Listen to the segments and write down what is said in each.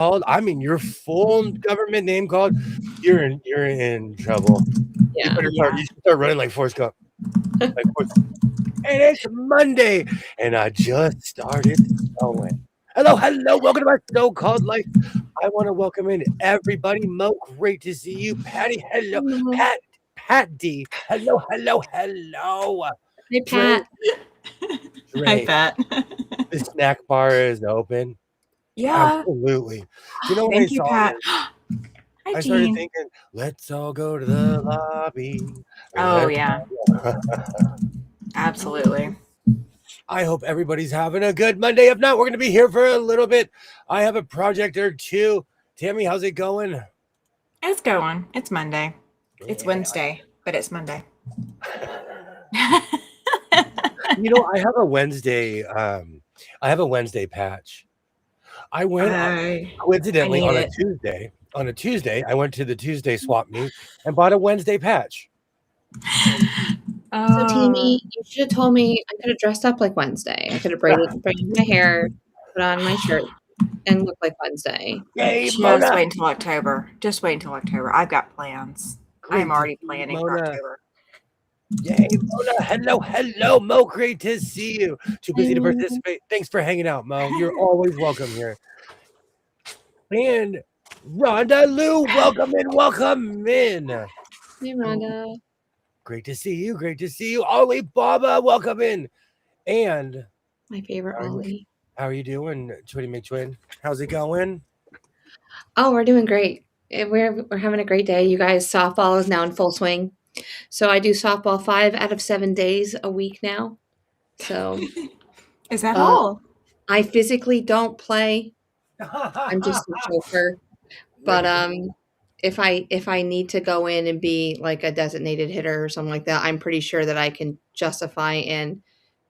called, I mean your full government name called, you're in trouble. You Yeah. better start. Yeah. You should start running like Forrest Gump. Like Forrest. And it's Monday, and I just started snowing. Hello, hello, welcome to my so-called life. I want to welcome in everybody. Mo, great to see you. Patty, hello. Hello. Pat D, hello, hello, hello. Hey, Dre, Pat. Hi, Dre, Pat. the snack bar is open. Yeah. Absolutely. You know what I Thank you, saw? Pat. Hi, I started Jean. thinking, let's all go to the lobby. Oh, Let's yeah. Absolutely. I hope everybody's having a good Monday. If not, we're going to be here for a little bit. I have a project or two. Tammy, how's it going? It's going. It's Monday. It's Yeah. Wednesday, but it's Monday. You know, I have a Wednesday. I have a Wednesday patch. I went coincidentally need on a it. Tuesday. On a Tuesday, I went to the Tuesday swap meet and bought a Wednesday patch. So, Tammy, you should have told me I could have dressed up like Wednesday. I could have braided my hair, put on my shirt, and look like Wednesday. Yay, Just Mona! wait until October. Just wait until October. I've got plans. Great I'm to already see you, planning for Mona. October. Yay, Mona. Hello, hello, Mo. Great to see you. Too busy to participate. Thanks for hanging out, Mo. You're always welcome here. And Rhonda Lou, welcome in, welcome in. Hey, Rhonda. Great to see you. Great to see you. Ollie Baba, welcome in. And My favorite Ollie. how are you doing, Twitty McTwin? How's it going? Oh, we're doing great. We're having a great day. You guys, softball is now in full swing. So I do softball 5 out of 7 days a week now. So Is that all? I physically don't play. I'm just a chauffeur. But if I need to go in and be like a designated hitter or something like that, I'm pretty sure that I can justify and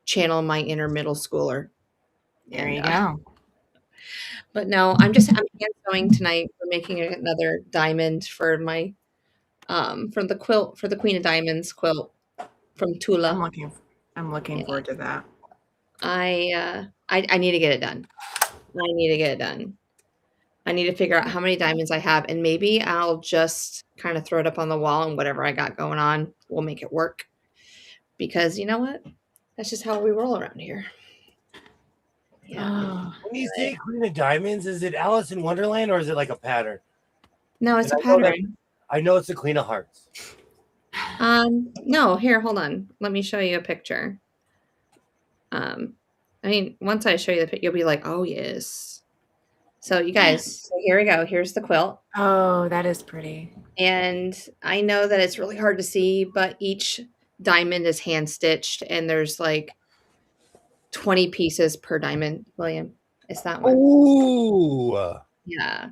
channel my inner middle schooler. There And you go. but no, I'm hand sewing tonight. We're making another diamond for my from the quilt for the Queen of Diamonds quilt from Tula. I'm looking forward to that. I need to get it done. I need to get it done. I need to figure out how many diamonds I have, and maybe I'll just kind of throw it up on the wall, and whatever I got going on, we'll make it work. Because you know what? That's just how we roll around here. Yeah. When you say Queen of Diamonds, is it Alice in Wonderland or is it like a pattern? No, it's a pattern. I know it's the Queen of Hearts. No, here, hold on. Let me show you a picture. I mean, once I show you the picture, you'll be like, oh, yes. So you guys, so here we go. Here's the quilt. Oh, that is pretty. And I know that it's really hard to see, but each diamond is hand stitched and there's like 20 pieces per diamond. William, it's that one. Ooh. Yeah.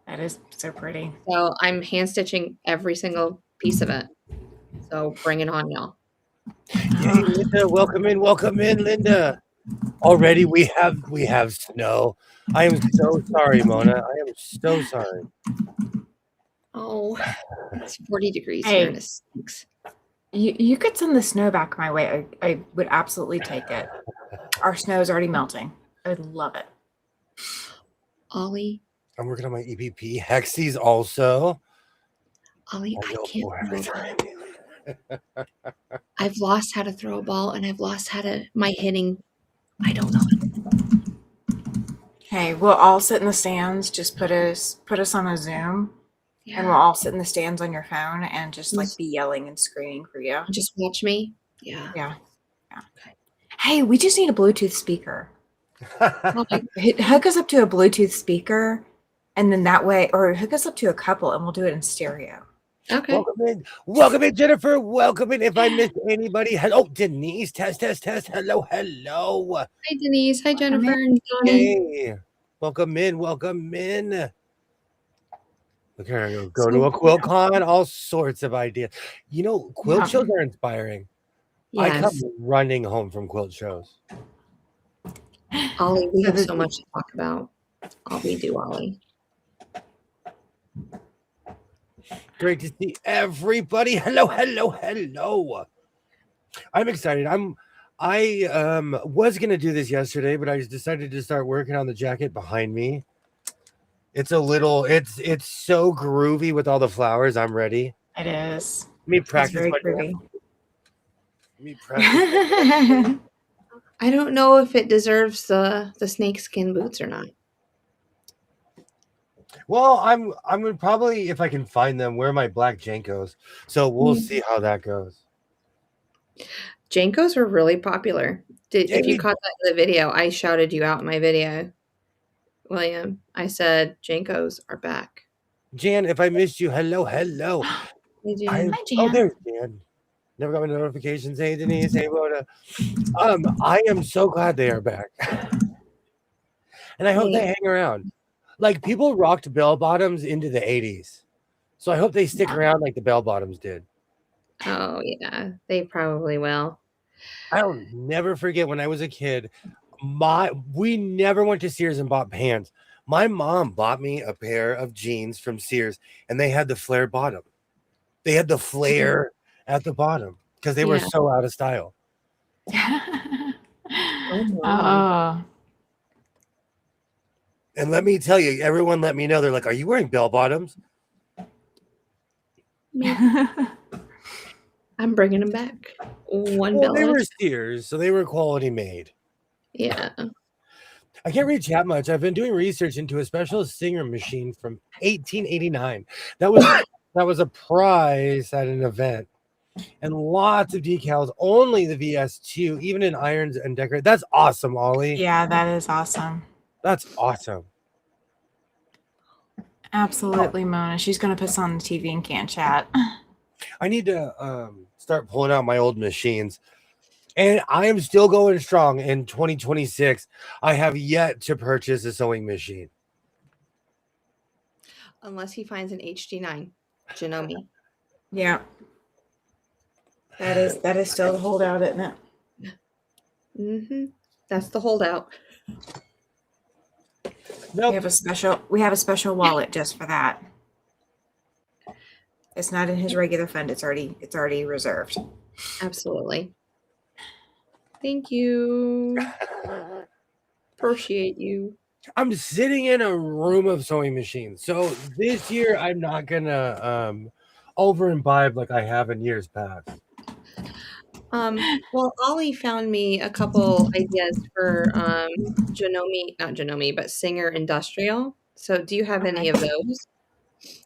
That is so pretty. So I'm hand stitching every single piece of it. So bring it on, y'all. Yay, Linda, welcome in, Linda. Already we have snow. I am so sorry, Mona. I am so sorry. Oh, it's 40 degrees here and it stinks. You could send the snow back my way. I would absolutely take it. Our snow is already melting. I would love it. Ollie. I'm working on my EPP. Hexies also. Ollie, I can't throw a ball. I've lost how to throw a ball and I've lost my hitting. I don't know. Hey, we'll all sit in the stands. Just put us on a Zoom. Yeah. And we'll all sit in the stands on your phone and just like be yelling and screaming for you. Just watch me. Yeah. Okay. Hey, we just need a Bluetooth speaker. Hook us up to a Bluetooth speaker, and then that way, or hook us up to a couple, and we'll do it in stereo. Okay. Welcome in, Jennifer. Welcome in. If I missed anybody, hello, Denise. Test. Hello. Hi, Denise. Hi, Jennifer and Donnie. Hey, welcome in. Look, here, go to a quilt con, all sorts of ideas. You know, quilt shows are inspiring. Yes. I come running home from quilt shows. Ollie, we have so much to talk about. All we do, Ollie. Great to see everybody. Hello. I'm excited. I was gonna do this yesterday, but I decided to start working on the jacket behind me. It's a little. It's so groovy with all the flowers. I'm ready. It is. Me It's practice very my pretty. me practice. I don't know if it deserves the snakeskin boots or not. Well, I'm gonna probably, if I can find them, wear my black Jankos. So we'll see how that goes. Jankos were really popular. If you Jamie, caught that in the video, I shouted you out in my video, William. I said Jankos are back. Jan, if I missed you, hello. Hey, Jan. Hi, Jan. There's Jan. Never got my notifications. Hey, Denise. Hey, Rhoda. I am so glad they are back, and I hope they hang around. Like people rocked bell bottoms into the '80s, so I hope they stick around like the bell bottoms did. Oh yeah, they probably will. I'll never forget when I was a kid. We never went to Sears and bought pants. My mom bought me a pair of jeans from Sears, and they had the flare bottom. They had the flare at the bottom because they were so out of style. Oh. And let me tell you, everyone let me know. They're like, "Are you wearing bell bottoms?" I'm bringing them back. Well, they were Sears, so they were quality made. Yeah. I can't read chat much. I've been doing research into a special Singer machine from 1889. That was a prize at an event, and lots of decals. Only the VS2, even in irons and decorate. That's awesome, Ollie. Yeah, that is awesome. That's awesome. Absolutely, Mona. She's gonna put us on the TV and can't chat. I need to start pulling out my old machines. And I am still going strong in 2026. I have yet to purchase a sewing machine. Unless he finds an HD9 Janome. Yeah. That is still the holdout, isn't it? Mm-hmm. That's the holdout. Nope. We have a special wallet just for that. It's not in his regular fund. It's already reserved. Absolutely. Thank you. Appreciate you. I'm sitting in a room of sewing machines. So this year I'm not gonna over imbibe like I have in years past. Well, Ollie found me a couple ideas for not Janome, but Singer Industrial. So do you have any of those?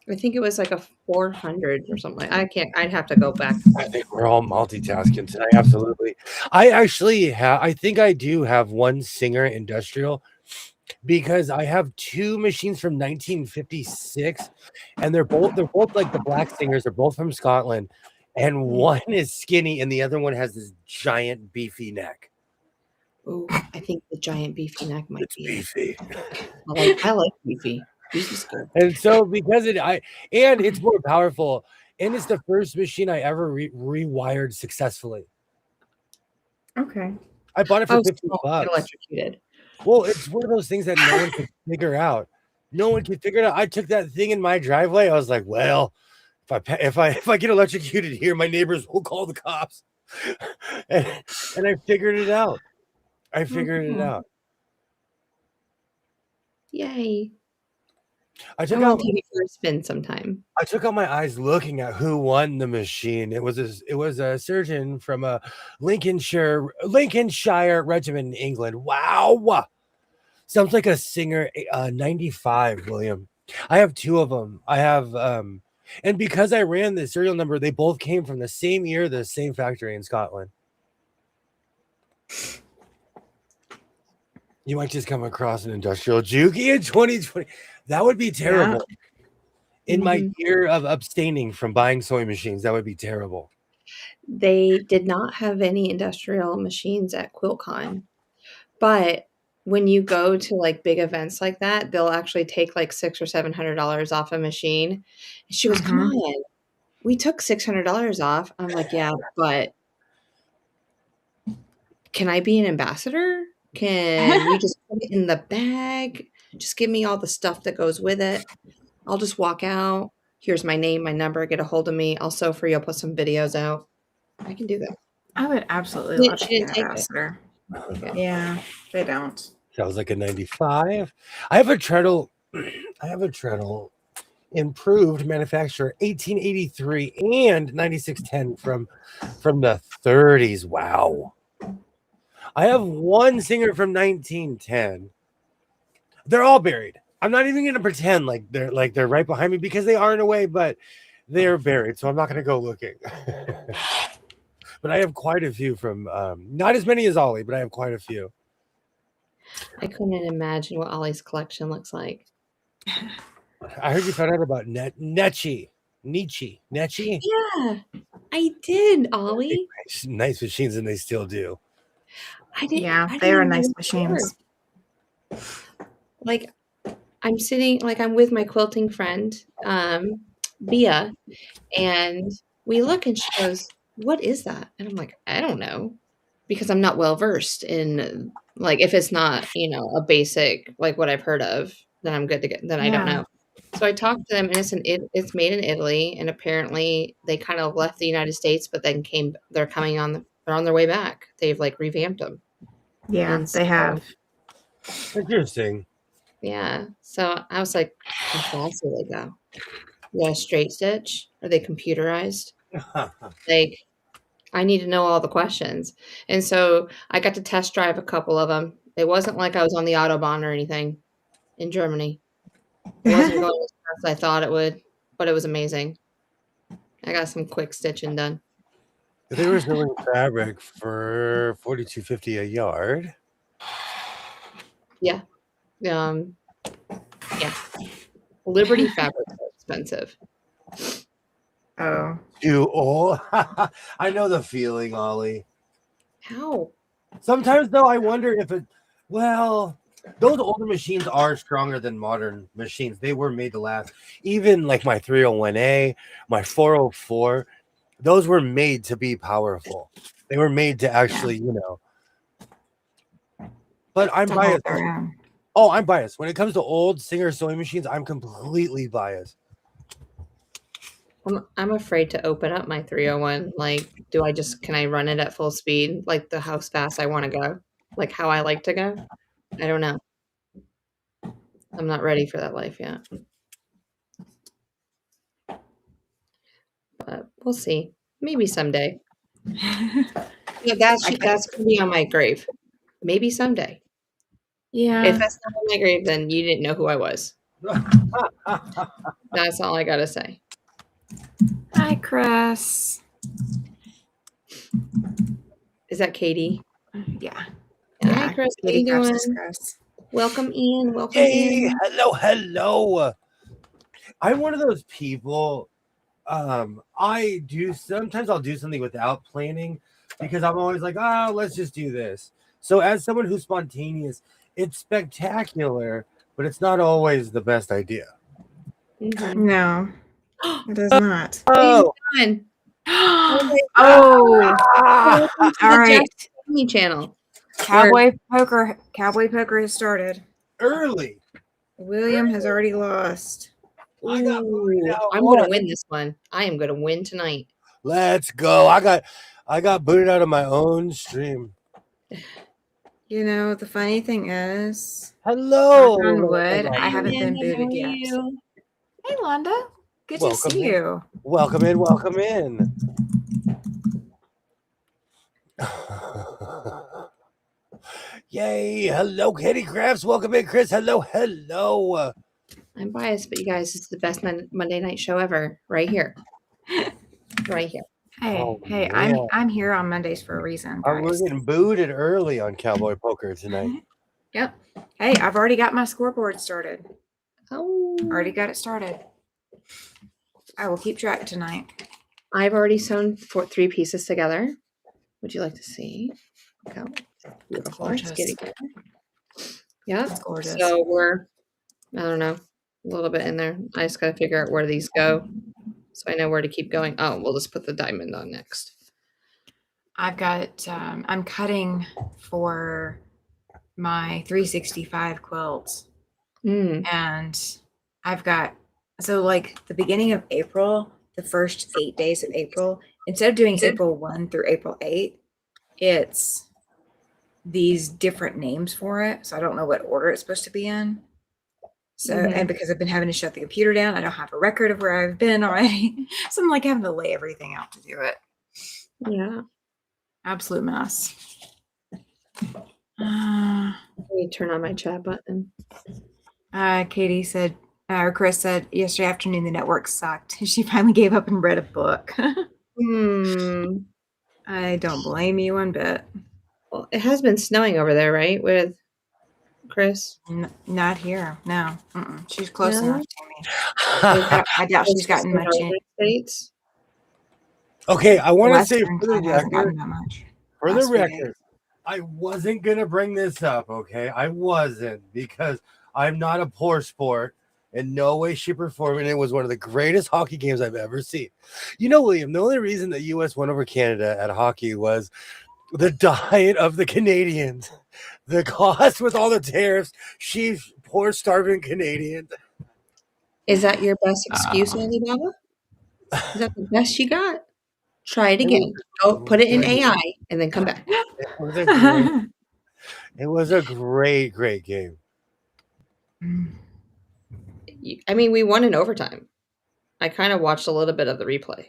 I think it was like a 400 or something. I'd have to go back. I think we're all multitasking tonight. Absolutely. I think I do have one Singer Industrial because I have two machines from 1956, and they're both like the black Singers. They're both from Scotland, and one is skinny and the other one has this giant beefy neck. Oh, I think the giant beefy neck might be beefy. I like beefy. Beefy's good. And so because it's more powerful, and it's the first machine I ever rewired successfully. Okay. I bought it for $50. Electrocuted. Well, it's one of those things that no one can figure out. No one can figure it out. I took that thing in my driveway. I was like, well, if I get electrocuted here, my neighbors will call the cops. and I figured it out. It out. Yay. I took out take it for a spin sometime. I took out my eyes looking at who won the machine. It was a surgeon from a Lincolnshire regiment in England. Wow. Sounds like a Singer 95, William. I have two of them. I have and because I ran the serial number, they both came from the same year, the same factory in Scotland. You might just come across an industrial Juki in 2020. That would be terrible. Yeah. In my year of abstaining from buying sewing machines, that would be terrible. They did not have any industrial machines at QuiltCon, but when you go to like big events like that, they'll actually take like $600 or $700 off a machine. And she goes, "Come on, we took $600 off." I'm like, "Yeah, but can I be an ambassador? Can you just put it in the bag? Just give me all the stuff that goes with it. I'll just walk out. Here's my name, my number. Get a hold of me. I'll sew for you. I'll put some videos out. I can do that." I would absolutely love to be an ambassador. Yeah, they don't. That was like a 95. I have a turtle. I have a treadle, improved manufacturer 1883 and 9610 from the 30s. Wow. I have one singer from 1910. They're all buried. I'm not even going to pretend like they're right behind me because they are in a way, but they're buried, so I'm not going to go looking. But I have quite a few from not as many as Ollie, but I have quite a few. I couldn't imagine what Ollie's collection looks like. I heard you found out about Nietzsche. Yeah, I did, Ollie. Nice machines, and they still do. I didn't. Yeah, I they are didn't nice know they were. machines. Like, I'm sitting, like, I'm with my quilting friend, Bia, and we look, and she goes, "What is that?" And I'm like, "I don't know," because I'm not well versed in, like, if it's not, a basic like what I've heard of, then I'm good to get. Then I don't Yeah. know. So I talked to them, and it's made in Italy, and apparently they kind of left the United States, but then came. They're on their way back. They've like revamped them. Yeah, And they have. Interesting. Yeah. So I was like, how fast do they go? Yeah, straight stitch? Are they computerized? Like, I need to know all the questions. And so I got to test drive a couple of them. It wasn't like I was on the Autobahn or anything in Germany. It wasn't going as fast as I thought it would, but it was amazing. I got some quick stitching done. They were selling fabric for $42.50 a yard. Yeah. Um, yeah. Liberty fabrics are expensive. Oh. I know the feeling, Ollie. How? Sometimes though, I wonder if those older machines are stronger than modern machines. They were made to last. Even like my 301A, my 404, those were made to be powerful. They were made to actually, But I'm To hold biased. their own. Oh, I'm biased. When it comes to old Singer sewing machines, I'm completely biased. I'm afraid to open up my 301. Like, can I run it at full speed? Like how fast I want to go? Like how I like to go? I don't know. I'm not ready for that life yet. But we'll see. Maybe someday. Yeah, that's going to be on my grave. Maybe someday. Yeah. If that's not on my grave, then you didn't know who I was. That's all I got to say. Hi, Chris. Is that Katie? Yeah. Hi, Chris. How you doing? Chris. Welcome in. Welcome Hey, in. hello. I'm one of those people. Sometimes I'll do something without planning because I'm always like, let's just do this. So as someone who's spontaneous, it's spectacular, but it's not always the best idea. Mm-hmm. No, it is not. Oh, Oh, all right. Jack channel. Cowboy poker has started. early. William has already lost. I'm going to win this one. I am going to win tonight. Let's go. I got booted out of my own stream. You know, the funny thing is, Hello. knock on wood, Hi, I haven't been Amanda, booted how are yet. you? Hey, Londa. Good to see you. Welcome in. Yay. Hello, Katie Crafts. Welcome in, Chris. Hello. I'm biased, but you guys, it's the best Monday night show ever. Right here. Right here. Hey, I'm here on Mondays for a reason, guys. We're getting booted early on Cowboy Poker tonight. Yep. Hey, I've already got my scoreboard started. Oh. Already got it started. I will keep track tonight. I've already sewn 3 pieces together. Would you like to see? Okay. Beautiful. Gorgeous. Let's get it together. Yeah. It's gorgeous. So we're, I don't know, a little bit in there. I just got to figure out where these go so I know where to keep going. Oh, we'll just put the diamond on next. I've got, I'm cutting for my 365 quilts. And I've got, so like the beginning of April, the first 8 days of April, instead of doing April 1 through April 8, it's these different names for it. So I don't know what order it's supposed to be in. So, and because I've been having to shut the computer down, I don't have a record of where I've been already. So I'm like having to lay everything out to do it. Yeah. Absolute mess. Let me turn on my chat button. Katie said, or Chris said, yesterday afternoon the network sucked. She finally gave up and read a book. I don't blame you one bit. Well, it has been snowing over there, right? With Chris? Not here. No. She's close enough to me. I doubt she's gotten much in States. Okay, I want to say Western for the side hasn't gotten record, that much. for the record, I wasn't gonna bring this up. Okay, I wasn't, because I'm not a poor sport in no way, shape, or form, and it was one of the greatest hockey games I've ever seen. You know, William, the only reason the U.S. won over Canada at hockey was the diet of the Canadians, the cost with all the tariffs. She's poor, starving Canadians. Is that your best excuse, Alibaba? Is that the best you got? Try it again. Go put it in AI and then come back. It was a great, great game. I mean, we won in overtime. I kind of watched a little bit of the replay.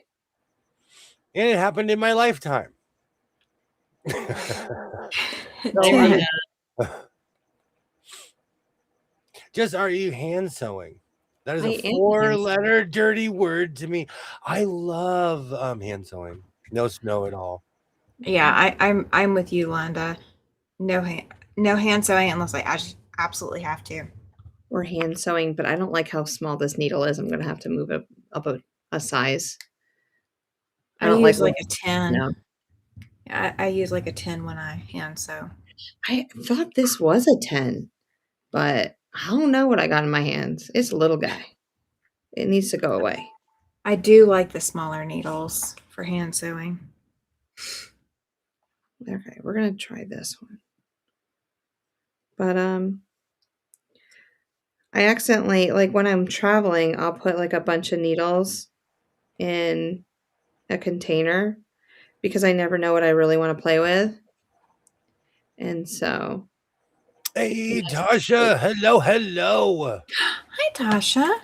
And it happened in my lifetime. Just, are you hand sewing? That is a 4-letter dirty word to me. I love hand sewing. No snow at all. Yeah, I'm with you, Londa. No hand sewing unless I absolutely have to. Or hand sewing, but I don't like how small this needle is. I'm going to have to move it up a size. I don't use like a 10. No. I use like a 10 when I hand sew. I thought this was a 10, but I don't know what I got in my hands. It's a little guy. It needs to go away. I do like the smaller needles for hand sewing. Okay, we're going to try this one. But I accidentally, like when I'm traveling, I'll put like a bunch of needles in a container because I never know what I really want to play with. And so. Hey, Tasha. Hello, hello. Hi, Tasha.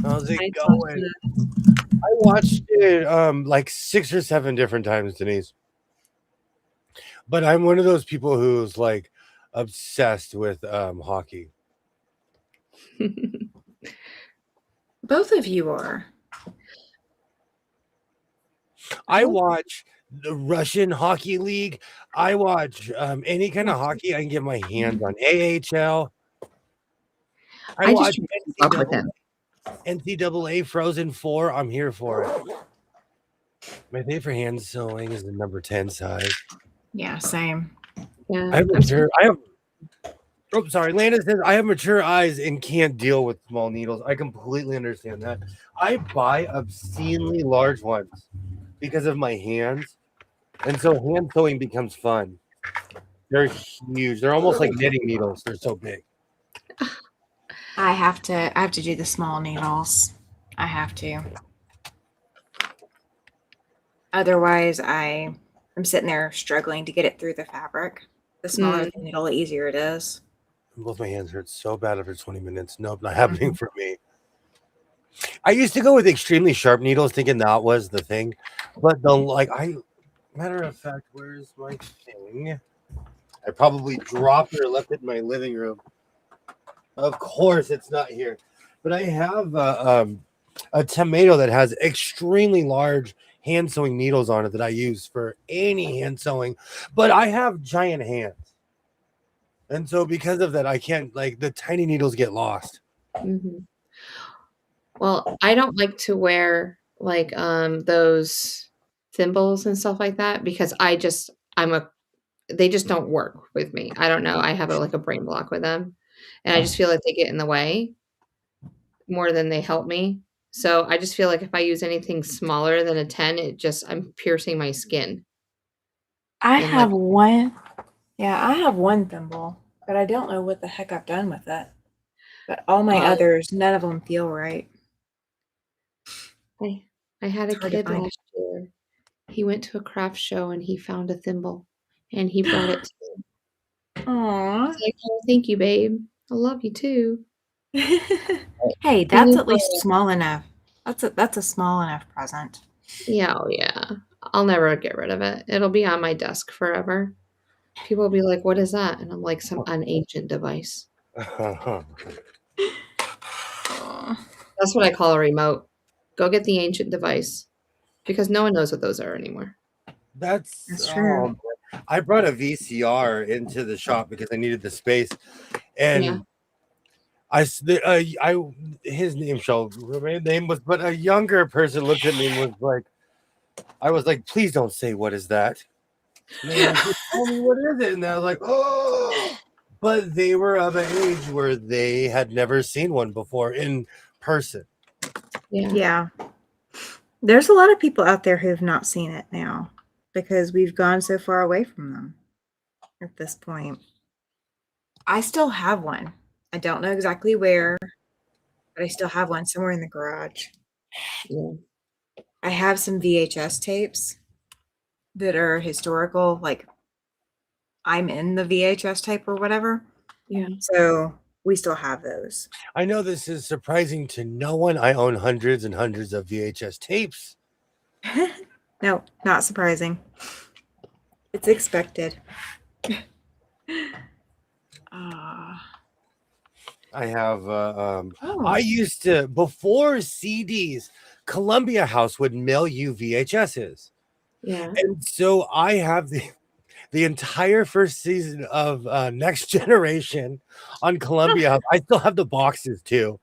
How's it going? I watched it like 6 or 7 different times, Denise. But I'm one of those people who's like obsessed with hockey. Both of you are. I watch the Russian Hockey League. I watch any kind of hockey I can get my hands on. AHL. I watch NCAA Frozen 4. I'm here for it. My favorite hand sewing is the number 10 size. Yeah, same. Yeah, sorry. Landon says I have mature eyes and can't deal with small needles. I completely understand that. I buy obscenely large ones because of my hands, and so hand sewing becomes fun. They're huge. They're almost like knitting needles. They're so big. I have to do the small needles. I have to. Otherwise, I'm sitting there struggling to get it through the fabric. The smaller the needle, the easier it is. Both my hands hurt so bad after 20 minutes. Nope, not happening for me. I used to go with extremely sharp needles, thinking that was the thing. But matter of fact, where's my thing? I probably dropped it or left it in my living room. Of course, it's not here. But I have a tomato that has extremely large hand sewing needles on it that I use for any hand sewing. But I have giant hands. And so because of that, I can't, like, the tiny needles get lost. Mm-hmm. Well, I don't like to wear like those thimbles and stuff like that because they just don't work with me. I don't know. I have a brain block with them, and I just feel like they get in the way more than they help me. So I just feel like if I use anything smaller than a 10, I'm piercing my skin. I have one thimble, but I don't know what the heck I've done with it. But all my others, none of them feel right. I had a kid last year. He went to a craft show and he found a thimble and he brought it to me. Aww. Like, oh, thank you, babe. I love you too. Hey, that's at least small enough. That's a small enough present. Yeah, oh yeah. I'll never get rid of it. It'll be on my desk forever. People will be like, "What is that?" And I'm like, an ancient device. That's what I call a remote. Go get the ancient device because no one knows what those are anymire. That's true. I brought a VCR into the shop because I needed the space, Yeah. and his name shall remain nameless, but a younger person looked at me and was like, I was like, please don't say what is that. And they were like, "Just tell me what is it?" And I was like, oh, but they were of an age where they had never seen one before in person. Yeah. Yeah. There's a lot of people out there who have not seen it now because we've gone so far away from them at this point. I still have one. I don't know exactly where, but I still have one somewhere in the garage. Yeah. I have some VHS tapes that are historical, like I'm in the VHS tape or whatever. Yeah. So we still have those. I know this is surprising to no one. I own hundreds and hundreds of VHS tapes. No, not surprising. It's expected. I have. Oh. I used to, before CDs, Columbia House would mail you VHSs. Yeah. And so I have the entire first season of Next Generation on Columbia House. I still have the boxes too.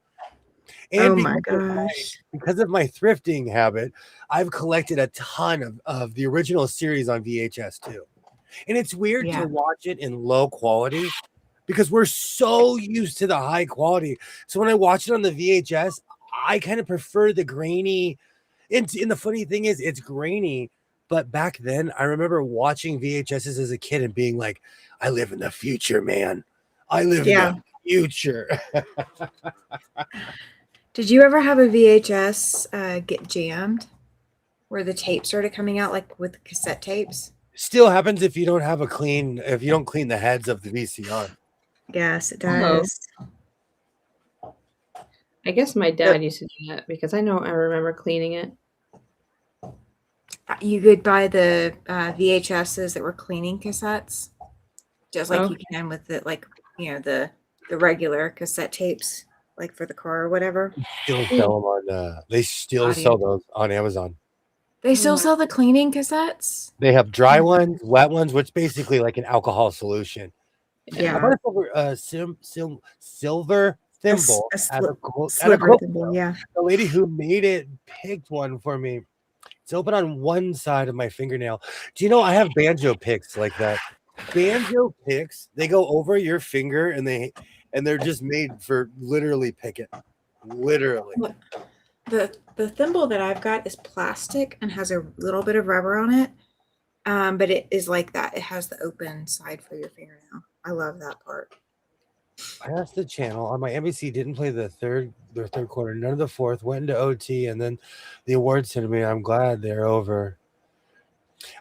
And Oh my gosh. because of my thrifting habit, I've collected a ton of the original series on VHS too. And it's weird Yeah. to watch it in low quality because we're so used to the high quality. So when I watch it on the VHS, I kind of prefer the grainy. And the funny thing is, it's grainy. But back then, I remember watching VHSs as a kid and being like, I live in the future, man. I live in the future. Did you ever have a VHS get jammed where the tape started coming out like with cassette tapes? Still happens if you don't clean the heads of the VCR. Yes, it does. I guess my dad used to do that because I remember cleaning it. You could buy the VHSs that were cleaning cassettes, just like you can with the the regular cassette tapes, like for the car or whatever. Still sell them on. They still sell those on Amazon. They still sell the cleaning cassettes. They have dry ones, wet ones, which basically like an alcohol solution. Yeah. I bought a silver thimble sliver thimble. Yeah. The lady who made it picked one for me. It's open on one side of my fingernail. Do you know I have banjo picks like that? Banjo picks, they go over your finger and they're just made for literally picking. Literally. The thimble that I've got is plastic and has a little bit of rubber on it. But it is like that. It has the open side for your fingernail. I love that part. I asked the channel on my NBC, didn't play the third quarter, none of the fourth, went into OT, and then the awards to me. I'm glad they're over.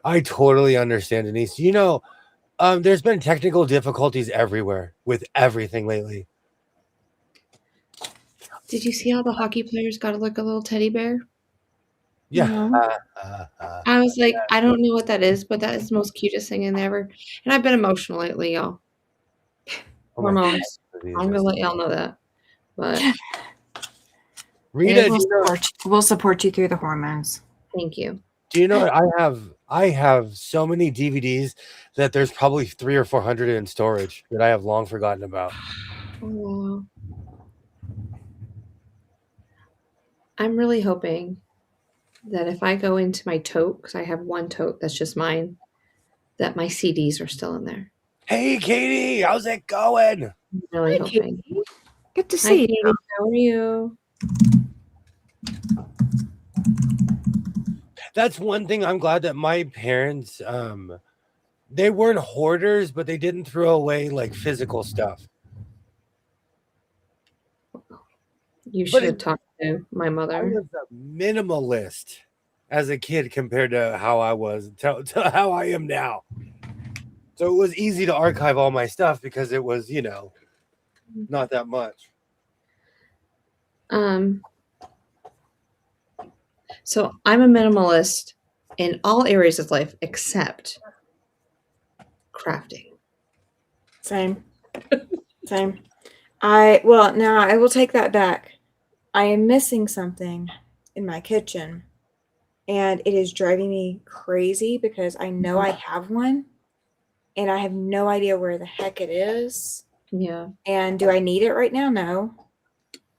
I totally understand, Denise. You know, there's been technical difficulties everywhere with everything lately. Did you see how the hockey players got like a little teddy bear? Yeah. I was like, I don't know what that is, but that is the most cutest thing in ever. And I've been emotional lately, y'all. Hormones. I'm going to let y'all know that. But Rita, we'll support you through the hormones. Thank you. Do you know what I have so many DVDs that there's probably 300 or 400 in storage that I have long forgotten about. Oh, I'm really hoping that if I go into my tote, because I have one tote that's just mine, that my CDs are still in there. Hey, Katie, how's it going? I'm really hoping. Katie. Good to see you. Katie, how are you? That's one thing I'm glad that my parents, they weren't hoarders, but they didn't throw away like physical stuff. You should talk to my mother. I was a minimalist as a kid compared to how I was to how I am now. So it was easy to archive all my stuff because it was, not that much. So I'm a minimalist in all areas of life except crafting. Same. Same. I will take that back. I am missing something in my kitchen, and it is driving me crazy because I know I have one and I have no idea where the heck it is. Yeah. And do I need it right now? No.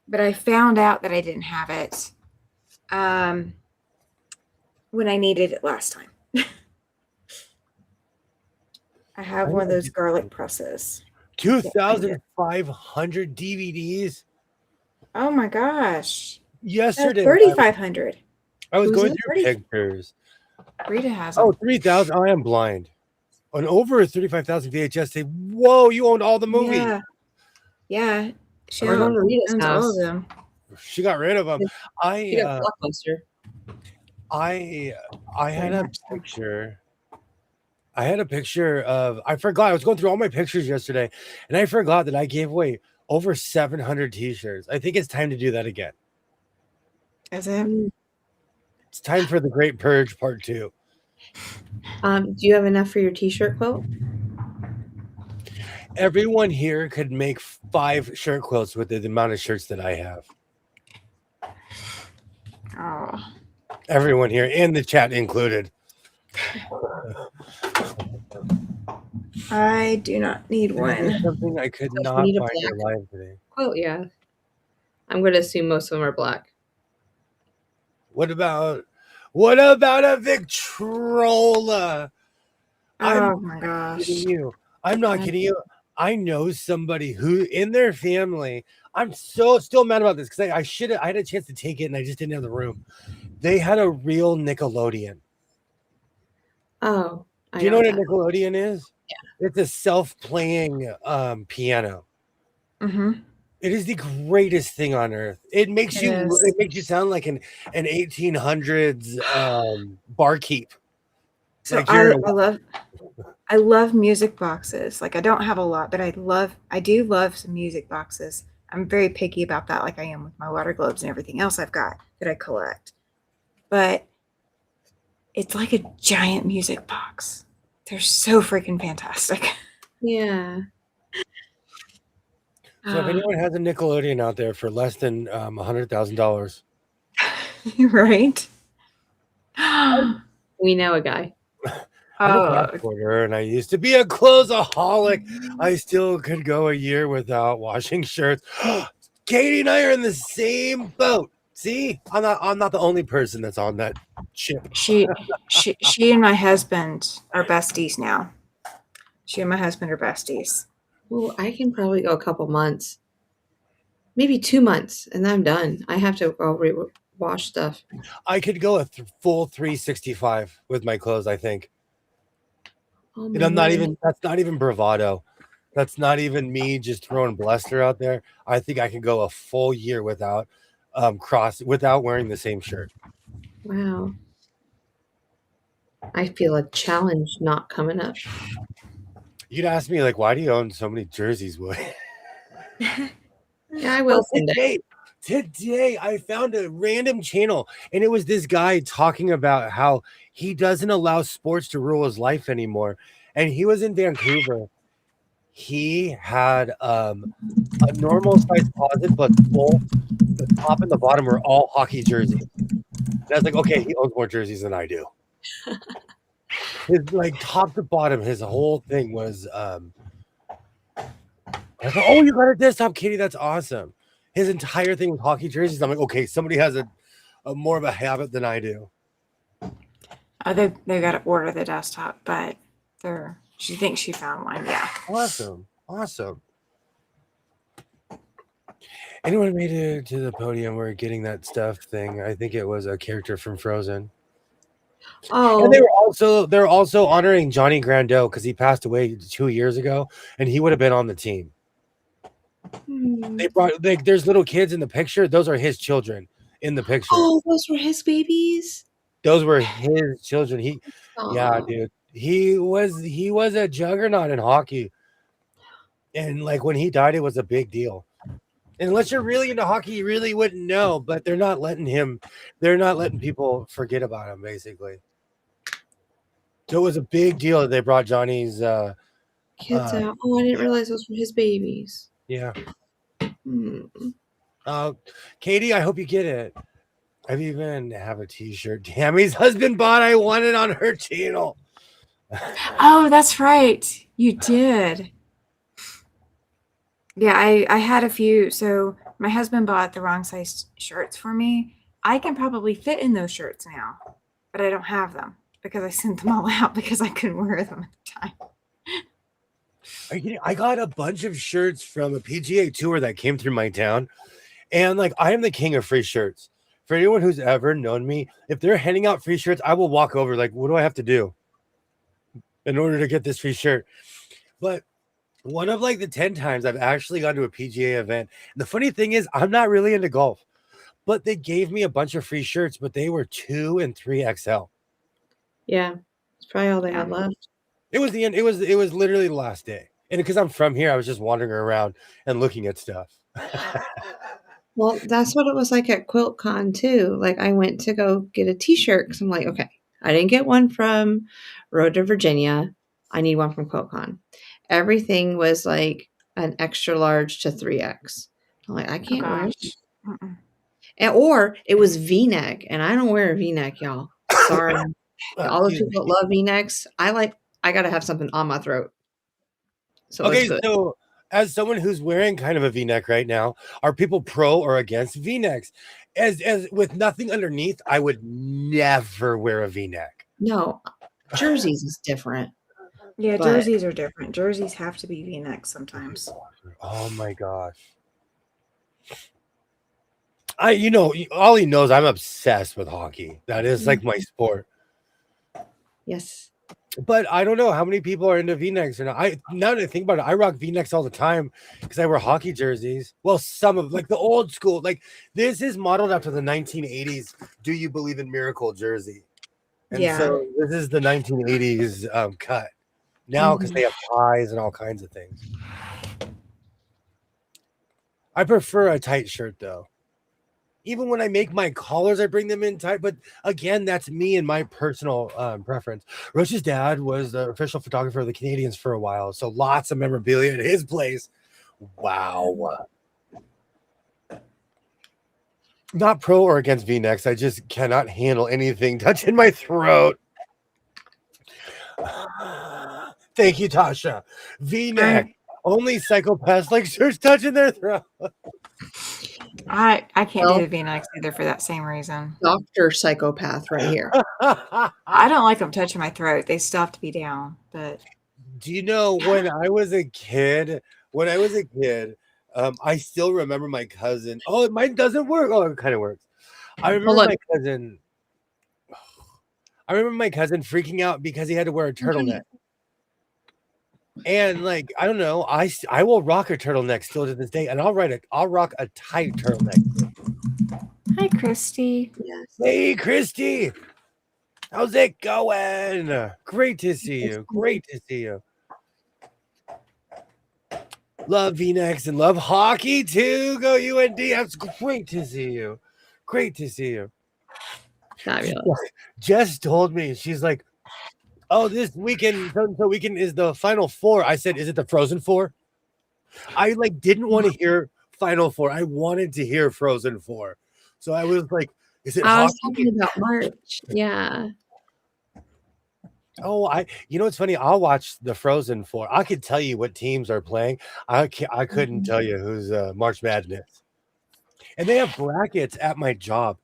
But I found out that I didn't have it when I needed it last time. I have one of those garlic presses. 2,500 DVDs. Oh my gosh. Yesterday, 3,500. I was Who's going it? through pictures. Rita has them. Oh, 3,000. I am blind. On over 35,000 VHS. Say, whoa, you owned all the movies. Yeah. Yeah. She We're going to Rita's owns all house. of them. She got rid of them. She got Blockbuster. I had a picture. I had a picture of, I forgot, I was going through all my pictures yesterday, and I forgot that I gave away over 700 t-shirts. I think it's time to do that again. Is it? It's time for the Great Purge Part 2. Do you have enough for your t-shirt quilt? Everyone here could make 5 shirt quilts with the amount of shirts that I have. Oh. Everyone here, in the chat included. I do not need one. Something I could not find alive today. Oh yeah, I'm going to assume most of them are black. What about a Victrola? Oh my gosh! I'm not kidding you. I know somebody who, in their family, I'm still mad about this because I had a chance to take it and I just didn't have the room. They had a real Nickelodeon. Oh, do you know what a Nickelodeon is? Yeah, it's a self-playing piano. Mm-hmm. It is the greatest thing on earth. It makes you sound like an 1800s barkeep. So like I love music boxes. Like I don't have a lot, but I do love some music boxes. I'm very picky about that, like I am with my water globes and everything else I've got that I collect. But it's like a giant music box. They're so freaking fantastic. Yeah. So if anyone has a Nickelodeon out there for less than $100,000, right? We know a guy. I'm a transporter, and I used to be a clothesaholic. I still could go a year without washing shirts. Katie and I are in the same boat. See, I'm not the only person that's on that ship. She and my husband are besties now. She and my husband are besties. Well, I can probably go a couple months, maybe 2 months, and then I'm done. I have to go wash stuff. I could go a full 365 with my clothes, I think. Oh, and that's not even bravado. That's not even me just throwing bluster out there. I think I can go a full year without wearing the same shirt. Wow. I feel a challenge not coming up. You'd ask me, like, why do you own so many jerseys, Wood? Yeah, I will Today, I found a random channel, and it was this guy talking about how he doesn't allow sports to rule his life anymore. And he was in Vancouver. He had a normal size closet, but the top and the bottom were all hockey jerseys. And I was like, okay, he owns more jerseys than I do. His top to bottom, his whole thing was I was like, oh, you got a desktop, Kitty, that's awesome. His entire thing was hockey jerseys. I'm like, okay, somebody has a more of a habit than I do. They got to order the desktop, but she thinks she found one. Yeah. Awesome. Anyone made it to the podium where getting that stuff thing? I think it was a character from Frozen. Oh, and they're also honoring Johnny Grando because he passed away 2 years ago, and he would have been on the team. They brought there's little kids in the picture. Those are his children in the picture. Oh, those were his babies. Those were his children. Yeah, dude. He was a juggernaut in hockey, and like when he died, it was a big deal. Unless you're really into hockey, you really wouldn't know. But they're not letting him. They're not letting people forget about him. Basically, so it was a big deal that they brought Johnny's. Kids out. Oh, I didn't realize those were his babies. Yeah. Hmm. Katie, I hope you get it. I've even have a T-shirt Tammy's husband bought. I won it on her channel. Oh, that's right. You did. Yeah, I had a few. So my husband bought the wrong size shirts for me. I can probably fit in those shirts now, but I don't have them because I sent them all out because I couldn't wear them at the time. Are you kidding? I got a bunch of shirts from a PGA tour that came through my town. And like, I am the king of free shirts. For anyone who's ever known me, if they're handing out free shirts, I will walk over like, what do I have to do in order to get this free shirt? But one of like the 10 times I've actually gone to a PGA event. And the funny thing is, I'm not really into golf, but they gave me a bunch of free shirts, but they were 2 and 3XL. Yeah, it's probably all they had left. It was the end. It was literally the last day. And because I'm from here, I was just wandering around and looking at stuff. Well, that's what it was like at QuiltCon too. Like I went to go get a T-shirt because I'm like, okay, I didn't get one from Road to Virginia. I need one from QuiltCon. Everything was like an extra large to 3X. I'm like, I can't wear it. Or it was V-neck, and I don't wear a V-neck, y'all. Sorry. All the people that love V-necks, I gotta have something on my throat. So okay, so as someone who's wearing kind of a V-neck right now, are people pro or against V-necks? As with nothing underneath, I would never wear a V-neck. No, jerseys is different. Yeah, jerseys are different. Jerseys have to be V-necks sometimes. Oh my gosh. Ollie knows I'm obsessed with hockey. That is like my sport. Yes. But I don't know how many people are into V-necks or not. Now that I think about it, I rock V-necks all the time because I wear hockey jerseys. Well, some of like the old school, like this is modeled after the 1980s. Do you believe in miracle jersey? And so this is the 1980s cut now because they have ties and all kinds of things. I prefer a tight shirt though. Even when I make my collars, I bring them in tight. But again, that's me and my personal preference. Roach's dad was the official photographer of the Canadians for a while. So lots of memorabilia at his place. Wow. Not pro or against V-necks. I just cannot handle anything touching my throat. Thank you, Tasha. V-neck. Only psychopaths like shirts touching their throat. I can't do the V-necks either for that same reason. Dr. Psychopath right here. I don't like them touching my throat. They still have to be down. But do you know when I was a kid? I still remember my cousin. Oh, mine doesn't work. Oh, it kind of works. I remember my cousin. I remember my cousin freaking out because he had to wear a turtleneck. And like, I don't know, I will rock a turtleneck still to this day, and I'll rock a tight turtleneck. Hi, Christy. Yes. Hey, Christy. How's it going? Great to see you. Great to see you. Love V-necks and love hockey too. Go UND. That's great to see you. Great to see you. Fabulous. Jess told me, she's like, oh, this weekend, so weekend is the Final Four. I said, is it the Frozen Four? I like didn't want to hear Final Four. I wanted to hear Frozen Four. So I was like, is it I was talking about March. Yeah. Oh, it's funny. I'll watch the Frozen Four. I could tell you what teams are playing. I couldn't tell you who's March Madness. And they have brackets at my job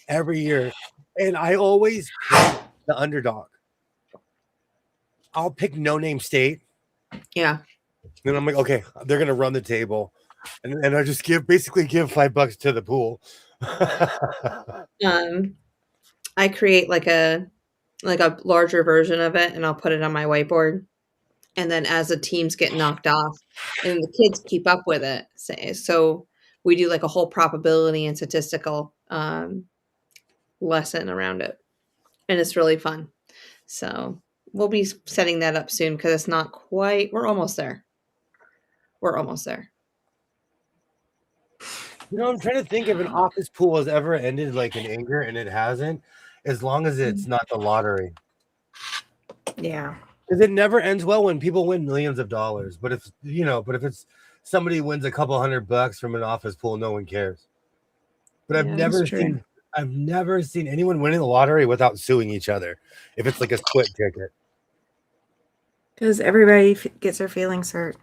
every year. And I always pick the underdog. I'll pick No Name State. Yeah. And I'm like, okay, they're gonna run the table, and I just give $5 to the pool. I create like a larger version of it, and I'll put it on my whiteboard. And then as the teams get knocked off, and the kids keep up with it, so we do like a whole probability and statistical lesson around it, and it's really fun. So we'll be setting that up soon because it's not quite. We're almost there. I'm trying to think if an office pool has ever ended like in anger, and it hasn't, as long as it's not the lottery. Yeah. Because it never ends well when people win millions of dollars. But if it's somebody wins a couple $100 from an office pool, no one cares. But Yeah, I've never seen anyone winning the lottery without suing each other. If it's like a split ticket. Because everybody gets their feelings hurt.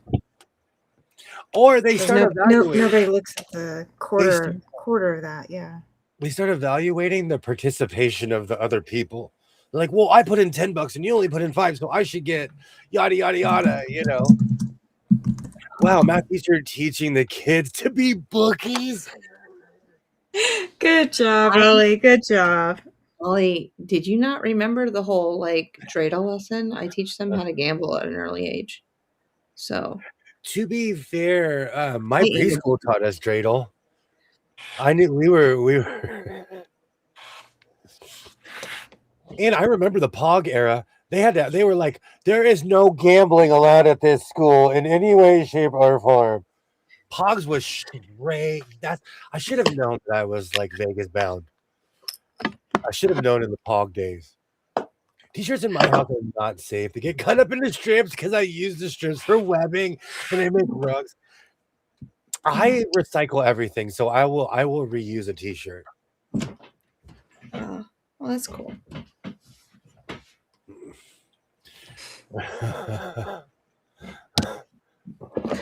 Or they start evaluating. Nobody looks at the quarter of that. Yeah. They start evaluating the participation of the other people. They're like, well, I put in $10 and you only put in 5, so I should get yada yada yada. Wow, math teacher teaching the kids to be bookies. Good job, Ollie. Good job. Ollie, did you not remember the whole like dreidel lesson? I teach them how to gamble at an early age. So, to be fair, my preschool taught us dreidel. I knew we were, and I remember the Pog era. They were like, there is no gambling allowed at this school in any way, shape, or form. Pogs was straight. I should have known that I was like Vegas bound. I should have known in the Pog days. T-shirts in my house are not safe. They get cut up into strips because I use the strips for webbing and I make rugs. I recycle everything, so I will reuse a T-shirt. Well, that's cool.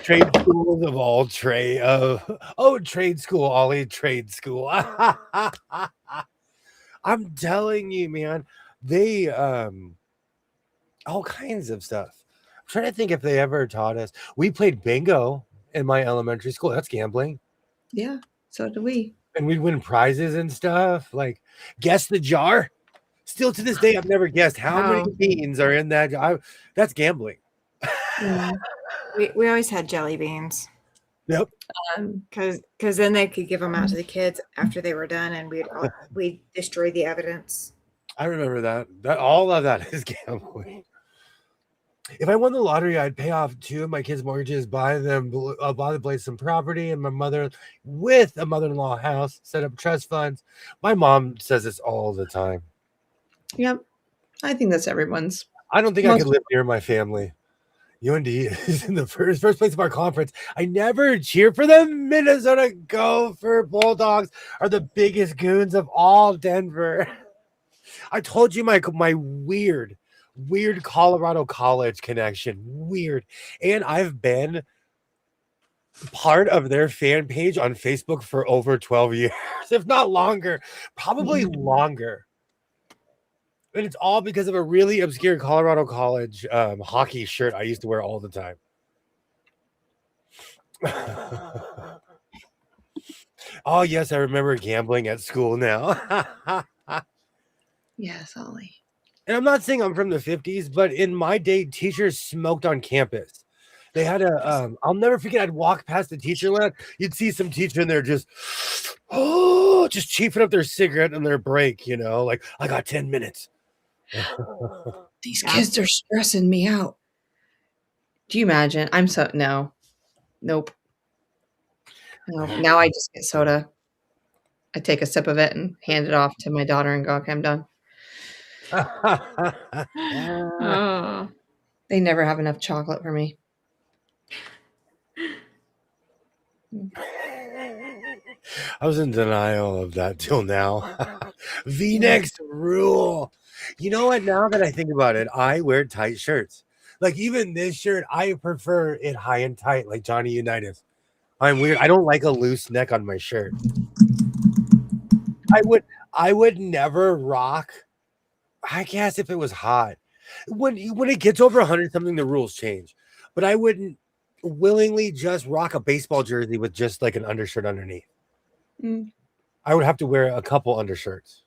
Trade schools of all trade. Trade school, Ollie. Trade school. I'm telling you, man. They all kinds of stuff. I'm trying to think if they ever taught us. We played bingo in my elementary school. That's gambling. Yeah, so do we. And we'd win prizes and stuff. Like, guess the jar. Still to this day, I've never guessed how many beans are in that jar. That's gambling. Yeah. We always had jelly beans. Yep. Because then they could give them out to the kids after they were done, and we'd destroy the evidence. I remember that. All of that is gambling. If I won the lottery, I'd pay off 2 of my kids' mortgages, buy the place some property, and my mother with a mother-in-law house, set up trust funds. My mom says this all the time. Yep, I think that's everyone's. I don't think I could live near my family. UND is in the first place of our conference. I never cheer for the Minnesota Gopher Bulldogs are the biggest goons of all Denver. I told you my weird Colorado college connection. Weird. And I've been part of their fan page on Facebook for over 12 years, if not longer, probably longer. And it's all because of a really obscure Colorado college hockey shirt I used to wear all the time. Oh, yes, I remember gambling at school now. Yes, Ollie. And I'm not saying I'm from the 50s, but in my day, teachers smoked on campus. They had I'll never forget, I'd walk past the teacher lounge. You'd see some teacher in there just chiefing up their cigarette on their break, like, I got 10 minutes. These kids are stressing me out. Do you imagine? Nope. No. Now I just get soda. I take a sip of it and hand it off to my daughter and go, okay, I'm done. They never have enough chocolate for me. I was in denial of that till now. V-necks rule. You know what? Now that I think about it, I wear tight shirts. Like, even this shirt, I prefer it high and tight, like Johnny Unitas. I'm weird. I don't like a loose neck on my shirt. I would never rock. I guess if it was hot. When it gets over 100 something, the rules change. But I wouldn't willingly just rock a baseball jersey with just like an undershirt underneath. I would have to wear a couple undershirts.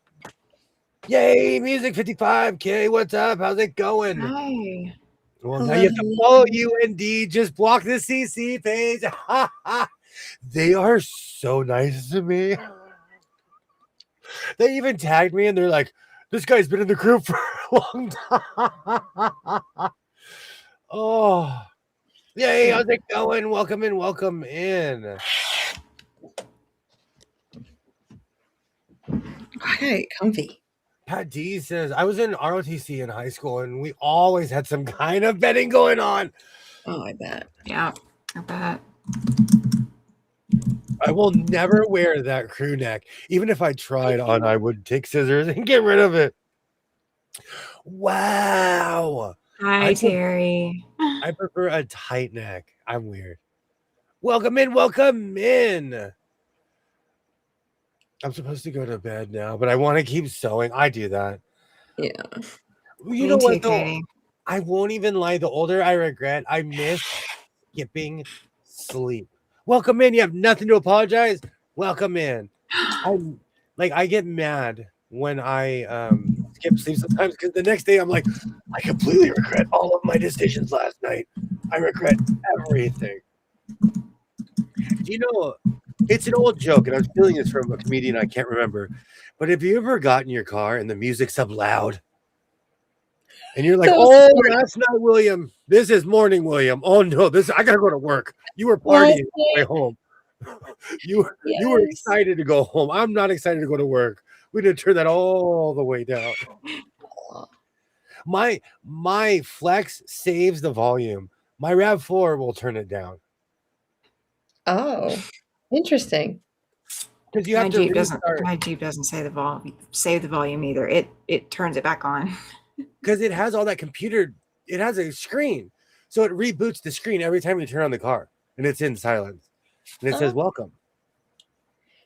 Yay, Music 55K, what's up? How's it going? Hi. Well, now you have to follow UND. Just block the CC page. They are so nice to me. They even tagged me and they're like, this guy's been in the group for a long time. Oh, yay, how's it going? Welcome in. I gotta get comfy. Pat D says, I was in ROTC in high school and we always had some kind of betting going on. Oh, I bet. Yeah, I bet. I will never wear that crew neck. Even if I tried on, I would take scissors and get rid of it. Wow. Hi, Terry. I prefer a tight neck. I'm weird. Welcome in. Welcome in. I'm supposed to go to bed now, but I want to keep sewing. I do that. Yeah. You know what, though? I won't even lie. The older I regret, I miss skipping sleep. Welcome in. You have nothing to apologize. Welcome in. I get mad when I skip sleep sometimes because the next day I'm like, I completely regret all of my decisions last night. I regret everything. You know, it's an old joke, and I was feeling this from a comedian I can't remember. But have you ever got in your car and the music's up loud? And you're like, oh, last night, William. This is morning, William. Oh no, I gotta go to work. You were partying on the way home. You were excited to go home. I'm not excited to go to work. We did turn that all the way down. My Flex saves the volume. My RAV4 will turn it down. Oh, interesting. Because you have to restart. My Jeep doesn't save the volume either. It turns it back on. Because it has all that computer, it has a screen. So it reboots the screen every time you turn on the car. And it's in silence. And it says welcome.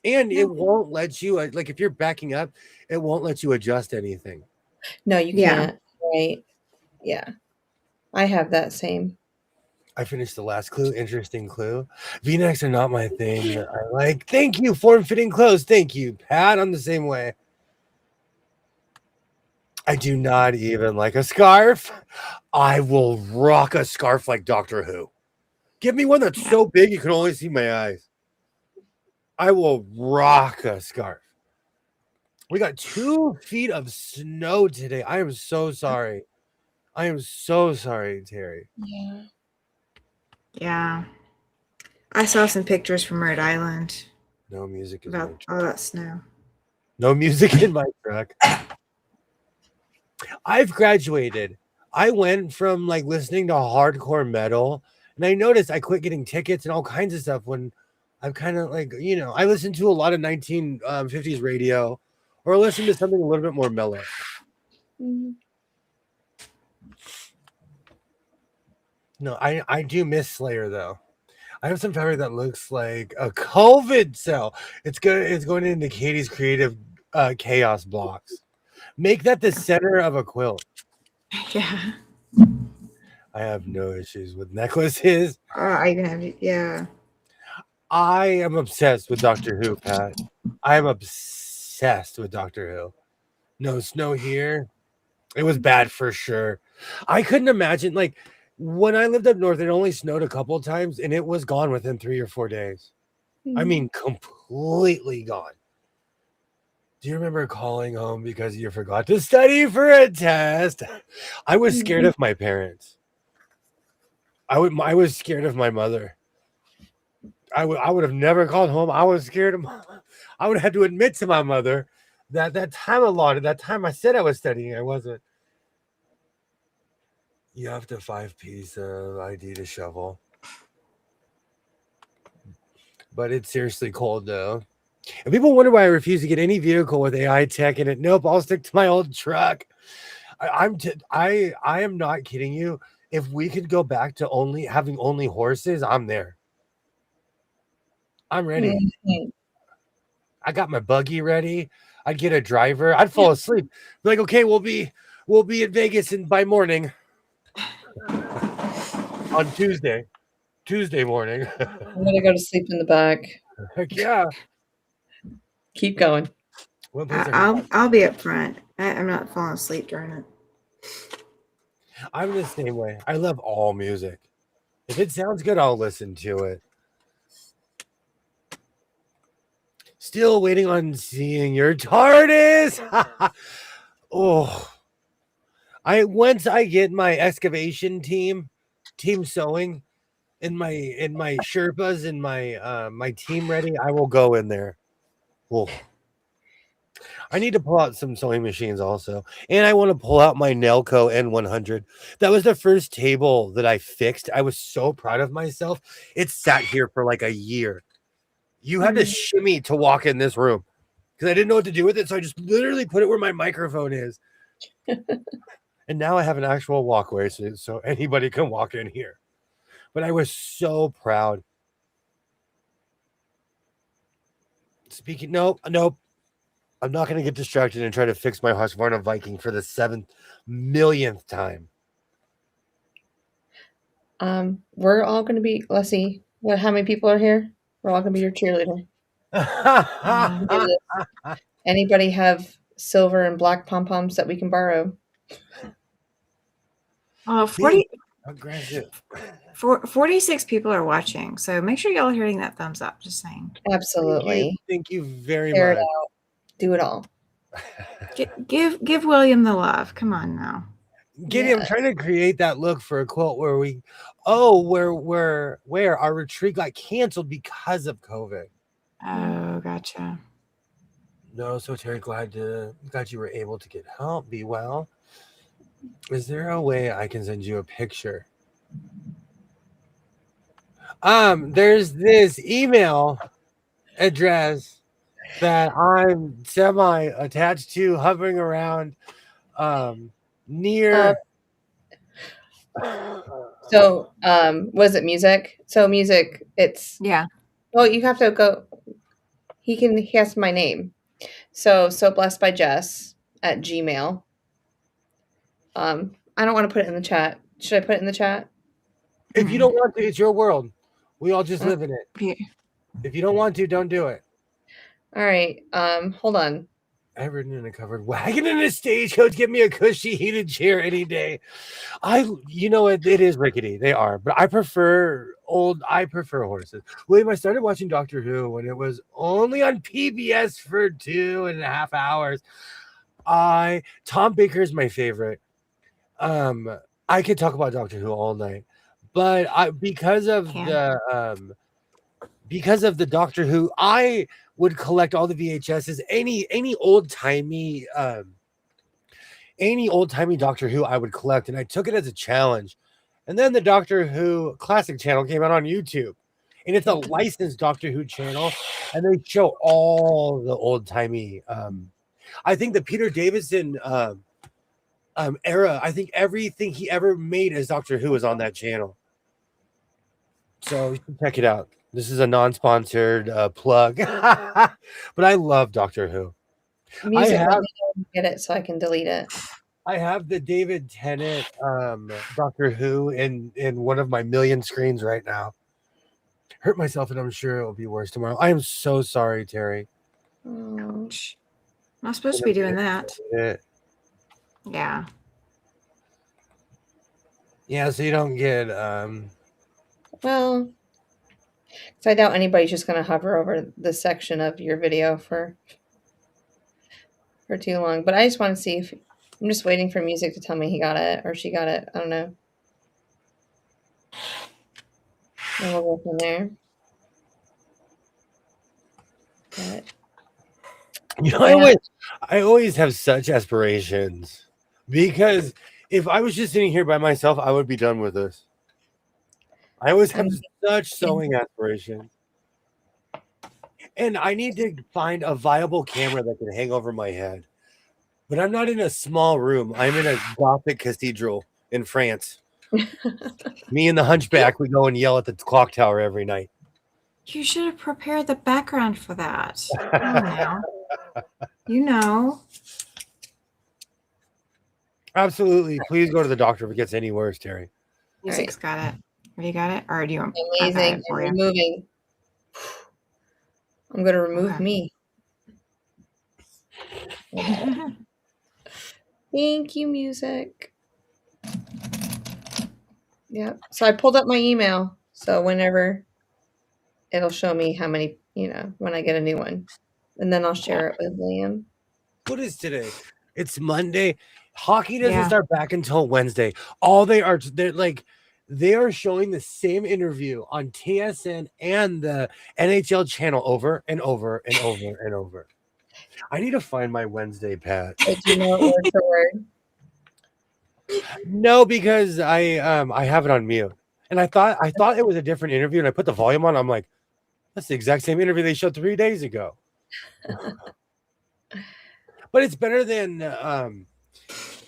And it won't let you, like if you're backing up, it won't let you adjust anything. No, you can't. Right. Yeah. I have that same. I finished the last clue. Interesting clue. V-necks are not my thing. I like. Thank you. Form-fitting clothes. Thank you, Pat. I'm the same way. I do not even like a scarf. I will rock a scarf like Doctor Who. Give me one that's so big you can only see my eyes. I will rock a scarf. We got 2 feet of snow today. I am so sorry. I am so sorry, Terry. Yeah. Yeah. I saw some pictures from Rhode Island. No music about all that snow. No music in my truck. I've graduated. I went from like listening to hardcore metal, and I noticed I quit getting tickets and all kinds of stuff when I'm kind of like, I listen to a lot of 1950s radio or listen to something a little bit more mellow. Mm-hmm. No, I do miss Slayer though. I have some fabric that looks like a COVID cell. It's going into Katie's creative chaos blocks. Make that the center of a quilt. Yeah. I have no issues with necklaces. I even have, yeah. I am obsessed with Doctor Who, Pat. I am obsessed with Doctor Who. No snow here. It was bad for sure. I couldn't imagine, like, when I lived up north, it only snowed a couple of times, and it was gone within 3 or 4 days. Mm-hmm. I mean, completely gone. Do you remember calling home because you forgot to study for a test? I was scared of my parents. I was scared of my mother. I would have never called home. I was scared of I would have had to admit to my mother that time allotted, that time I said I was studying, I wasn't. You have to 5-piece ID to shovel. But it's seriously cold though. And people wonder why I refuse to get any vehicle with AI tech in it. Nope, I'll stick to my old truck. I am not kidding you. If we could go back to having only horses, I'm there. I'm ready. Mm-hmm. I got my buggy ready. I'd get a driver. I'd fall asleep. Be like, okay, we'll be in Vegas by morning. On Tuesday morning. I'm gonna go to sleep in the back. Heck yeah. Keep going. I'll be up front. I'm not falling asleep during it. I'm the same way. I love all music. If it sounds good, I'll listen to it. Still waiting on seeing your TARDIS. Oh, once I get my excavation team sewing, and my Sherpas and my my team ready, I will go in there. Oh, I need to pull out some sewing machines also. And I want to pull out my Nelco N100. That was the first table that I fixed. I was so proud of myself. It sat here for like a year. You had to shimmy to walk in this room because I didn't know what to do with it. So I just literally put it where my microphone is. And now I have an actual walkway so anybody can walk in here. But I was so proud. Speaking, nope. I'm not going to get distracted and try to fix my Husqvarna Viking for the 7 millionth time. We're all going to be, let's see, how many people are here? We're all going to be your cheerleader. Anybody have silver and black pom-poms that we can borrow? 46 people are watching, so make sure y'all are hitting that thumbs up. Just saying. Absolutely. Thank you very Tear much. it out. Do it all. Give William the love. Come on now. Giddy, I'm trying to create that look for a quilt where where our retreat got canceled because of COVID. Oh, gotcha. No, so Terry, glad you were able to get help. Be well. Is there a way I can send you a picture? There's this email address that I'm semi attached to, hovering around near. So was it music? So music, it's well, you have to go. He has my name. So blessed by Jess at Gmail. I don't want to put it in the chat. Should I put it in the chat? If you don't want to, it's your world. We all just live in it. If you don't want to, don't do it. All right. Hold on. I've ridden in a covered wagon in a stagecoach. Give me a cushy heated chair any day. It is rickety. They are, but I prefer horses. William, I started watching Doctor Who when it was only on PBS for 2.5 hours. Tom Baker is my favorite. I could talk about Doctor Who all night, but because of the Doctor Who, I would collect all the VHSs. Any old timey Doctor Who I would collect, and I took it as a challenge. And then the Doctor Who Classic channel came out on YouTube, and it's a licensed Doctor Who channel, and they show all the old timey. I think the Peter Davison era. I think everything he ever made as Doctor Who is on that channel. So you can check it out. This is a non-sponsored plug, but I love Doctor Who. Music, get it so I can delete it. I have the David Tennant Doctor Who in one of my million screens right now. Hurt myself, and I'm sure it will be worse tomorrow. I am so sorry, Terry. I'm not supposed to be doing that. Yeah. Yeah, so you don't get well, so I doubt anybody's just going to hover over this section of your video for too long. But I just want to see if I'm just waiting for music to tell me he got it or she got it. I don't know. And we'll go from there. But, I always have such aspirations, because if I was just sitting here by myself, I would be done with this. I always have such sewing aspirations. And I need to find a viable camera that can hang over my head. But I'm not in a small room. I'm in a Gothic cathedral in France. Me and the hunchback, we go and yell at the clock tower every night. You should have prepared the background for that. Come on now. You know. Absolutely. Please go to the doctor if it gets any worse, Terry. Music's got it. Have you got it? Or do you want amazing. I'm removing. I'm going to remove me. Thank you, music. Yep. So I pulled up my email. So whenever it'll show me how many, when I get a new one. And then I'll share it with Liam. What is today? It's Monday. Hockey doesn't start back until Wednesday. They are showing the same interview on TSN and the NHL channel over and over and over and over. I need to find my Wednesday Pat. Did you know it word for word? No, because I have it on mute. And I thought it was a different interview, and I put the volume on. I'm like, that's the exact same interview they showed 3 days ago. But it's better than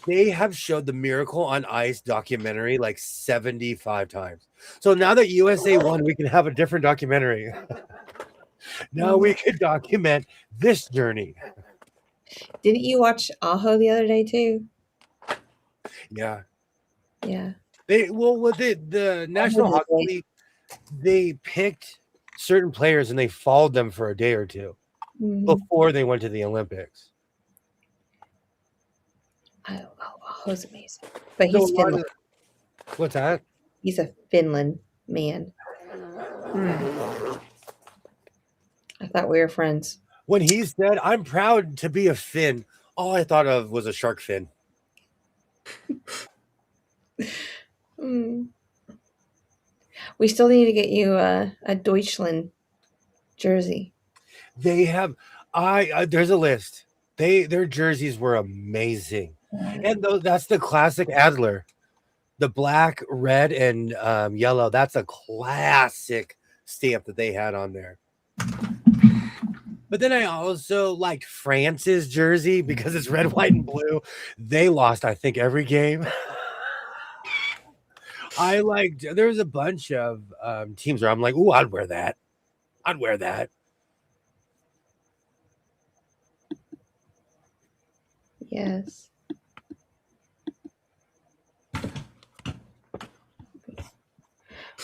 they have showed the Miracle on Ice documentary like 75 times. So now that USA won, we can have a different documentary. Now we could document this journey. Didn't you watch Aho the other day too? Yeah. Yeah. With the National Hockey League, they picked certain players and they followed them for a day or two before they went to the Olympics. Aho's amazing. But he's Finland. What's that? He's a Finland man. I thought we were friends. When he said, "I'm proud to be a Finn," all I thought of was a shark fin. We still need to get you a Deutschland jersey. They have, there's a list. Their jerseys were amazing, and that's the classic Adler, the black, red, and yellow. That's a classic stamp that they had on there. But then I also liked France's jersey because it's red, white, and blue. They lost, I think, every game. There was a bunch of teams where I'm like, ooh, I'd wear that. I'd wear that. Yes.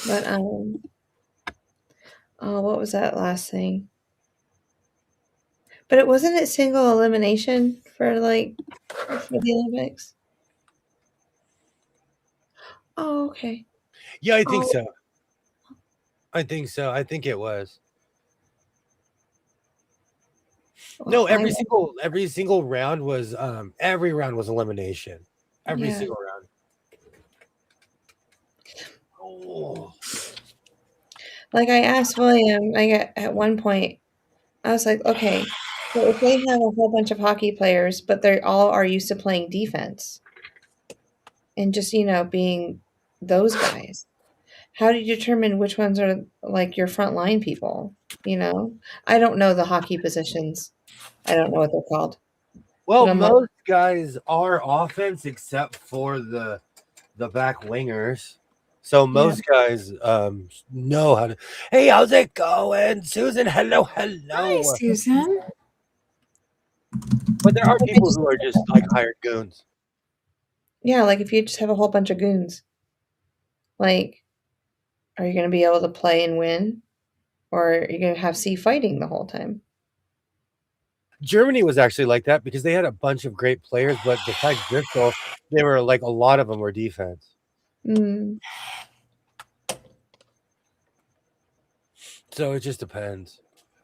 But what was that last thing? But wasn't it single elimination for the Olympics? Oh, okay. Yeah, I think so. I think so. I think it was. Well, no, every single round was every round was elimination. Every single round. Oh. Like I asked William, at one point, I was like, okay, so if they have a whole bunch of hockey players, but they all are used to playing defense and just, being those guys, how do you determine which ones are like your front line people? I don't know the hockey positions. I don't know what they're called. Well, most guys are offense except for the back wingers. So most guys know how to. Hey, how's it going, Susan? Hello. Hi, Susan. But there are people who are just like hired goons. Yeah, like if you just have a whole bunch of goons, like, are you going to be able to play and win, or are you going to have C fighting the whole time? Germany was actually like that because they had a bunch of great players, but besides Bristol, they were like a lot of them were defense. So it just depends.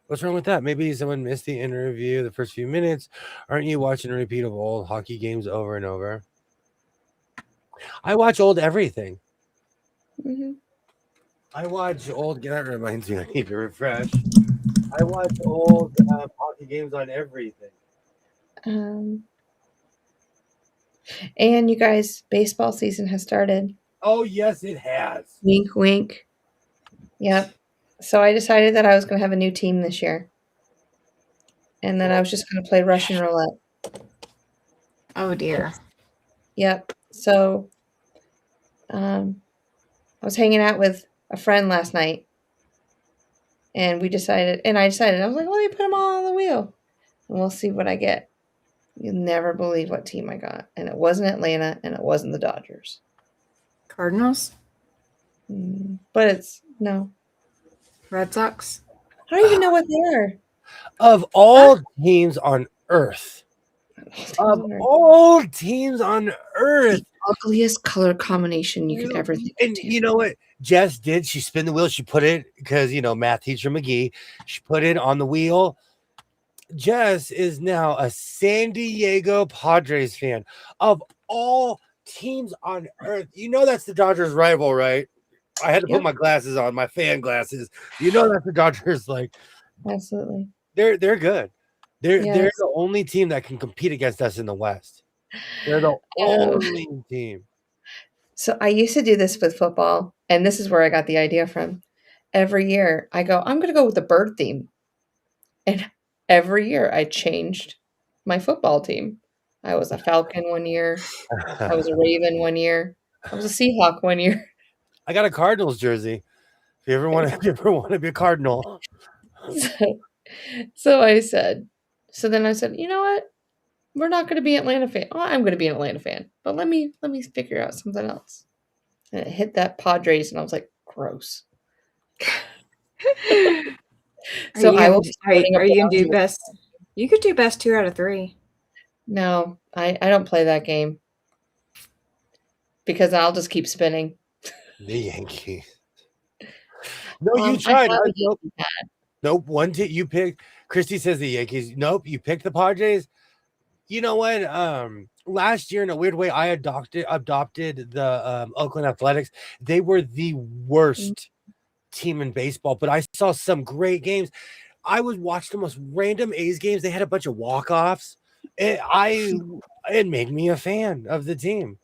What's wrong with that? Maybe someone missed the interview the first few minutes. Aren't you watching a repeat of old hockey games over and over? I watch old everything. I watch old. That reminds me, I need to refresh. I watch old hockey games on everything. And you guys, baseball season has started. Oh, yes, it has. Wink, wink. Yep. So I decided that I was going to have a new team this year. And then I was just going to play Russian roulette. Oh, dear. Yep. So I was hanging out with a friend last night. And I decided, I was like, let me put them all on the wheel. And we'll see what I get. You'll never believe what team I got. And it wasn't Atlanta, and it wasn't the Dodgers. Cardinals? But no. Red Sox? I don't even know what they are. Of all teams on Earth. All teams on Earth. The ugliest color combination you could ever think. And you know what Jess did? She spun the wheel. She put it, because, math teacher McGee, she put it on the wheel. Jess is now a San Diego Padres fan. Of all teams on Earth, that's the Dodgers rival, right? I had to put my glasses on, my fan glasses. That's the Dodgers. Like, absolutely, they're good. They're Yes. the only team that can compete against us in the West. They're the only team. So I used to do this with football, and this is where I got the idea from. Every year I go, I'm going to go with the bird theme. And every year I changed my football team. I was a Falcon one year. I was a Raven one year. I was a Seahawk one year. I got a Cardinals jersey. If you ever want to be a Cardinal. So I said, then I said, you know what? We're not going to be an Atlanta fan. Oh, I'm going to be an Atlanta fan, but let me figure out something else. And it hit that Padres, and I was like, gross. So I will be supporting a Are you gonna do Browns. best? You could do best 2 out of 3. No, I don't play that game because I'll just keep spinning. The Yankees. No, you I tried. have a Nope. Yankee hat. Nope. One team you picked. Christy says the Yankees. Nope. You picked the Padres. You know what? Last year, in a weird way, I adopted the Oakland Athletics. They were the worst team in baseball, but I saw some great games. I was watching the most random A's games. They had a bunch of walk-offs. It made me a fan of the team.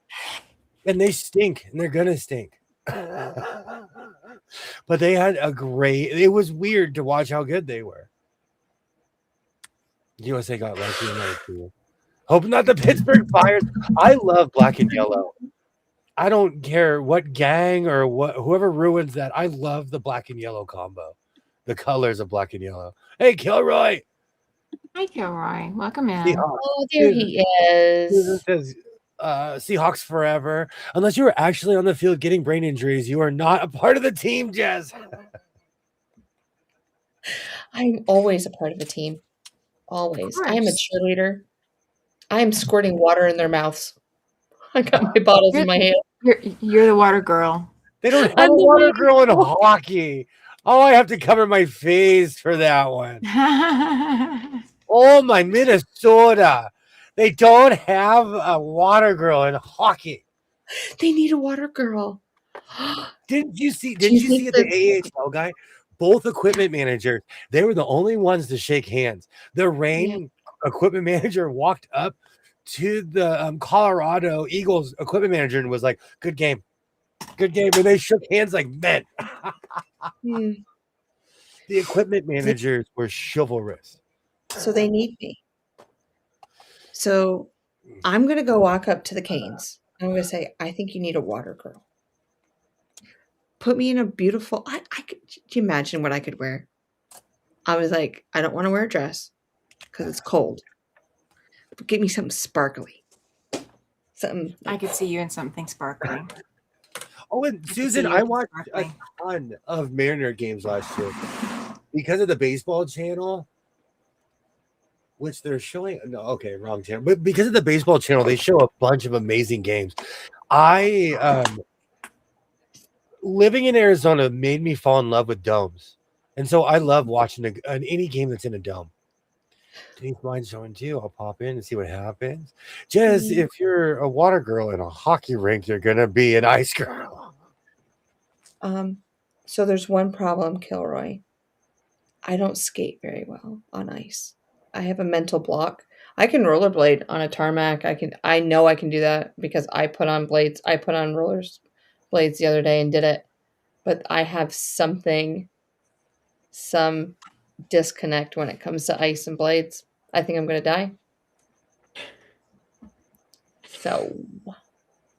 And they stink, and they're gonna stink. But they had it was weird to watch how good they were. USA got lucky in that too. Hope not the Pittsburgh Pirates. I love black and yellow. I don't care what gang or whoever ruins that. I love the black and yellow combo. The colors of black and yellow. Hey, Kilroy. Hi, Kilroy. Welcome in. Seahawks. Oh, there he is. Says, Seahawks forever. Unless you were actually on the field getting brain injuries, you are not a part of the team, Jess. I'm always a part of a team. Always. I am a cheerleader. I am squirting water in their mouths. I got my bottles in my hand. You're the water girl. They don't have a water girl in hockey. Oh, I have to cover my face for that one. Oh, my Minnesota. They don't have a water girl in hockey. They need a water girl. Didn't you see the AHL guy? Both equipment managers, they were the only ones to shake hands. The Reign equipment manager walked up to the Colorado Eagles equipment manager and was like, good game. Good game. And they shook hands like men. The equipment managers were chivalrous. So they need me. So I'm going to go walk up to the Canes. I'm going to say, I think you need a water girl. Put me in a beautiful, I could you imagine what I could wear? I was like, I don't want to wear a dress because it's cold. But get me something sparkly. Something. I could see you in something sparkly. Oh, and Susan, I watched a ton of Mariner games last year because of the baseball channel, which they're showing. No, okay, wrong channel. But because of the baseball channel, they show a bunch of amazing games. Living in Arizona made me fall in love with domes. And so I love watching any game that's in a dome. Denise mind showing too. I'll pop in and see what happens. Just if you're a water girl in a hockey rink, you're gonna be an ice girl. So there's one problem, Kilroy. I don't skate very well on ice. I have a mental block. I can rollerblade on a tarmac. I know I can do that because I put on blades. I put on blades the other day and did it. But I have some disconnect when it comes to ice and blades. I think I'm going to die. So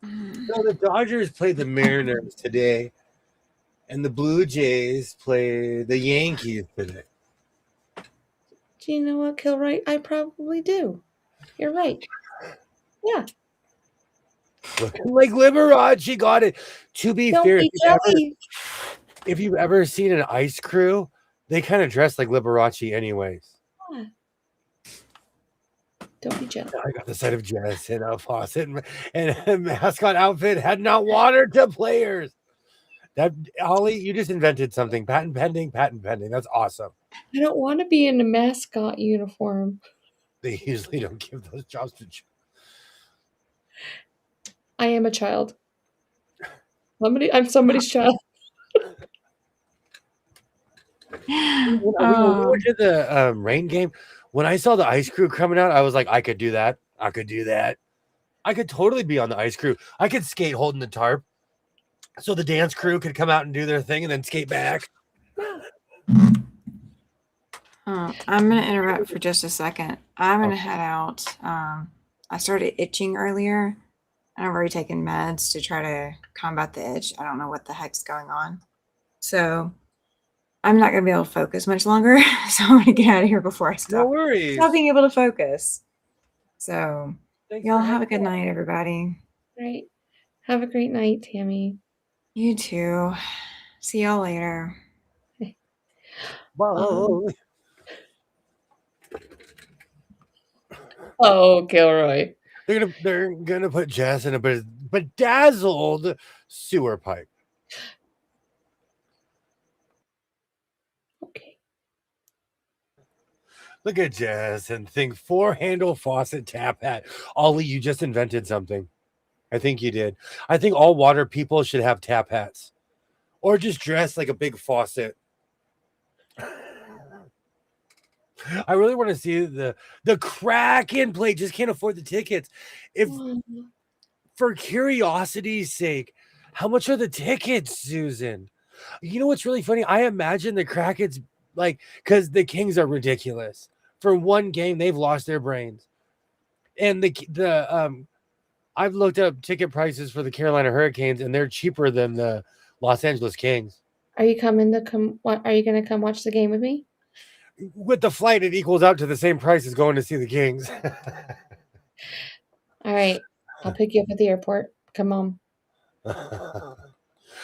the Dodgers played the Mariners today, and the Blue Jays play the Yankees today. Do you know what, Kilroy? I probably do. You're right. Yeah. Looking like Liberace got it. To be fair, if you've ever seen an ice crew, they kind of dress like Liberace anyways. Yeah. Don't be jealous. I got the sight of Jess and a faucet and a mascot outfit had not water to players. That Ollie, you just invented something. Patent pending. That's awesome. I don't want to be in a mascot uniform. They usually don't give those jobs to children. I am a child. I'm somebody's child. When we went to the Rain game, When I saw the ice crew coming out, I was like, I could do that. I could do that. I could totally be on the ice crew. I could skate holding the tarp. So the dance crew could come out and do their thing and then skate back. I'm going to interrupt for just a second. I'm going to head out. I started itching earlier. And I've already taken meds to try to combat the itch. I don't know what the heck's going on. So I'm not going to be able to focus much longer. So I'm going to get out of here before I No worries. stop being able to focus. So Thanks y'all for have a having good night, everybody. Right. Have a great night, Tammy. You too. See y'all later. Bye. Oh, Gilroy. They're gonna put Jess in a bedazzled sewer pipe. Okay. Look at Jess and think 4-handle faucet tap hat. Ollie, you just invented something. I think you did. I think all water people should have tap hats. Or just dress like a big faucet. I really want to see the Kraken play. Just can't afford the tickets. If for curiosity's sake, how much are the tickets, Susan? You know what's really funny? I imagine the Kraken's because the Kings are ridiculous. For one game, they've lost their brains. And I've looked up ticket prices for the Carolina Hurricanes, and they're cheaper than the Los Angeles Kings. Are you going to come watch the game with me? With the flight, it equals out to the same price as going to see the Kings. All right. I'll pick you up at the airport. Come on.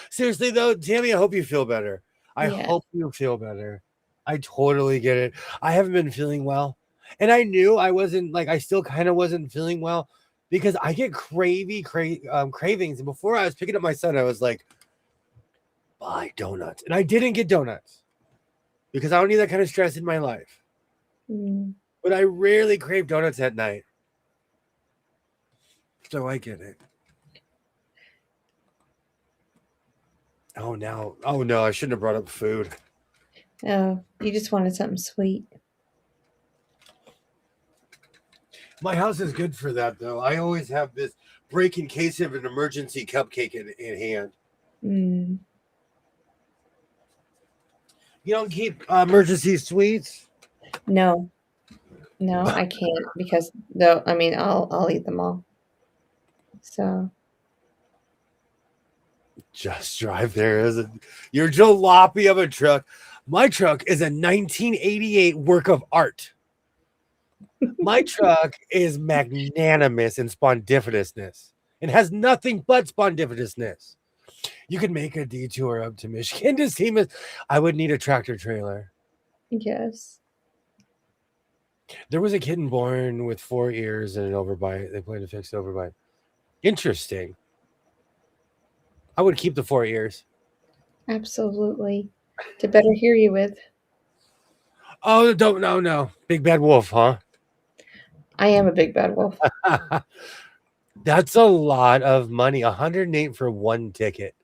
Seriously, though, Tammy, I hope you feel better. I hope you feel better. I totally get it. I haven't been feeling well. And I knew I wasn't, I still kind of wasn't feeling well because I get cravings. And before I was picking up my son, I was like, buy donuts. And I didn't get donuts because I don't need that kind of stress in my life. But I rarely crave donuts at night. So I get it. Oh no, I shouldn't have brought up food. Oh, you just wanted something sweet. My house is good for that, though. I always have this break in case of an emergency cupcake in hand. You don't keep emergency sweets? No, I can't because I'll eat them all. So just drive there. Your jalopy of a truck. My truck is a 1988 work of art. My truck is magnanimous in spondifitousness. It has nothing but spondifitousness. You could make a detour up to Michigan to see me. I would need a tractor trailer. Yes. There was a kitten born with 4 ears and an overbite. They plan to fix the overbite. Interesting. I would keep the 4 ears. Absolutely. To better hear you with. Oh, no. Big bad wolf, huh? I am a big bad wolf. That's a lot of money. 108 for one ticket.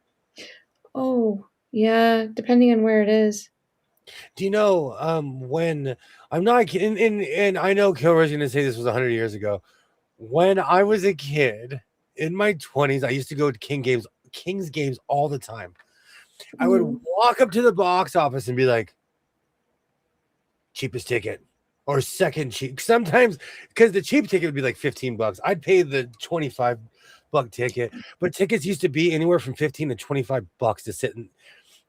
Oh, yeah, depending on where it is. Do you know when I'm not kidding, and I know Kilroy's going to say this was 100 years ago. When I was a kid in my 20s, I used to go to Kings games all the time. I would walk up to the box office and be like, cheapest ticket or second cheap. Sometimes because the cheap ticket would be like $15. I'd pay the $25 ticket, but tickets used to be anywhere from $15 to $25 to sit in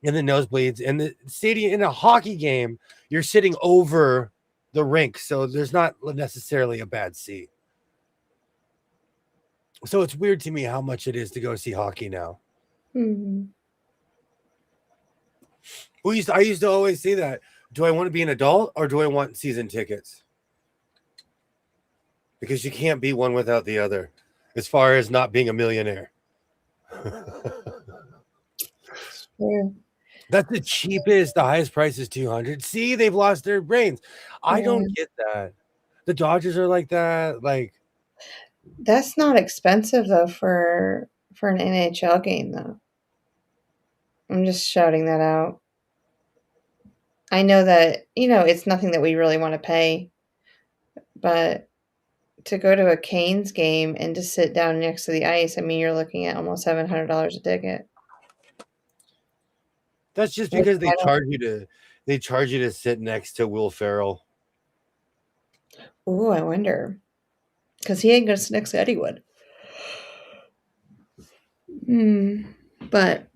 the nosebleeds. And the stadium in a hockey game, you're sitting over the rink, so there's not necessarily a bad seat. So it's weird to me how much it is to go see hockey now. I used to always say that. Do I want to be an adult or do I want season tickets? Because you can't be one without the other, as far as not being a millionaire. That's the cheapest. The highest price is $200. See, they've lost their brains. I don't get that. The Dodgers are like that. That's not expensive though for an NHL game though. I'm just shouting that out. I know that, it's nothing that we really want to pay, But to go to a Canes game and to sit down next to the ice, I mean, you're looking at almost $700 a ticket. That's just Which because I don't. they charge you to sit next to Will Ferrell. Ooh, I wonder. Because he ain't going to sit next to anyone. But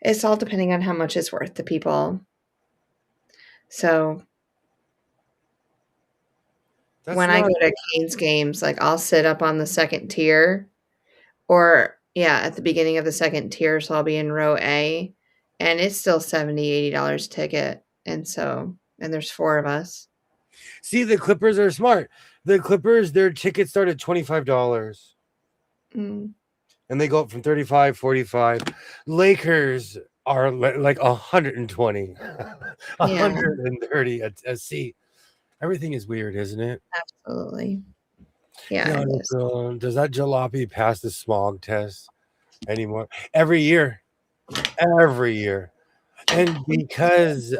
it's all depending on how much it's worth to people. So when I go to Canes games, like I'll sit up on the second tier, or at the beginning of the second tier, so I'll be in row A, and it's still $70-$80 a ticket, and there's 4 of us. See, the Clippers are smart. The Clippers, their tickets start at $25. And they go up from 35, 45. Lakers are like 120, 130 a seat. Everything is weird, isn't it? Absolutely. Yeah. Does that jalopy pass the smog test anymore? Every year. And because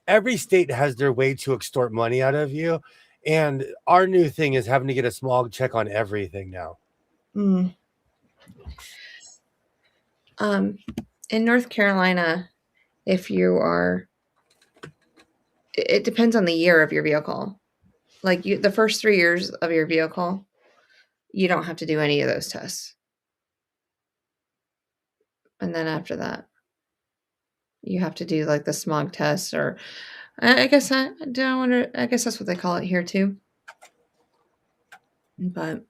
every state has their way to extort money out of you. And our new thing is having to get a smog check on everything now. In North Carolina, if you are, it depends on the year of your vehicle. Like the first 3 years of your vehicle, you don't have to do any of those tests. And then after that, you have to do like the smog test, or I guess that's what they call it here too. But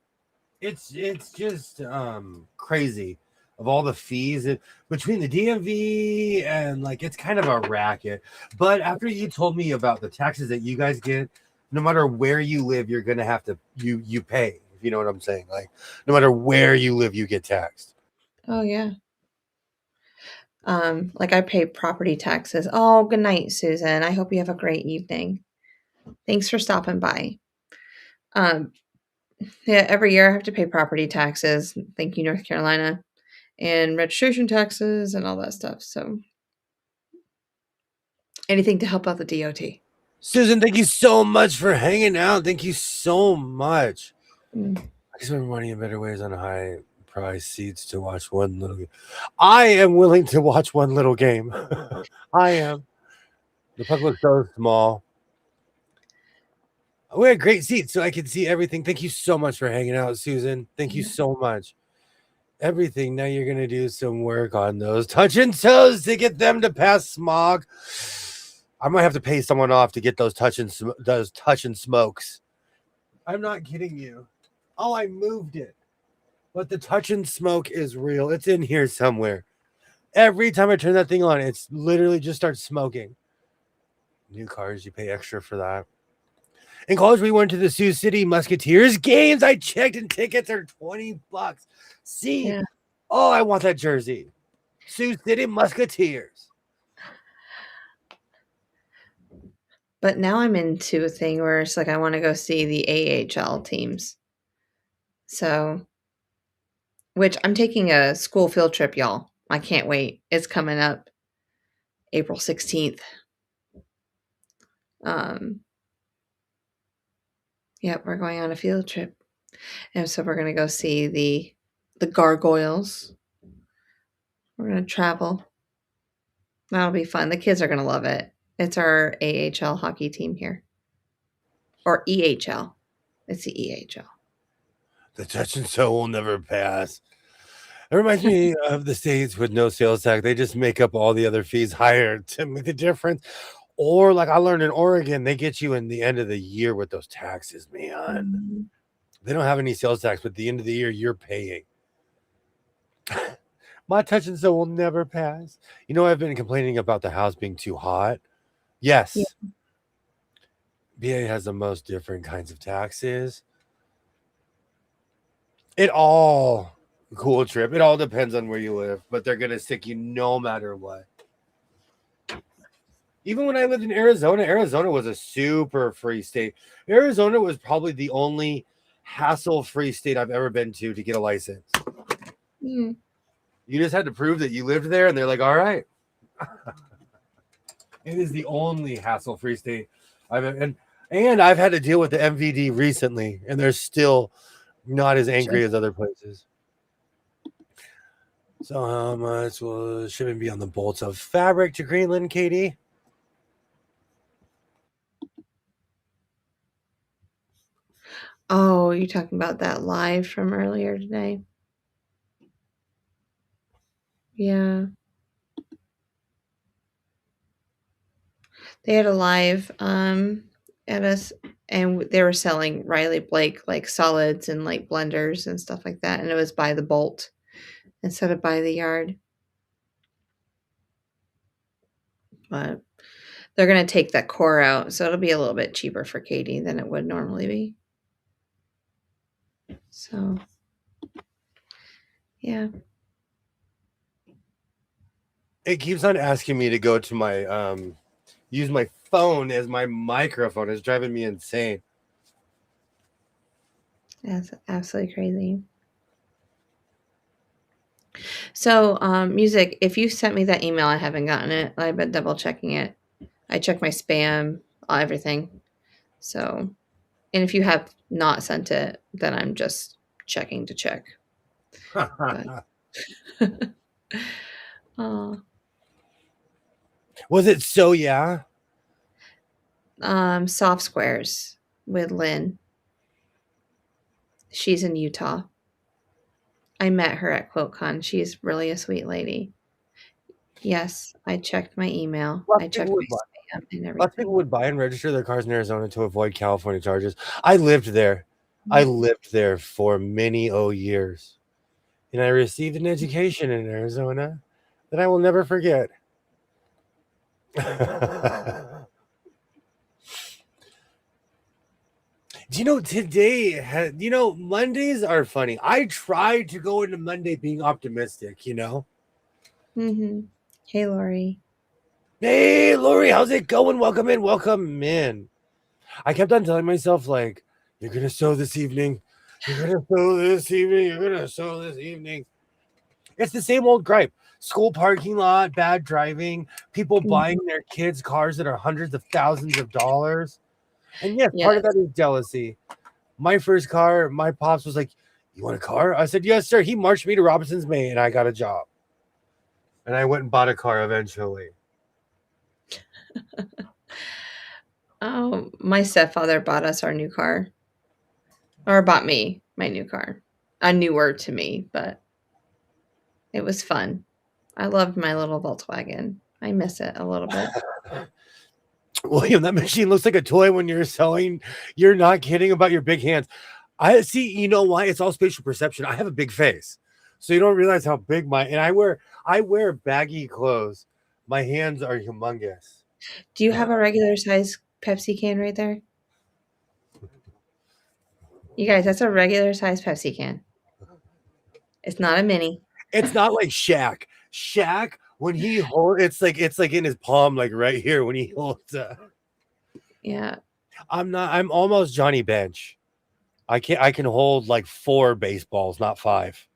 it's just crazy of all the fees between the DMV and like it's kind of a racket. But after you told me about the taxes that you guys get, no matter where you live, you're gonna have to you pay. If you know what I'm saying, like no matter where you live, you get taxed. Oh yeah. Like I pay property taxes. Oh, good night, Susan. I hope you have a great evening. Thanks for stopping by. Yeah, every year I have to pay property taxes. Thank you, North Carolina, and registration taxes and all that stuff. So anything to help out the DOT. Susan, thank you so much for hanging out. Thank you so much. I spend money in better ways on high price seats to watch one little game. I am willing to watch one little game. I am. The puck looks so small. We had great seats, so I could see everything. Thank you so much for hanging out, Susan. Thank you so much. Everything. Now you're gonna do some work on those touch and toes to get them to pass smog. I might have to pay someone off to get those touch and smokes. I'm not kidding you. Oh, I moved it. But the touch and smoke is real. It's in here somewhere. Every time I turn that thing on, it's literally just starts smoking. New cars, you pay extra for that. In college, we went to the Sioux City Musketeers games. I checked and tickets are $20. See? Yeah. Oh, I want that jersey. Sioux City Musketeers. But now I'm into a thing where it's like I want to go see the AHL teams. So, which I'm taking a school field trip, y'all. I can't wait. It's coming up April 16th. Yep, we're going on a field trip. And so we're going to go see the Gargoyles. We're going to travel. That'll be fun. The kids are going to love it. It's our AHL hockey team here. Or EHL. It's the EHL. The touch and toe will never pass. It reminds me of the states with no sales tax. They just make up all the other fees higher to make the difference. Or like I learned in Oregon, they get you in the end of the year with those taxes, man. They don't have any sales tax, but at the end of the year, you're paying. My touch and toe will never pass. You know, I've been complaining about the house being too hot. Yes. Yeah. BA has the most different kinds of taxes. It all cool trip. It all depends on where you live, but they're going to stick you no matter what. Even when I lived in Arizona, Arizona was a super free state. Arizona was probably the only hassle-free state I've ever been to get a license. You just had to prove that you lived there, and they're like, all right. It is the only hassle-free state. And I've had to deal with the MVD recently, and they're still not as angry as other places. So how much will shipping be on the bolts of fabric to Greenland, Katie? Oh, you're talking about that live from earlier today? Yeah. They had a live at us, and they were selling Riley Blake like solids and like blenders and stuff like that, and it was by the bolt instead of by the yard. But they're gonna take that core out, so it'll be a little bit cheaper for Katie than it would normally be. So, yeah. It keeps on asking me to go to my use my phone as my microphone. It's driving me insane. That's absolutely crazy. So, music, if you sent me that email, I haven't gotten it. I've been double checking it. I check my spam, everything. So, and if you have not sent it, then I'm just checking to check. Oh. Was it so yeah? Soft Squares with Lynn. She's in Utah. I met her at QuiltCon. She's really a sweet lady. Yes, I checked my email. I checked my spam and everything. Lots of people would buy and register their cars in Arizona to avoid California charges. I lived there. I lived there for many years. And I received an education in Arizona that I will never forget. Do you know today, Mondays are funny. I tried to go into Monday being optimistic, Mm-hmm. Hey, Lori. Hey, Lori, how's it going? Welcome in. Welcome in. I kept on telling myself, like, you're going to sew this evening. You're going to sew this evening. You're going to sew this evening. It's the same old gripe. School parking lot, bad driving, people buying their kids' cars that are hundreds of thousands of dollars. And yes, part of that is jealousy. My first car, my pops was like, you want a car? I said, yes, sir. He marched me to Robinson's May and I got a job. And I went and bought a car eventually. Oh, my stepfather bought us our new car. Or bought me my new car. Newer to me, but it was fun. I loved my little Volkswagen. I miss it a little bit. William, that machine looks like a toy when you're sewing. You're not kidding about your big hands. I see, you know why? It's all spatial perception. I have a big face. So you don't realize how big and I wear baggy clothes. My hands are humongous. Do you have a regular size Pepsi can right there? You guys, that's a regular size Pepsi can. It's not a mini. It's not like Shaq. Shaq, when he holds, it's like in his palm, like right here when he holds. Yeah. I'm almost Johnny Bench. I can hold like 4 baseballs, not 5.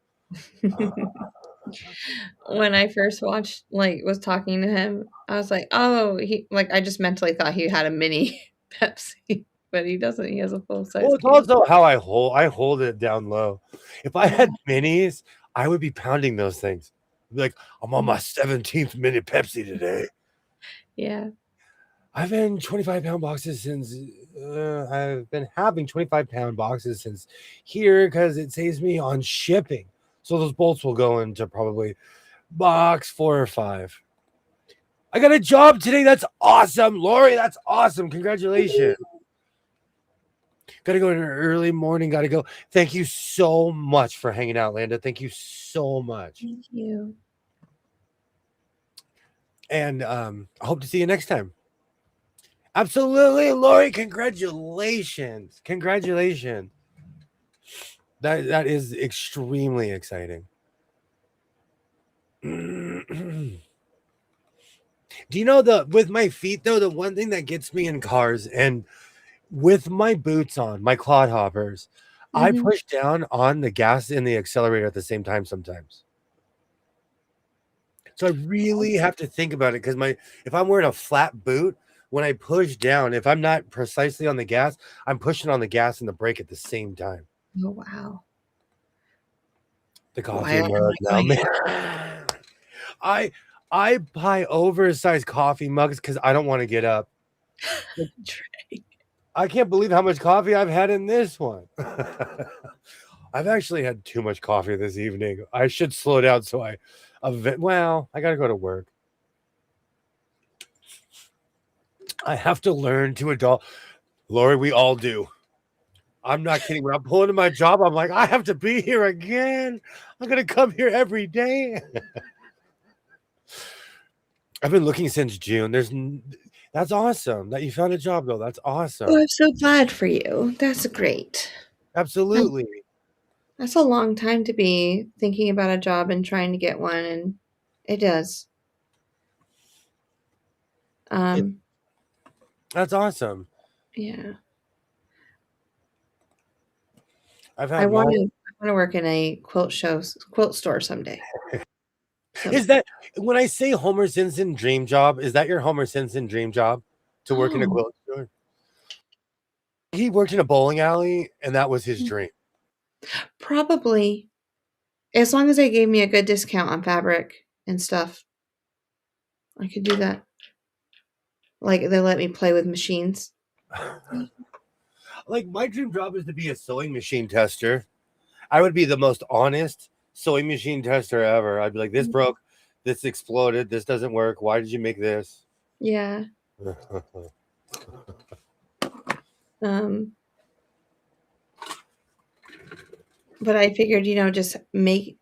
When I first was talking to him, I was like, oh, I just mentally thought he had a mini Pepsi, but he doesn't. He has a full size. Well, it's also how I hold it down low. If I had minis, I would be pounding those things. I'd be like, I'm on my 17th mini Pepsi today. Yeah. I've been 25-pound boxes since I've been having 25-pound boxes since here because it saves me on shipping. So those bolts will go into probably box 4 or 5. I got a job today. That's awesome, Lori. That's awesome. Congratulations. Gotta go in an early morning. Gotta go. Thank you so much for hanging out, Landa. Thank you so much. Thank you. And I hope to see you next time. Absolutely, Lori. Congratulations. Congratulations. That is extremely exciting. Do you know with my feet though, the one thing that gets me in cars and with my boots on, my clod hoppers, I push down on the gas and the accelerator at the same time sometimes. So I really have to think about it because if I'm wearing a flat boot, when I push down, if I'm not precisely on the gas, I'm pushing on the gas and the brake at the same time. Oh, wow. The Why coffee am mug I now, going man. I I buy oversized coffee mugs because I don't want to get up. I can't believe how much coffee I've had in this one. I've actually had too much coffee this evening. I should slow down so well, I got to go to work. I have to learn to adult. Lori, we all do. I'm not kidding. When I'm pulling to my job, I'm like, I have to be here again. I'm going to come here every day. I've been looking since June. That's awesome that you found a job, though. That's awesome. Oh, I'm so glad for you. That's great. Absolutely. That's a long time to be thinking about a job and trying to get one, and it does. That's awesome. Yeah. I've I had want to work in a quilt store someday. Is that when I say Homer Simpson dream job? Is that your Homer Simpson dream job to work in a quilt store? He worked in a bowling alley, and that was his dream. Probably, as long as they gave me a good discount on fabric and stuff, I could do that. Like they let me play with machines. Like my dream job is to be a sewing machine tester. I would be the most honest sewing machine tester ever. I'd be like, this broke, this exploded, this doesn't work. Why did you make this? Yeah. But I figured, just make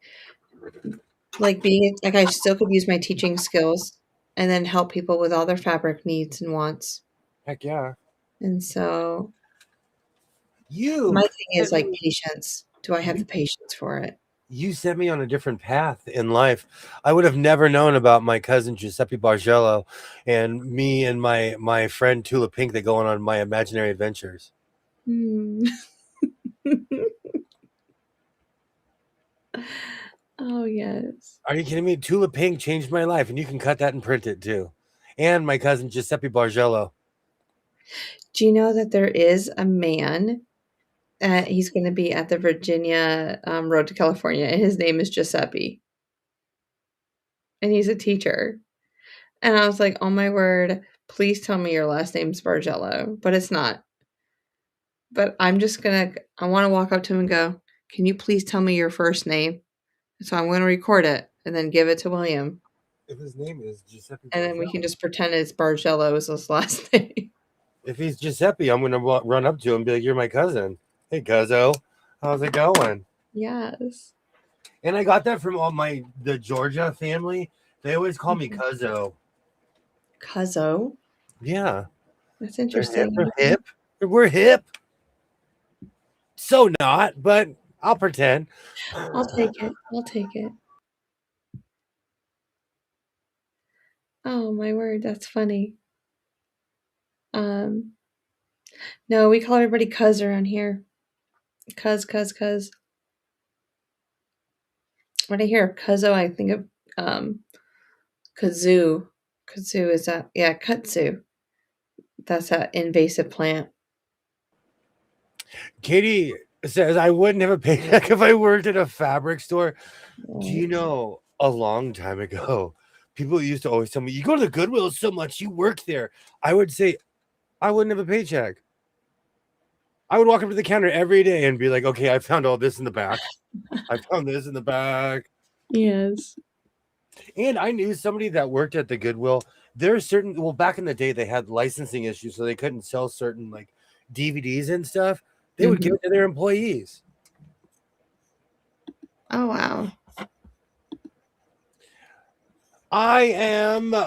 being like I still could use my teaching skills and then help people with all their fabric needs and wants. Heck yeah. And so my thing is like patience. Do I have the patience for it? You set me on a different path in life. I would have never known about my cousin Giuseppe Bargello and me and my friend Tula Pink that go on my imaginary adventures. Oh, yes. Are you kidding me? Tula Pink changed my life, and you can cut that and print it too. And my cousin Giuseppe Bargello. Do you know that there is a man? He's going to be at the Virginia Road to California, and his name is Giuseppe. And he's a teacher. And I was like, oh my word, please tell me your last name's Bargello. But it's not. But I want to walk up to him and go, can you please tell me your first name? So I'm going to record it and then give it to William. If his name is Giuseppe Bargello. And then we can just pretend it's Bargello is his last name. If he's Giuseppe, I'm going to run up to him and be like, you're my cousin. Hey, cuzzo. How's it going? Yes. And I got that from the Georgia family. They always call me cuzzo. Cuzzo? Yeah. That's interesting. We're hip. We're hip. So not, but I'll pretend. I'll take it. Oh my word, that's funny. No, we call everybody cuz around here. Cuz. When I hear of cuzzo, I think of kazoo. Kazoo is that? Yeah, kudzu. That's an invasive plant. Katie says I wouldn't have a paycheck if I worked at a fabric store. Do you know a long time ago, people used to always tell me, you go to the Goodwill so much, you work there. I would say, I wouldn't have a paycheck. I would walk up to the counter every day and be like, okay, I found all this in the back. I found this in the back. Yes. And I knew somebody that worked at the Goodwill. There are back in the day, they had licensing issues, so they couldn't sell certain like DVDs and stuff. They would give it to their employees. Oh, wow.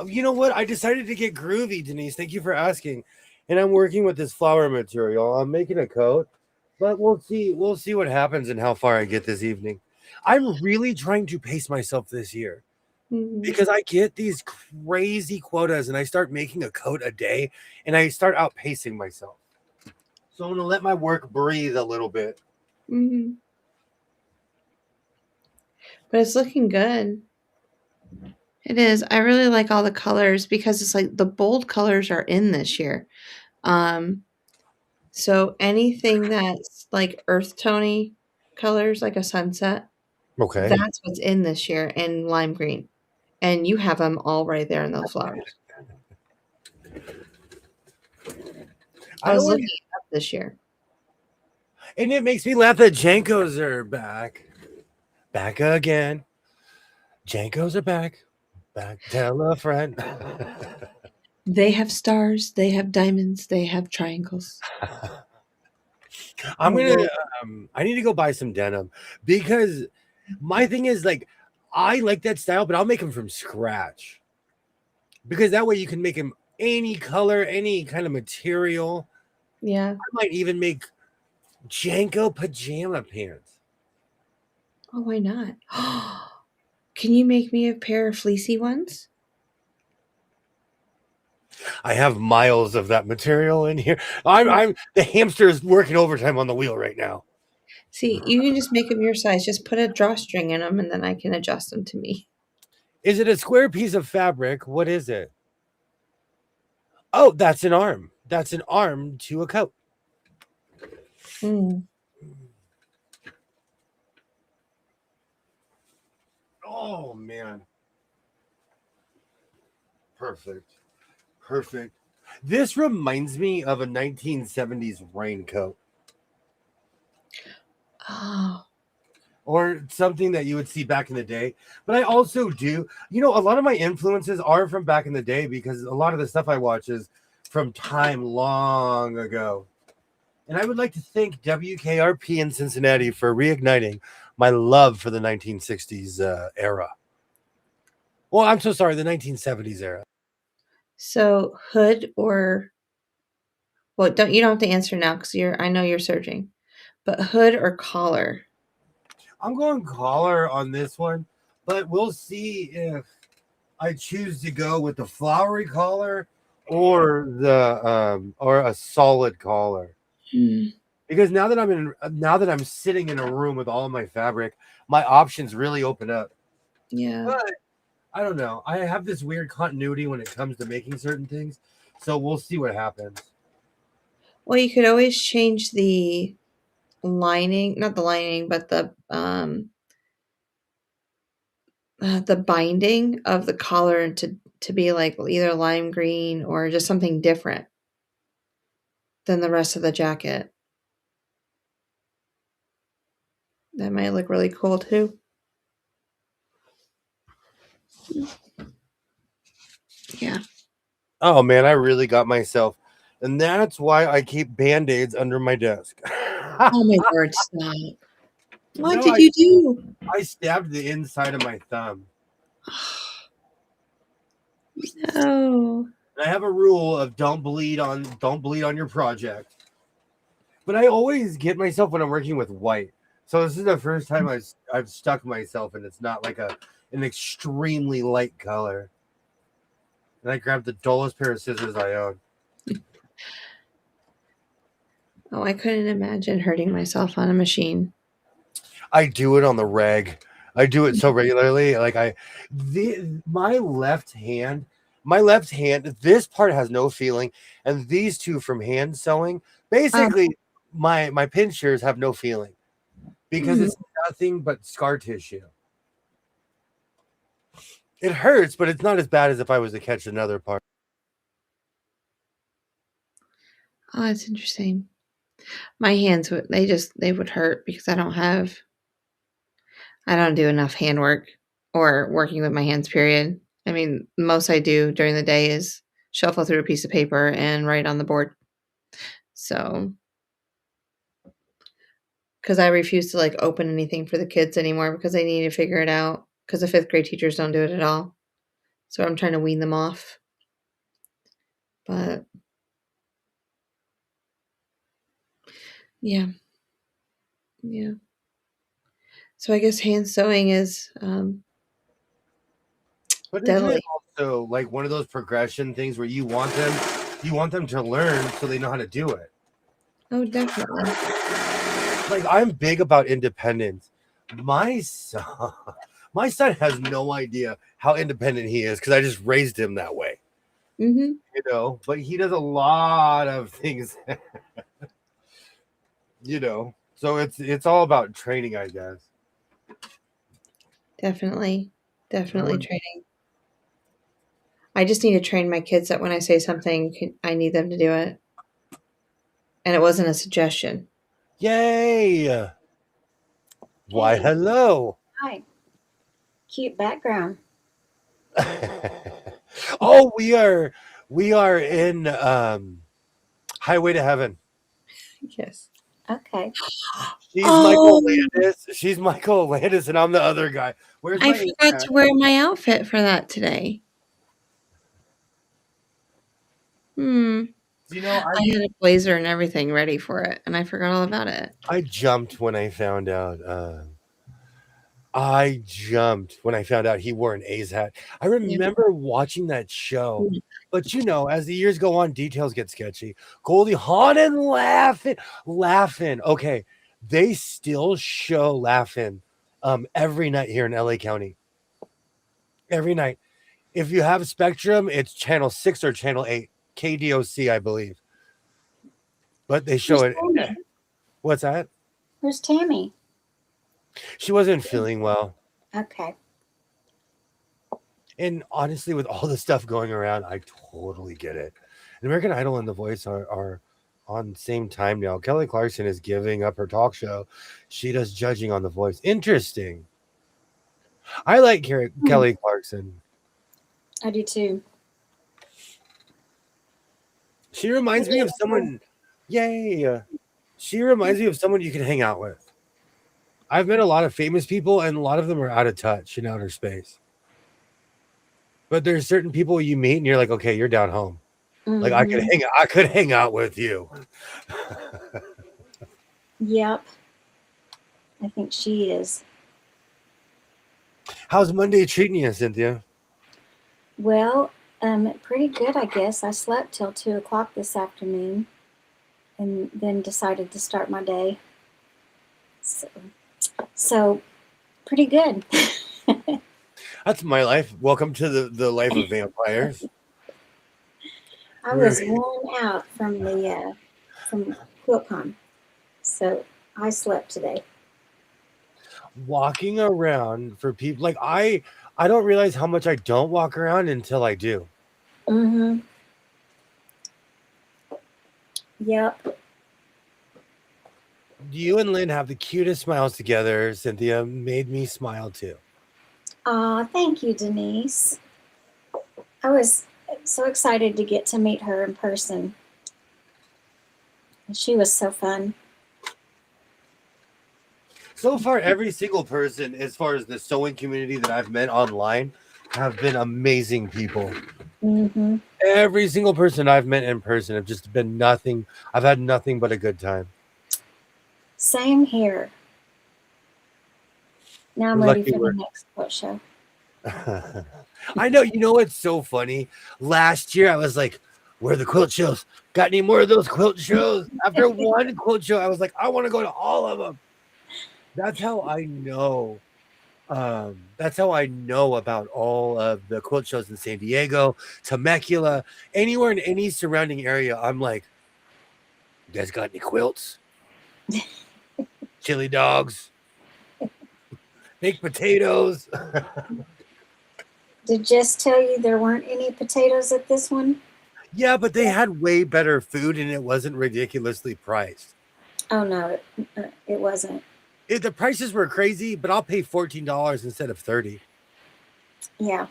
You know what? I decided to get groovy, Denise. Thank you for asking. And I'm working with this flower material. I'm making a coat, but we'll see. We'll see what happens and how far I get this evening. I'm really trying to pace myself this year because I get these crazy quotas and I start making a coat a day and I start outpacing myself. So I'm going to let my work breathe a little bit. But it's looking good. It is. I really like all the colors because it's like the bold colors are in this year. So anything that's like earth tony colors, like a sunset, Okay. that's what's in this year in lime green. And you have them all right there in those flowers. I I was always, looking it up this year. and it makes me laugh that Jankos are back. Back again. Jankos are back. Back. Tell a friend. They have stars, they have diamonds, they have triangles. I'm gonna. I need to go buy some denim because my thing is like, I like that style, but I'll make them from scratch because that way you can make them any color, any kind of material. Yeah. I might even make Janko pajama pants. Oh, why not? Can you make me a pair of fleecy ones? I have miles of that material in here. I'm the hamster is working overtime on the wheel right now. See, you can just make them your size. Just put a drawstring in them, and then I can adjust them to me. Is it a square piece of fabric? What is it? Oh, that's an arm. That's an arm to a coat. Mm. Oh man. Perfect. Perfect. This reminds me of a 1970s raincoat Oh, or something that you would see back in the day. But I also do, a lot of my influences are from back in the day because a lot of the stuff I watch is from time long ago. And I would like to thank WKRP in Cincinnati for reigniting my love for the 1960s era. Well, I'm so sorry, the 1970s era. so hood or well, you don't have to answer now because I know you're searching, but hood or collar? I'm going collar on this one, but we'll see if I choose to go with the flowery collar or a solid collar. Hmm. Because now that I'm sitting in a room with all my fabric, my options really open up. Yeah. But I don't know. I have this weird continuity when it comes to making certain things. So we'll see what happens. Well, you could always change the lining, not the lining, but the binding of the collar to be like either lime green or just something different than the rest of the jacket. That might look really cool too. Yeah. Oh man, I really got myself. And that's why I keep band-aids under my desk. Oh my word, stop. What No, did you do? I stabbed the inside of my thumb. No. And I have a rule of don't bleed on your project. But I always get myself when I'm working with white. So this is the first time I've stuck myself and it's not like an extremely light color. And I grabbed the dullest pair of scissors I own. Oh, I couldn't imagine hurting myself on a machine. I do it on the reg. I do it so regularly. Like my left hand, this part has no feeling, and these two from hand sewing, basically my pinchers have no feeling because it's nothing but scar tissue. It hurts, but it's not as bad as if I was to catch another part. Oh, that's interesting. My hands would they would hurt because I don't do enough handwork or working with my hands, period. I mean, most I do during the day is shuffle through a piece of paper and write on the board. So, because I refuse to like open anything for the kids anymore because they need to figure it out because the fifth grade teachers don't do it at all. So I'm trying to wean them off. But yeah, yeah. So I guess hand sewing is But isn't it deadly. also like one of those progression things where you want them to learn so they know how to do it? Oh, definitely. Like I'm big about independence. My son, My son has no idea how independent he is because I just raised him that way. Mm-hmm. You know, but he does a lot of things. You know, so it's all about training, I guess. Definitely training. I just need to train my kids that when I say something, I need them to do it. And it wasn't a suggestion. Yay! Why, Hey, hello. hi. Cute background. Oh, we are in Highway to Heaven. Yes. Okay. She's Michael Oh, Landis. She's Michael Landis, and I'm the other guy. Where's I my forgot internet? to wear my outfit for that today. You know, I had a blazer and everything ready for it, and I forgot all about it. I jumped when I found out. I jumped when I found out he wore an A's hat. I remember watching that show, Mm. but you know, as the years go on, details get sketchy. Goldie Hawn and laughing. Okay, they still show laughing every night here in LA County. Every night. If you have Spectrum, it's channel 6 or channel 8, KDOC, I believe. But they show Where's it. Tammy? What's that? Where's Tammy? She wasn't feeling well. Okay. And honestly, with all the stuff going around, I totally get it. And American Idol and The Voice are on the same time now. Kelly Clarkson is giving up her talk show. She does judging on The Voice. Interesting. I like Kelly Clarkson. I do too. She reminds me of someone. Yay. She reminds me of someone you can hang out with. I've met a lot of famous people, and a lot of them are out of touch in outer space. But there's certain people you meet, and you're like, okay, you're down home. Like I could hang out with you. Yep. I think she is. How's Monday treating you, Cynthia? Well, pretty good, I guess. I slept till 2 o'clock this afternoon and then decided to start my day. So pretty good. That's my life. Welcome to the life of vampires. I was worn out from QuiltCon, so I slept today. Walking around for people like I don't realize how much I don't walk around until I do. Mm-hmm. Yep. You and Lynn have the cutest smiles together. Cynthia made me smile too. Aw, thank you, Denise. I was so excited to get to meet her in person. She was so fun. So far, every single person, as far as the sewing community that I've met online, have been amazing people. Mm-hmm. Every single person I've met in person have just been nothing. I've had nothing but a good time. Same here. Now I'm ready for the next quilt show. I know. You know, it's so funny. Last year, I was like, where are the quilt shows? Got any more of those quilt shows? After one quilt show, I was like, I want to go to all of them. That's how I know. That's how I know about all of the quilt shows in San Diego, Temecula, anywhere in any surrounding area. I'm like, you guys got any quilts? Chili dogs? Baked potatoes? Did Jess tell you there weren't any potatoes at this one? Yeah, but they had way better food and it wasn't ridiculously priced. Oh, no, it wasn't. The prices were crazy, but I'll pay $14 instead of $30. Yeah.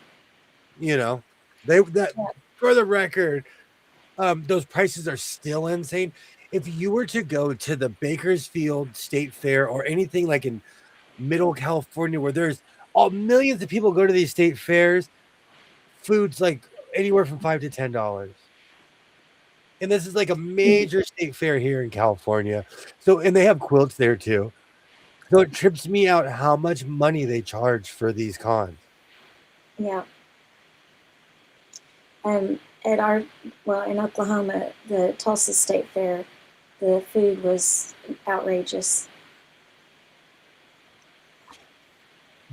You know, for the record, those prices are still insane. If you were to go to the Bakersfield State Fair or anything like in Middle California, where there's millions of people go to these state fairs, food's like anywhere from $5 to $10. And this is like a major state fair here in California. So, and they have quilts there too. So it trips me out how much money they charge for these cons. Yeah. In Oklahoma, the Tulsa State Fair, the food was outrageous.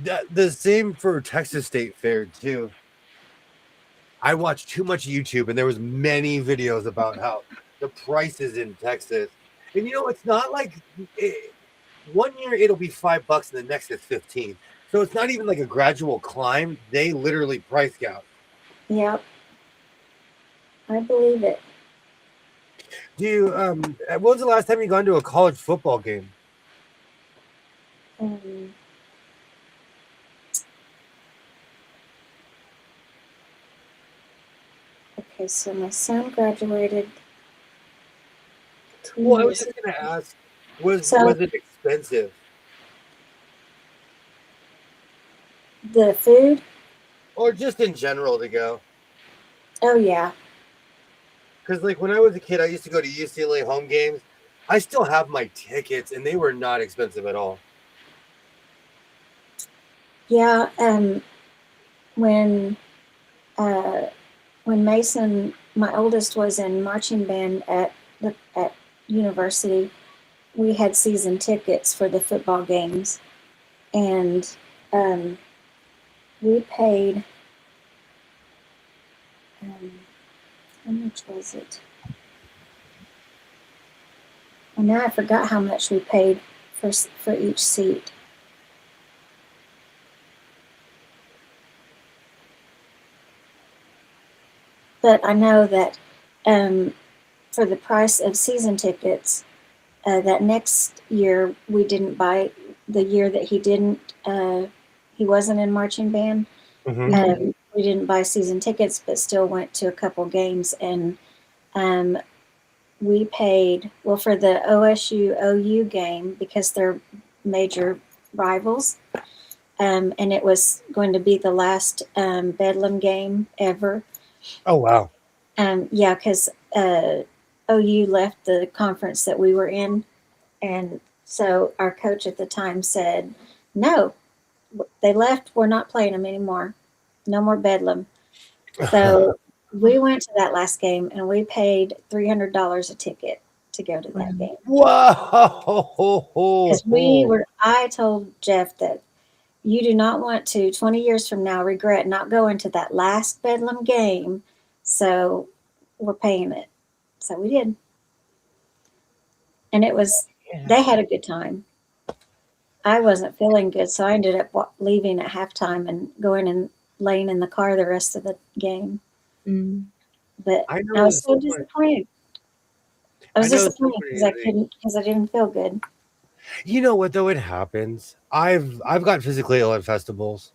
The same for Texas State Fair too. I watched too much YouTube, and there was many videos about how the prices in Texas. And it's not like one year it'll be $5, and the next is 15. So it's not even like a gradual climb. They literally price gouge. Yep. I believe it. Do you? When was the last time you gone to a college football game? Okay, so my son graduated. Well, I was just gonna ask, was it expensive? The food? Or just in general to go? Oh, yeah. Because, like, when I was a kid, I used to go to UCLA home games. I still have my tickets, and they were not expensive at all. Yeah, when Mason, my oldest, was in marching band at university, we had season tickets for the football games, and we paid. How much was it? Well, now I forgot how much we paid for each seat. But I know that for the price of season tickets, that next year we didn't buy, the year that he wasn't in marching band. Mm-hmm. We didn't buy season tickets, but still went to a couple games, and we paid, well, for the OSU OU game, because they're major rivals, and it was going to be the last Bedlam game ever. Oh, wow. Yeah, because OU left the conference that we were in, and so our coach at the time said, no, they left, we're not playing them anymore. No more Bedlam. So we went to that last game, and we paid $300 a ticket to go to that game. Whoa! Because I told Jeff that you do not want to, 20 years from now, regret not going to that last Bedlam game. So we're paying it. So we did. And they had a good time. I wasn't feeling good, so I ended up leaving at halftime and going and laying in the car the rest of the game. But I was so disappointed. I was disappointed because I didn't feel good. You know what, though? It happens. I've got physically ill at festivals.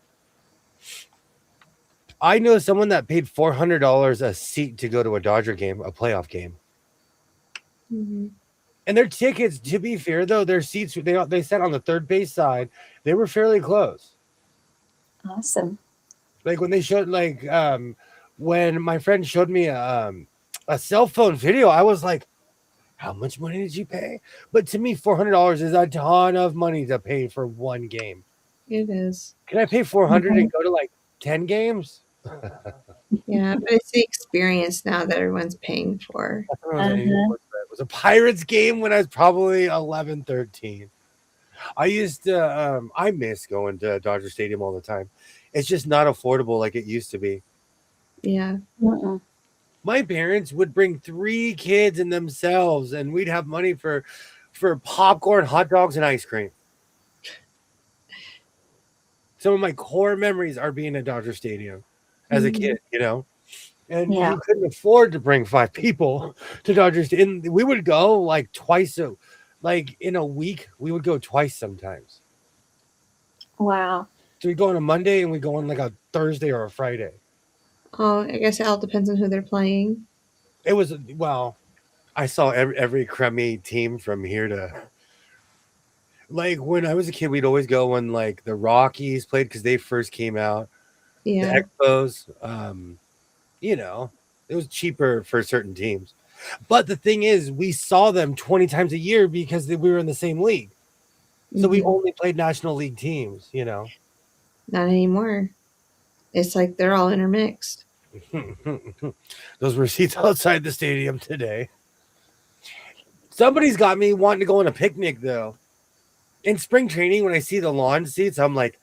I know someone that paid $400 a seat to go to a Dodger game, a playoff game. Mm-hmm. And their tickets, to be fair, though, their seats, they sat on the third base side. They were fairly close. Awesome. Like when they showed, when my friend showed me a cell phone video, I was like, how much money did you pay? But to me, $400 is a ton of money to pay for one game. It is. Can I pay $400 and go to 10 games? Yeah, but it's the experience now that everyone's paying for. It was a Pirates game when I was probably 11, 13. I used to, I miss going to Dodger Stadium all the time. It's just not affordable like it used to be. Yeah. My parents would bring 3 kids and themselves, and we'd have money for popcorn, hot dogs, and ice cream. Some of my core memories are being at Dodger Stadium as a kid, and you couldn't afford to bring 5 people to Dodger Stadium. We would go twice in a week. We would go twice sometimes. Wow. So we go on a Monday and we go on a Thursday or a Friday. Oh, I guess it all depends on who they're playing. It was, I saw every crummy team from here to, when I was a kid, we'd always go when the Rockies played because they first came out. Yeah. The Expos, it was cheaper for certain teams. But the thing is, we saw them 20 times a year because we were in the same league. So we only played National League teams, Not anymore. It's like they're all intermixed. Those were seats outside the stadium today. Somebody's got me wanting to go on a picnic, though. In spring training, when I see the lawn seats, I'm like,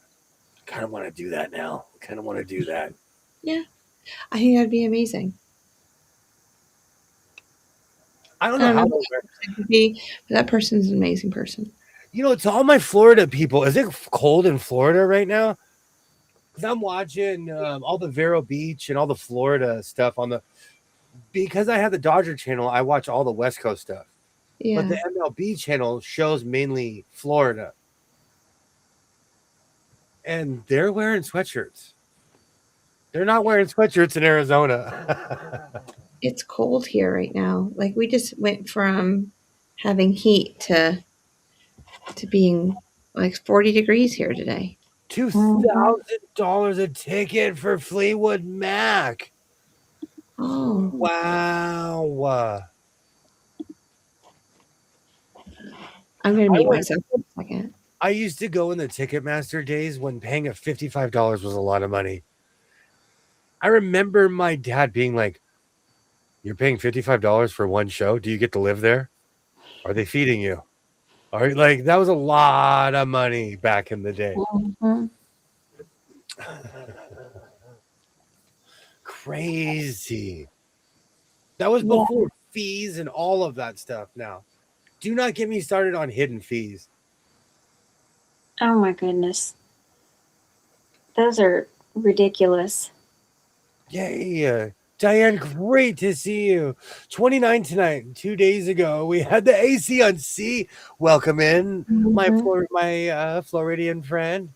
Kind of want to do that now. Kind of want to do that. Yeah, I think that'd be amazing. I don't I know don't how. know what it could be, but that person's an amazing person. You know, it's all my Florida people. Is it cold in Florida right now? Because I'm watching all the Vero Beach and all the Florida stuff on the. Because I have the Dodger channel, I watch all the West Coast stuff. Yeah. But the MLB channel shows mainly Florida. And they're wearing sweatshirts. They're not wearing sweatshirts in Arizona. It's cold here right now. Like we just went from having heat to being like 40 degrees here today. $2,000 a ticket for Fleetwood Mac. Oh, Wow. I'm going to mute myself for a second. I used to go in the Ticketmaster days when paying at $55 was a lot of money. I remember my dad being like, "You're paying $55 for one show? Do you get to live there? Are they feeding you?" Are like that was a lot of money back in the day. Mhm. Crazy. That was before fees and all of that stuff now. Do not get me started on hidden fees. Oh my goodness. Those are ridiculous. Yay. Diane, great to see you. 29 tonight. 2 days ago, we had the AC on C. Welcome in, my Floridian friend.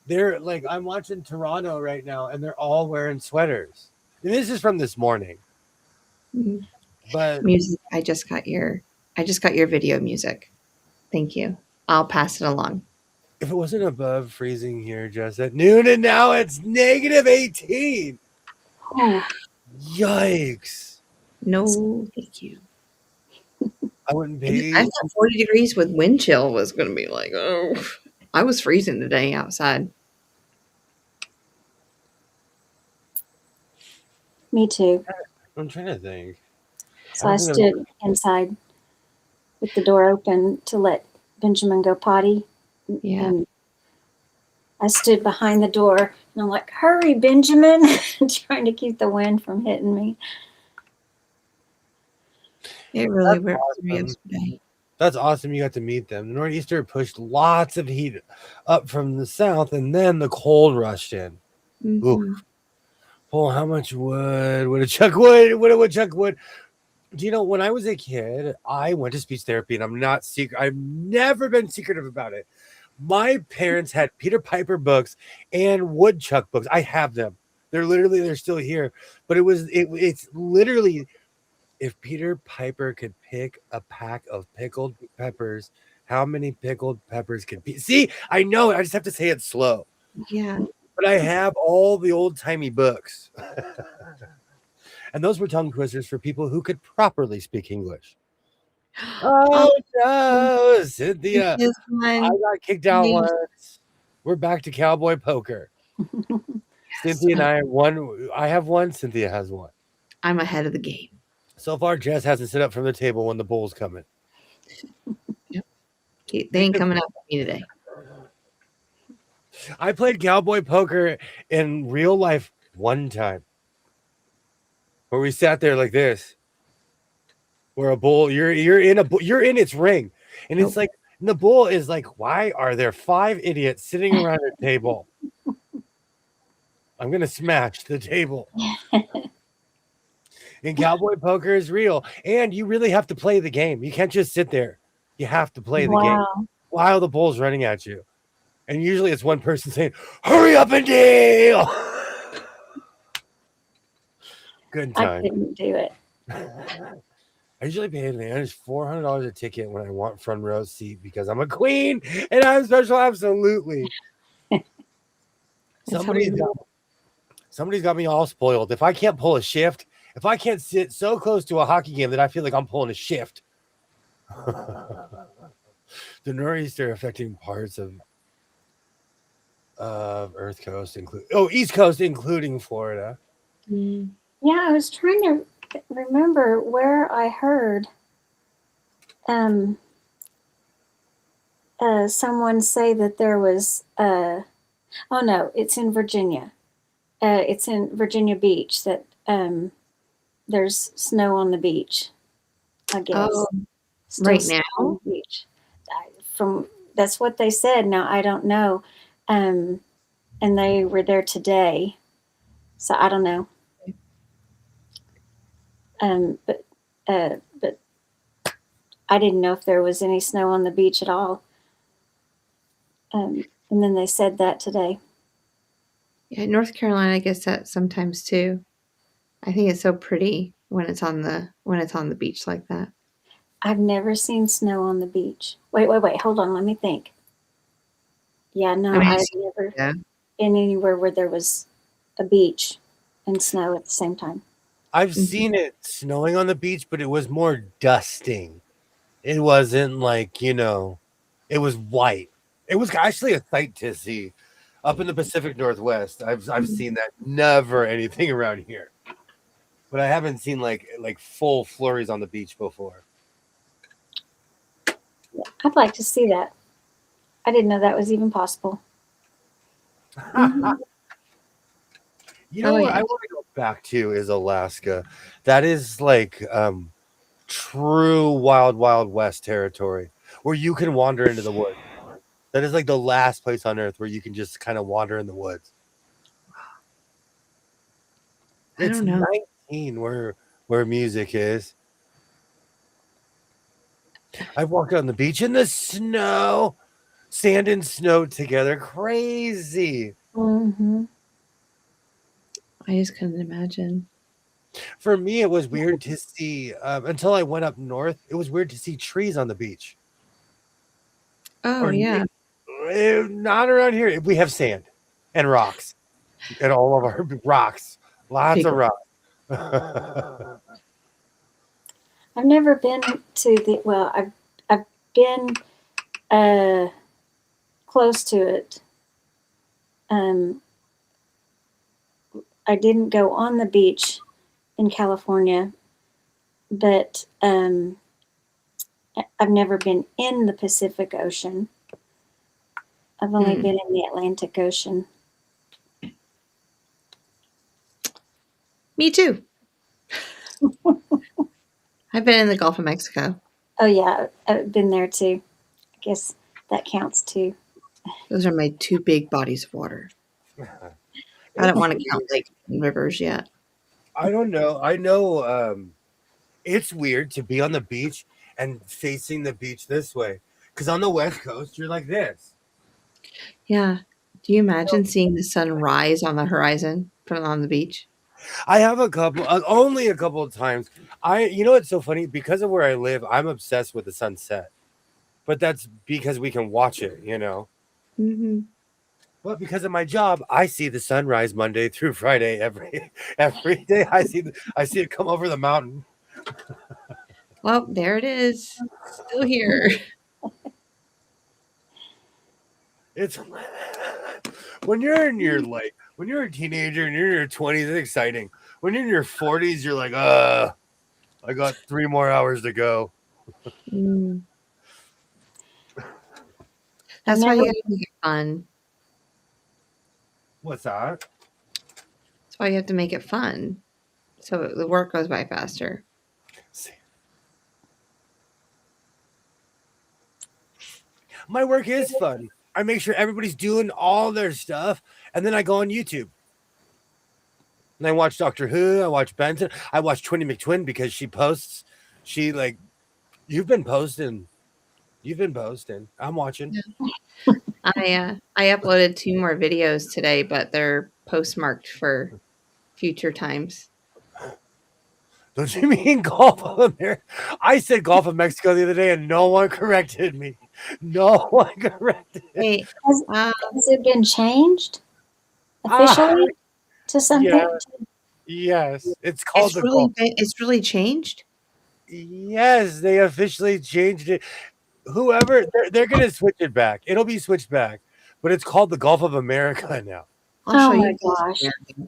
They're like, I'm watching Toronto right now, and they're all wearing sweaters. And this is from this morning. But music, I just got your video music. Thank you. I'll pass it along. If it wasn't above freezing here just at noon, and now it's -18. Oh. Yikes. No, thank you. I wouldn't pay. I thought 40 degrees with wind chill was going to be like, oh, I was freezing today outside. Me too. I'm trying to think. So I stood inside with the door open to let Benjamin go potty. Yeah. And I stood behind the door and I'm like, hurry, Benjamin, trying to keep the wind from hitting me. It really worked for me yesterday. That's awesome. You got to meet them. The nor'easter pushed lots of heat up from the south, and then the cold rushed in. Ooh. Oh, how much wood? Would a chuck wood? Would a woodchuck wood? Do you know, when I was a kid, I went to speech therapy, and I'm not secret. I've never been secretive about it. My parents had Peter Piper books and woodchuck books. I have them. They're still here. But it's literally, if Peter Piper could pick a pack of pickled peppers, how many pickled peppers could be? See, I know. I just have to say it slow. Yeah. But I have all the old-timey books. And those were tongue twisters for people who could properly speak English. Oh, no, Cynthia. I got kicked out once. We're back to cowboy poker. Cynthia and I have one. I have one. Cynthia has one. I'm ahead of the game. So far, Jess hasn't sit up from the table when the bull's coming. Yep. They ain't coming out with me today. I played cowboy poker in real life one time, where we sat there like this, where a bull, you're in its ring, and it's like, and the bull is like, why are there 5 idiots sitting around a table? I'm gonna smash the table. And cowboy poker is real, and you really have to play the game. You can't just sit there. You have to play the game while the bull's running at you. And usually it's one person saying, "Hurry up and deal." Good time. I couldn't do it. I usually pay advantage $400 a ticket when I want front row seat because I'm a queen and I'm special. Absolutely. Somebody's got me all spoiled. If I can't pull a shift, if I can't sit so close to a hockey game that I feel like I'm pulling a shift, the nor'easter affecting parts of Earth Coast, East Coast, including Florida. Yeah, I was trying to remember where I heard someone say that there was Oh no, it's in Virginia. It's in Virginia Beach that there's snow on the beach. I guess Oh, still right snow on now? the beach. From that's what they said. Now I don't know. Um, and they were there today, so I don't know. But I didn't know if there was any snow on the beach at all. And then they said that today. Yeah, North Carolina gets that sometimes too. I think it's so pretty when it's on the beach like that. I've never seen snow on the beach. Wait. Hold on. Let me think. Yeah, I no, mean, I've it's, never yeah. been anywhere where there was a beach and snow at the same time. I've Mhm. seen it snowing on the beach, but it was more dusting. It wasn't like, it was white. It was actually a sight to see up in the Pacific Northwest. I've seen that. Never anything around here. But I haven't seen like full flurries on the beach before. I'd like to see that. I didn't know that was even possible. Mhm. You know Oh what yeah. I want to go back to is Alaska. That is like true wild west territory where you can wander into the woods. That is like the last place on earth where you can just kind of wander in the woods. I It's don't know. 19 where music is. I've walked on the beach in the snow, sand and snow together. Crazy. Hmm. I just couldn't imagine. For me, it was weird to see, until I went up north, it was weird to see trees on the beach. Oh Or yeah. not around here. We have sand and rocks and all of our rocks. Lots Big of rocks. I've never been to the well. I've been uh, close to it. Um, I didn't go on the beach in California, but I've never been in the Pacific Ocean. I've only Mm. been in the Atlantic Ocean. Me too. I've been in the Gulf of Mexico. Oh yeah, I've been there too. I guess that counts too. Those are my two big bodies of water. I don't It's want to count weird. lakes and rivers yet. I don't know. I know it's weird to be on the beach and facing the beach this way. Because on the West Coast, you're like this. Yeah. Do you imagine seeing the sun rise on the horizon from on the beach? I have only a couple of times. It's so funny because of where I live. I'm obsessed with the sunset, but that's because we can watch it. Hmm. But because of my job, I see the sunrise Monday through Friday every day. I see it come over the mountain. Well, there it is. Still here. It's when you're in your when you're a teenager and you're in your 20s, it's exciting. When you're in your 40s, you're like, I got 3 more hours to go. Mm. I've That's why never. you have to make it fun. What's that? That's why you have to make it fun. So the work goes by faster. My work is fun. I make sure everybody's doing all their stuff, and then I go on YouTube. And I watch Doctor Who, I watch Benson, I watch Twinny McTwin because she posts. She like, you've been posting. You've been posting. I'm watching. I uploaded 2 more videos today, but they're postmarked for future times. Don't you mean Gulf of America? I said Gulf of Mexico the other day, and no one corrected me. No one corrected. Hey, Has, uh, has it been changed Ah, officially to yeah, something? yes. It's called the Gulf. it's really changed. Yes, they officially changed it. Whoever they're gonna switch it back. It'll be switched back, but it's called the Gulf of America now. I'll Oh show my you. gosh!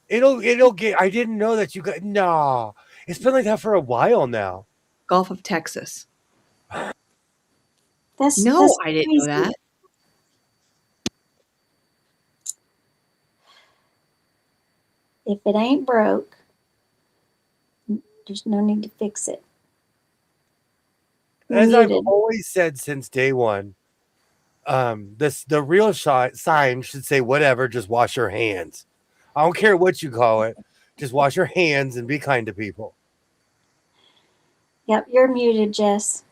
It'll get. I didn't know that you got. Nah, it's been like that for a while now. Gulf of Texas. That's No, that's I didn't know crazy. that. If it ain't broke, there's no need to fix it. You're As I've muted. always said since day one, the real sign should say whatever. Just wash your hands. I don't care what you call it. Just wash your hands and be kind to people. Yep, you're muted, Jess.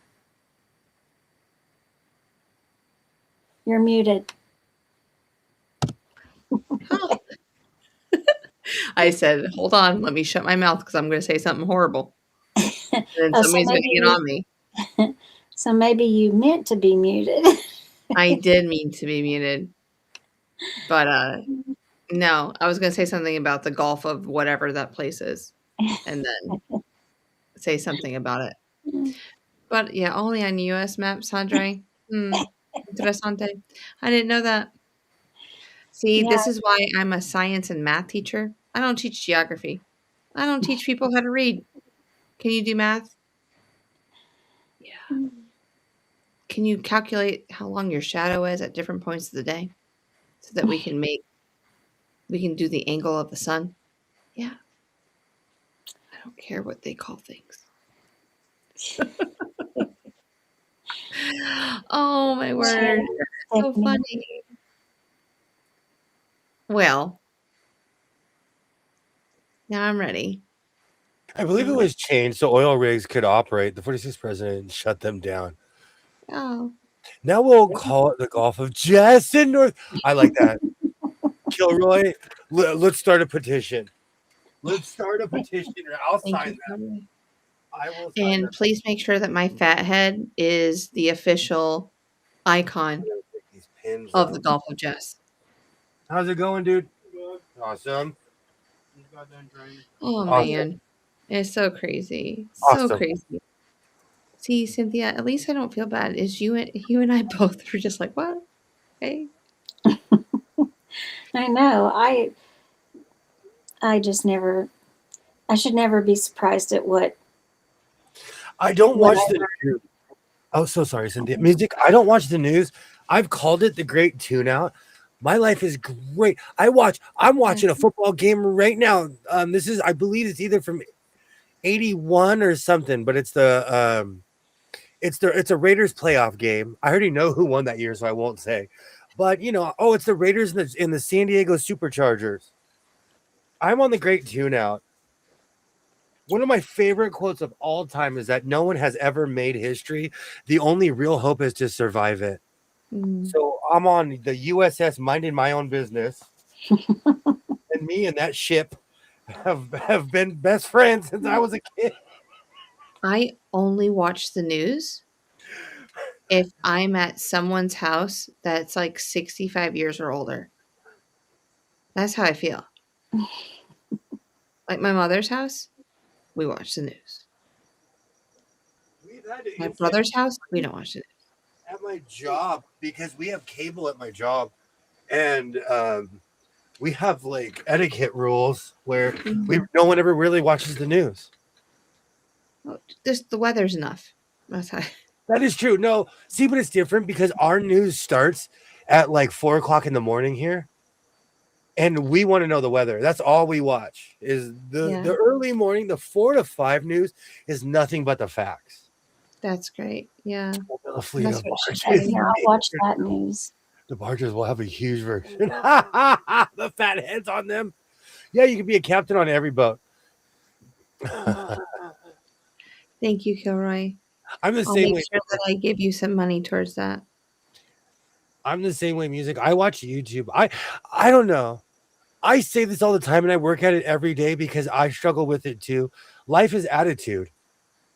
You're muted. I said, hold on, let me shut my mouth because I'm going to say something horrible. And then Oh, so somebody's going to maybe get on me. So maybe you meant to be muted. I did mean to be muted. But no, I was going to say something about the Gulf of whatever that place is. And then say something about it. But yeah, only on US maps, Andre. Interesante. I didn't know that. See, Yeah. this is why I'm a science and math teacher. I don't teach geography. I don't teach people how to read. Can you do math? Yeah. Can you calculate how long your shadow is at different points of the day so that we can do the angle of the sun? Yeah. I don't care what they call things. Oh my word. That's so funny. Well, now I'm ready. I believe it was changed so oil rigs could operate. The 46th president shut them down. Oh. Now we'll call it the Gulf of Jessen North. I like that. Kilroy, let's start a petition. Let's start a petition. I'll sign that. I will sign And that. please make sure that my fat head is the official icon of the Gulf of Jess. How's it going, dude? Awesome. Oh Awesome. man. It's so crazy. Awesome. So crazy. See, Cynthia, at least I don't feel bad. Is you and I both are just like, what? Hey. I know. I just never. I should never be surprised at what. I don't watch the news. Oh, so sorry, Cynthia. Music. I don't watch the news. I've called it the great tune out. My life is great. I'm watching a football game right now. I believe it's either from 81 or something, but it's a Raiders playoff game. I already know who won that year, so I won't say. But it's the Raiders in the San Diego Superchargers. I'm on the great tune out. One of my favorite quotes of all time is that no one has ever made history. The only real hope is to survive it. So I'm on the USS minding my own business. And me and that ship have been best friends since I was a kid. I only watch the news if I'm at someone's house that's like 65 years or older. That's how I feel. Like my mother's house, we watch the news. My brother's house, we don't watch the news. At my job, because we have cable at my job, and we have like etiquette rules where no one ever really watches the news. Well, just the weather's enough. That's how. That is true. No, see, but it's different because our news starts at like 4:00 in the morning here, and we want to know the weather. That's all we watch. Is the early morning, the 4 to 5 news is nothing but the facts. That's great. Yeah. A fleet of barges. I'll watch that news. The barges will have a huge version. The fat heads on them. Yeah, you can be a captain on every boat. Thank you, Kilroy. I'm the I'll same make way. sure that I give you some money towards that. I'm the same way. Music. I watch YouTube. I don't know. I say this all the time, and I work at it every day because I struggle with it too. Life is attitude.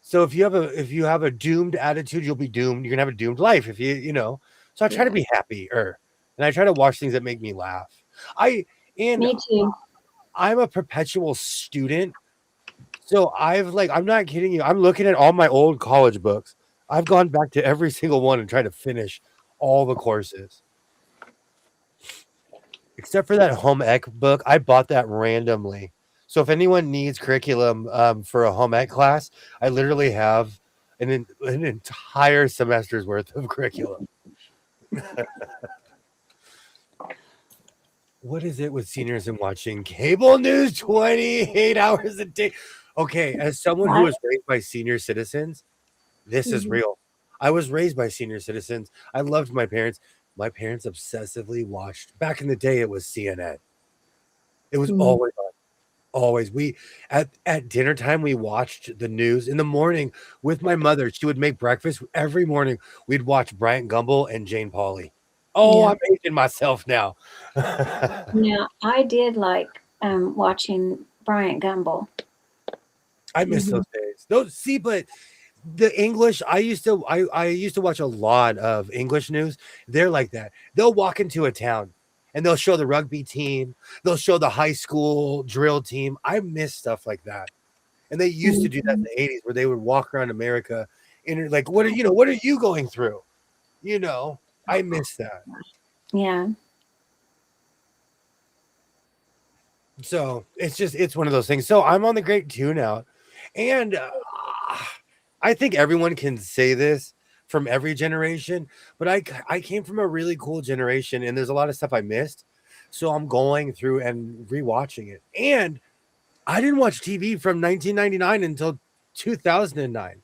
So if you have a doomed attitude, you'll be doomed. You're gonna have a doomed life if you know. So I try to be happier, and I try to watch things that make me laugh. Me too. I'm a perpetual student, so I'm not kidding you. I'm looking at all my old college books. I've gone back to every single one and tried to finish all the courses, except for that home ec book. I bought that randomly. So if anyone needs curriculum for a home ec class, I literally have an entire semester's worth of curriculum. what is it with seniors and watching cable news 28 hours a day? Okay, as someone who was raised by senior citizens, this is real. I was raised by senior citizens. I loved my parents. My parents obsessively watched. Back in the day, it was CNN. It was always on. Always. We at dinner time we watched the news in the morning with my mother. She would make breakfast every morning. We'd watch Bryant Gumbel and Jane Pauley. Oh, Yeah. I'm aging myself now. Now, I did like watching Bryant Gumbel. I miss those days. Those see, but the English, I used to watch a lot of English news. They're like that. They'll walk into a town and they'll show the rugby team, they'll show the high school drill team. I miss stuff like that. And they used to do that in the 80s where they would walk around America and like, what are you going through? I miss that. Yeah. So it's one of those things. So I'm on the Great Tune Out, and I think everyone can say this from every generation, but I came from a really cool generation, and there's a lot of stuff I missed. So I'm going through and rewatching it, and I didn't watch TV from 1999 until 2009.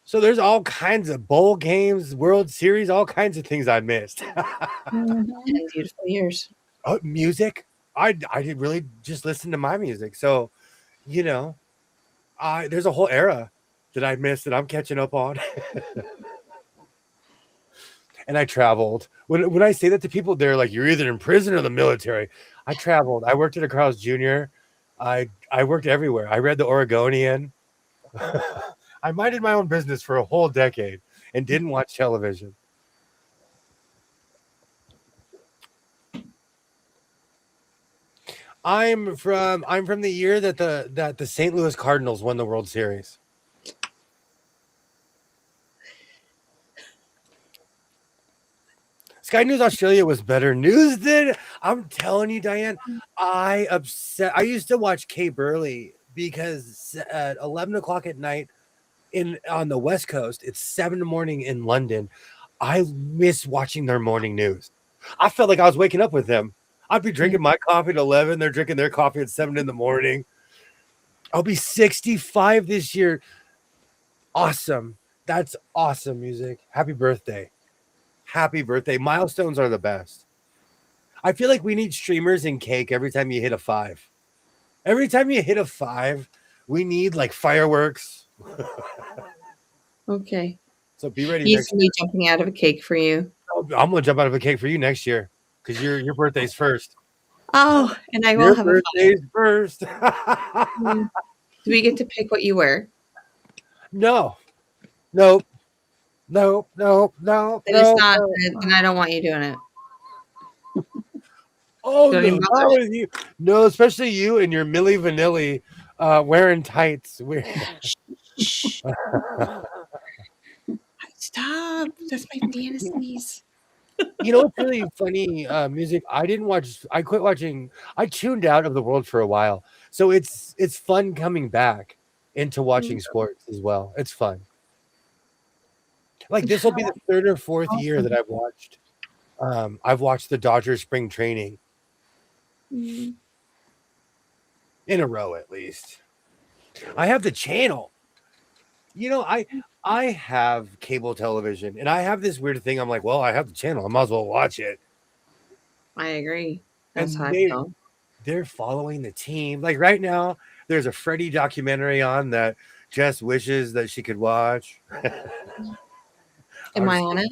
So there's all kinds of bowl games, World Series, all kinds of things I missed. 10 beautiful years. Music. I did really just listen to my music. So, there's a whole era that I missed that I'm catching up on. And I traveled. When I say that to people, they're like, "You're either in prison or the military." I traveled. I worked at a Carl's Jr. I worked everywhere. I read the Oregonian. I minded my own business for a whole decade and didn't watch television. I'm from the year that the St. Louis Cardinals won the World Series. Sky News Australia was better news than I'm telling you, Diane. I used to watch Kay Burley because at 11 o'clock at night on the West Coast, it's 7 in the morning in London. I miss watching their morning news. I felt like I was waking up with them. I'd be drinking my coffee at 11. They're drinking their coffee at 7 in the morning. I'll be 65 this year. Awesome. That's awesome music. Happy birthday. Happy birthday. Milestones are the best. I feel like we need streamers and cake every time you hit a 5. Every time you hit a 5, we need like fireworks. Okay. So be ready. He's gonna be jumping out of a cake for you. I'm gonna jump out of a cake for you next year because your birthday's first. Oh, and I will Your have birthday's first. Do we get to pick what you wear? No. Nope. No. It's not, and I don't want you doing it. Oh, Don't no, even not bother. with you. No, especially you and your Milli Vanilli wearing tights. Stop. That's my fantasies. You know what's really funny music? I quit watching. I tuned out of the world for a while. So it's fun coming back into watching sports as well. It's fun. Like this will be the 3rd or 4th year that I've watched the Dodgers spring training in a row at least. I have the channel. I have cable television and I have this weird thing. I'm like, well, I have the channel. I might as well watch it. I agree. That's And how I feel. they're following the team. Like right now, there's a Freddie documentary on that Jess wishes that she could watch. Am I on it?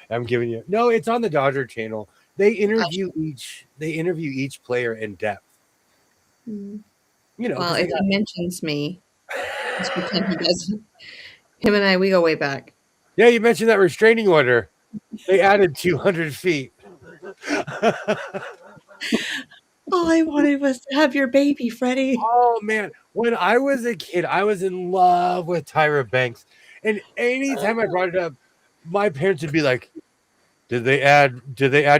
I'm giving you no. It's on the Dodger channel. They interview each player in depth. Well, if he mentions me, just pretend he doesn't. Him and I, we go way back. Yeah, you mentioned that restraining order. They added 200 feet. All I wanted was to have your baby, Freddie. Oh man, when I was a kid, I was in love with Tyra Banks, and anytime I brought it up, my parents would be like, "Did they add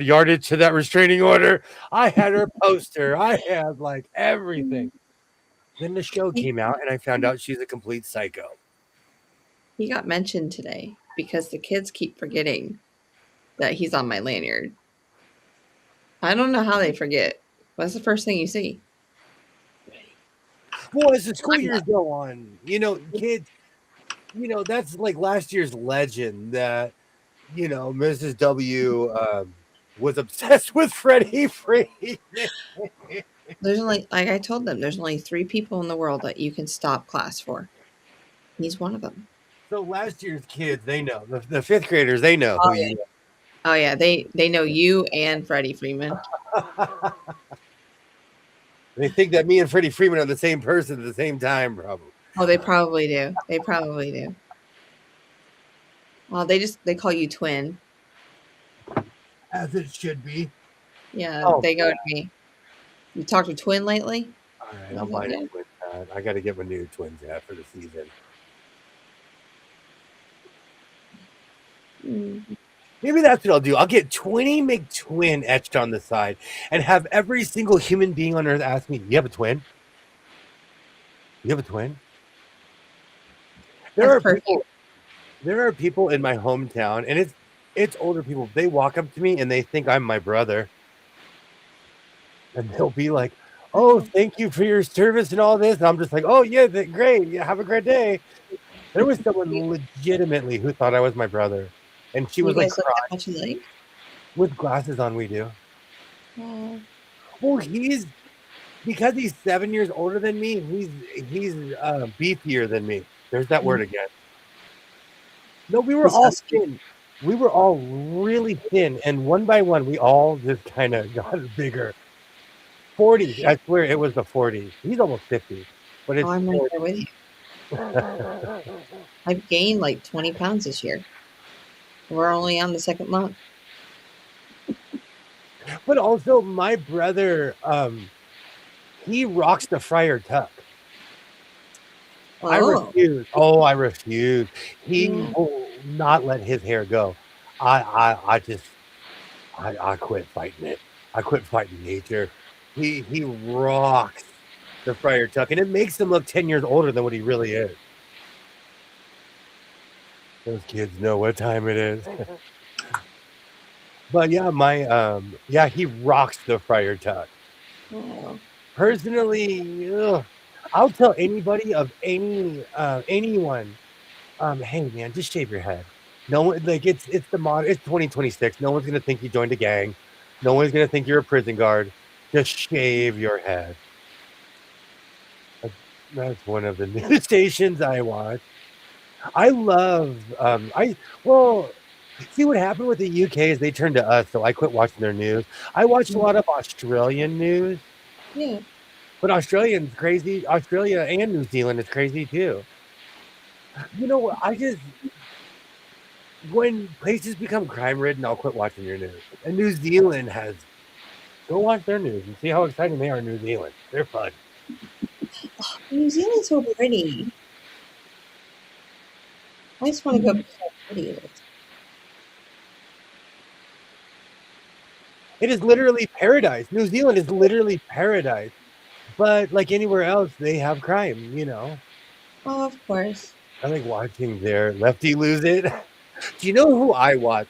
yardage to that restraining order?" I had her poster. I had like everything. Then the show came out, and I found out she's a complete psycho. He got mentioned today because the kids keep forgetting that he's on my lanyard. I don't know how they forget. What's the first thing you see? Well, as the school years go on, kids, that's like last year's legend that, Mrs. W was obsessed with Freddie Freeman. There's only, like I told them, there's only 3 people in the world that you can stop class for. He's one of them. So last year's kids, they know. The fifth graders, they know who you are. Oh yeah, they know you and Freddie Freeman. They think that me and Freddie Freeman are the same person at the same time, probably. Oh, they probably do. They probably do. Well, they call you twin. As it should be. Yeah, Oh, they go to me. You talked to twin lately? All right, I'm buying a twin hat. I got to get my new twins hat for the season. Maybe that's what I'll do. I'll get 20 McTwin etched on the side and have every single human being on earth ask me, you have a twin? You have a twin? There are people in my hometown, and it's older people. They walk up to me and they think I'm my brother. And they'll be like, oh, thank you for your service and all this. And I'm just like, oh, yeah, great. Yeah, have a great day. There was someone legitimately who thought I was my brother. And she was like, crying. With glasses on, we do. Well, because he's 7 years older than me, he's beefier than me. There's that word again. No, we were all thin. We were all really thin. And one by one, we all just kind of got bigger. 40. I swear it was the 40. He's almost 50. But it's I'm right there with you. I've gained like 20 pounds this year. We're only on the 2nd month. But also, my brother, he rocks the Friar Tuck. Oh. I refuse. Oh, I refuse. He will not let his hair go. I quit fighting it. I quit fighting nature. He rocks the Friar Tuck, and it makes him look 10 years older than what he really is. Those kids know what time it is. But yeah, he rocks the Friar Tuck. Personally, I'll tell anybody of anyone, hey man, just shave your head. No one, like it's 2026. No one's gonna think you joined a gang. No one's gonna think you're a prison guard. Just shave your head. That's one of the news stations I watch. I love see what happened with the UK is they turned to us, so I quit watching their news. I watched a lot of Australian news. Yeah. But Australia's crazy. Australia and New Zealand is crazy too. When places become crime-ridden, I'll quit watching your news. And New Zealand go watch their news and see how exciting they are in New Zealand. They're fun. New Zealand's so pretty. I just want to go see how pretty it is. It is literally paradise. New Zealand is literally paradise. But like anywhere else, they have crime, Oh, of course. I like watching their lefty lose it. Do you know who I watch?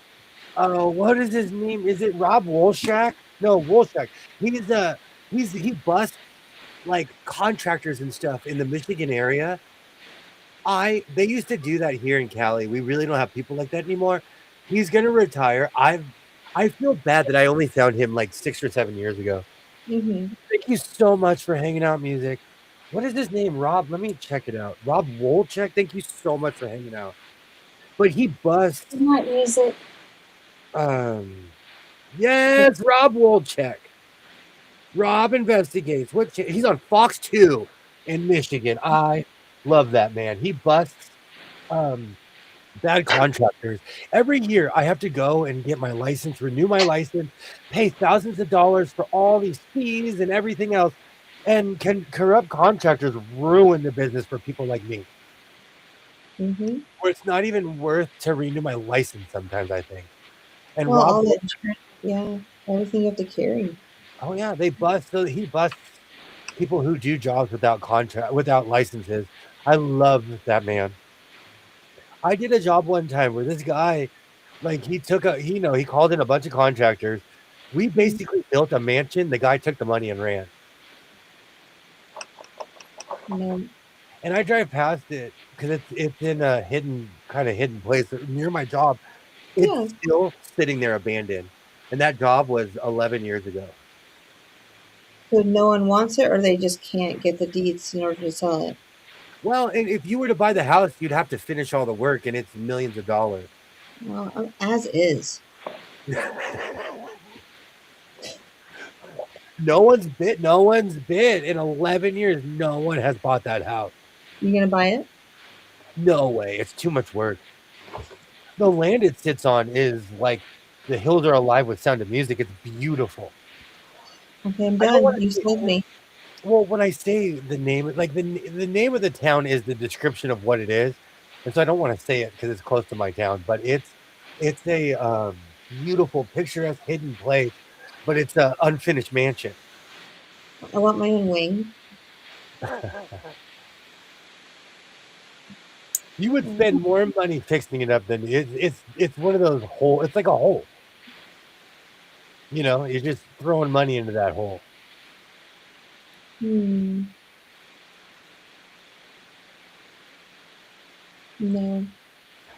What is his name? Is it Rob Wolshak? No, Wolshak. He busts like contractors and stuff in the Michigan area. They used to do that here in Cali. We really don't have people like that anymore. He's gonna retire. I feel bad that I only found him like 6 or 7 years ago. Mm-hmm. Thank you so much for hanging out, music. What is his name? Rob? Let me check it out. Rob Wolchek. Thank you so much for hanging out. But he busts. Not music. Yes, Rob Wolchek. Rob investigates. He's on Fox 2 in Michigan. I love that man. He busts bad contractors. Every year I have to go and get my license, renew my license, pay thousands of dollars for all these fees and everything else. And can corrupt contractors ruin the business for people like me? Mm-hmm. Where it's not even worth to renew my license sometimes, I think. And Rob, everything you have to carry. Oh yeah, he busts people who do jobs without licenses. I love that man. I did a job one time where this guy, like he called in a bunch of contractors We basically built a mansion. The guy took the money and ran. No. And I drive past it because it's in a hidden place near my job. It's Yeah. still sitting there abandoned, and that job was 11 years ago. So no one wants it, or they just can't get the deeds in order to sell it? Well, and if you were to buy the house, you'd have to finish all the work, and it's millions of dollars. Well, as is. No one's bid in 11 years. No one has bought that house. You gonna buy it? No way. It's too much work. The land it sits on is like the hills are alive with Sound of Music. It's beautiful. Okay, I'm I don't want done. to You say, sold me. well, when I say the name, like the name of the town is the description of what it is, and so I don't want to say it because it's close to my town. But it's a beautiful, picturesque, hidden place, but it's an unfinished mansion. I want my own wing. You would spend more money fixing it up than it's one of those hole. It's like a hole. You know, you're just throwing money into that hole. No.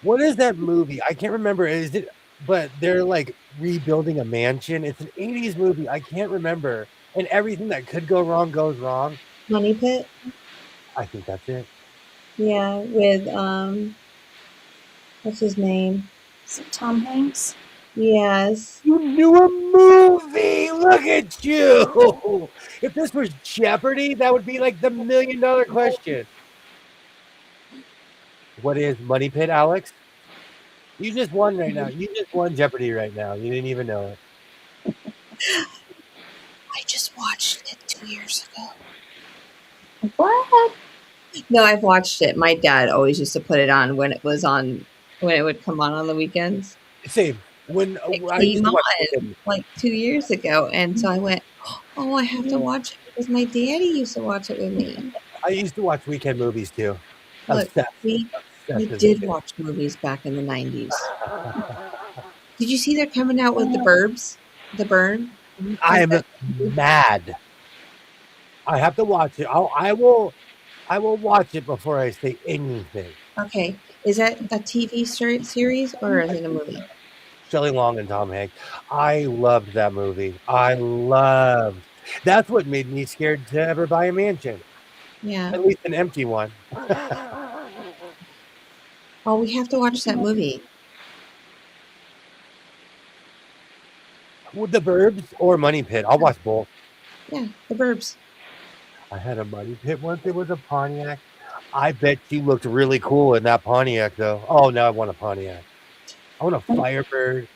What is that movie? I can't remember. Is it? But they're like rebuilding a mansion. It's an 80s movie. I can't remember. And everything that could go wrong goes wrong. Money Pit? I think that's it. Yeah, with what's his name? Is it Tom Hanks? Yes. You knew a movie. Look at you. If this was Jeopardy, that would be like the $1 million question. What is Money Pit, Alex? You just won right now. You just won Jeopardy right now. You didn't even know it. I just watched it 2 years ago. What? No, I've watched it. My dad always used to put it on when it would come on the weekends. Same. When I It used came to watch on like 2 years ago, and so I went, "Oh, I have to watch it because my daddy used to watch it with me." I used to watch weekend movies too. Look, Obsessed. we did watch movies back in the 90s. Did you see they're coming out with The Burbs? The Burn? I'm mad. I have to watch it. I will watch it before I say anything. Okay. Is that a TV series or is it a movie? Shelley Long and Tom Hanks. I loved that movie. That's what made me scared to ever buy a mansion. Yeah. At least an empty one. Oh, we have to watch that movie. With The Burbs or Money Pit. I'll watch both. Yeah, The Burbs. I had a Money Pit once. It was a Pontiac. I bet you looked really cool in that Pontiac, though. Oh, now I want a Pontiac. I want a Firebird.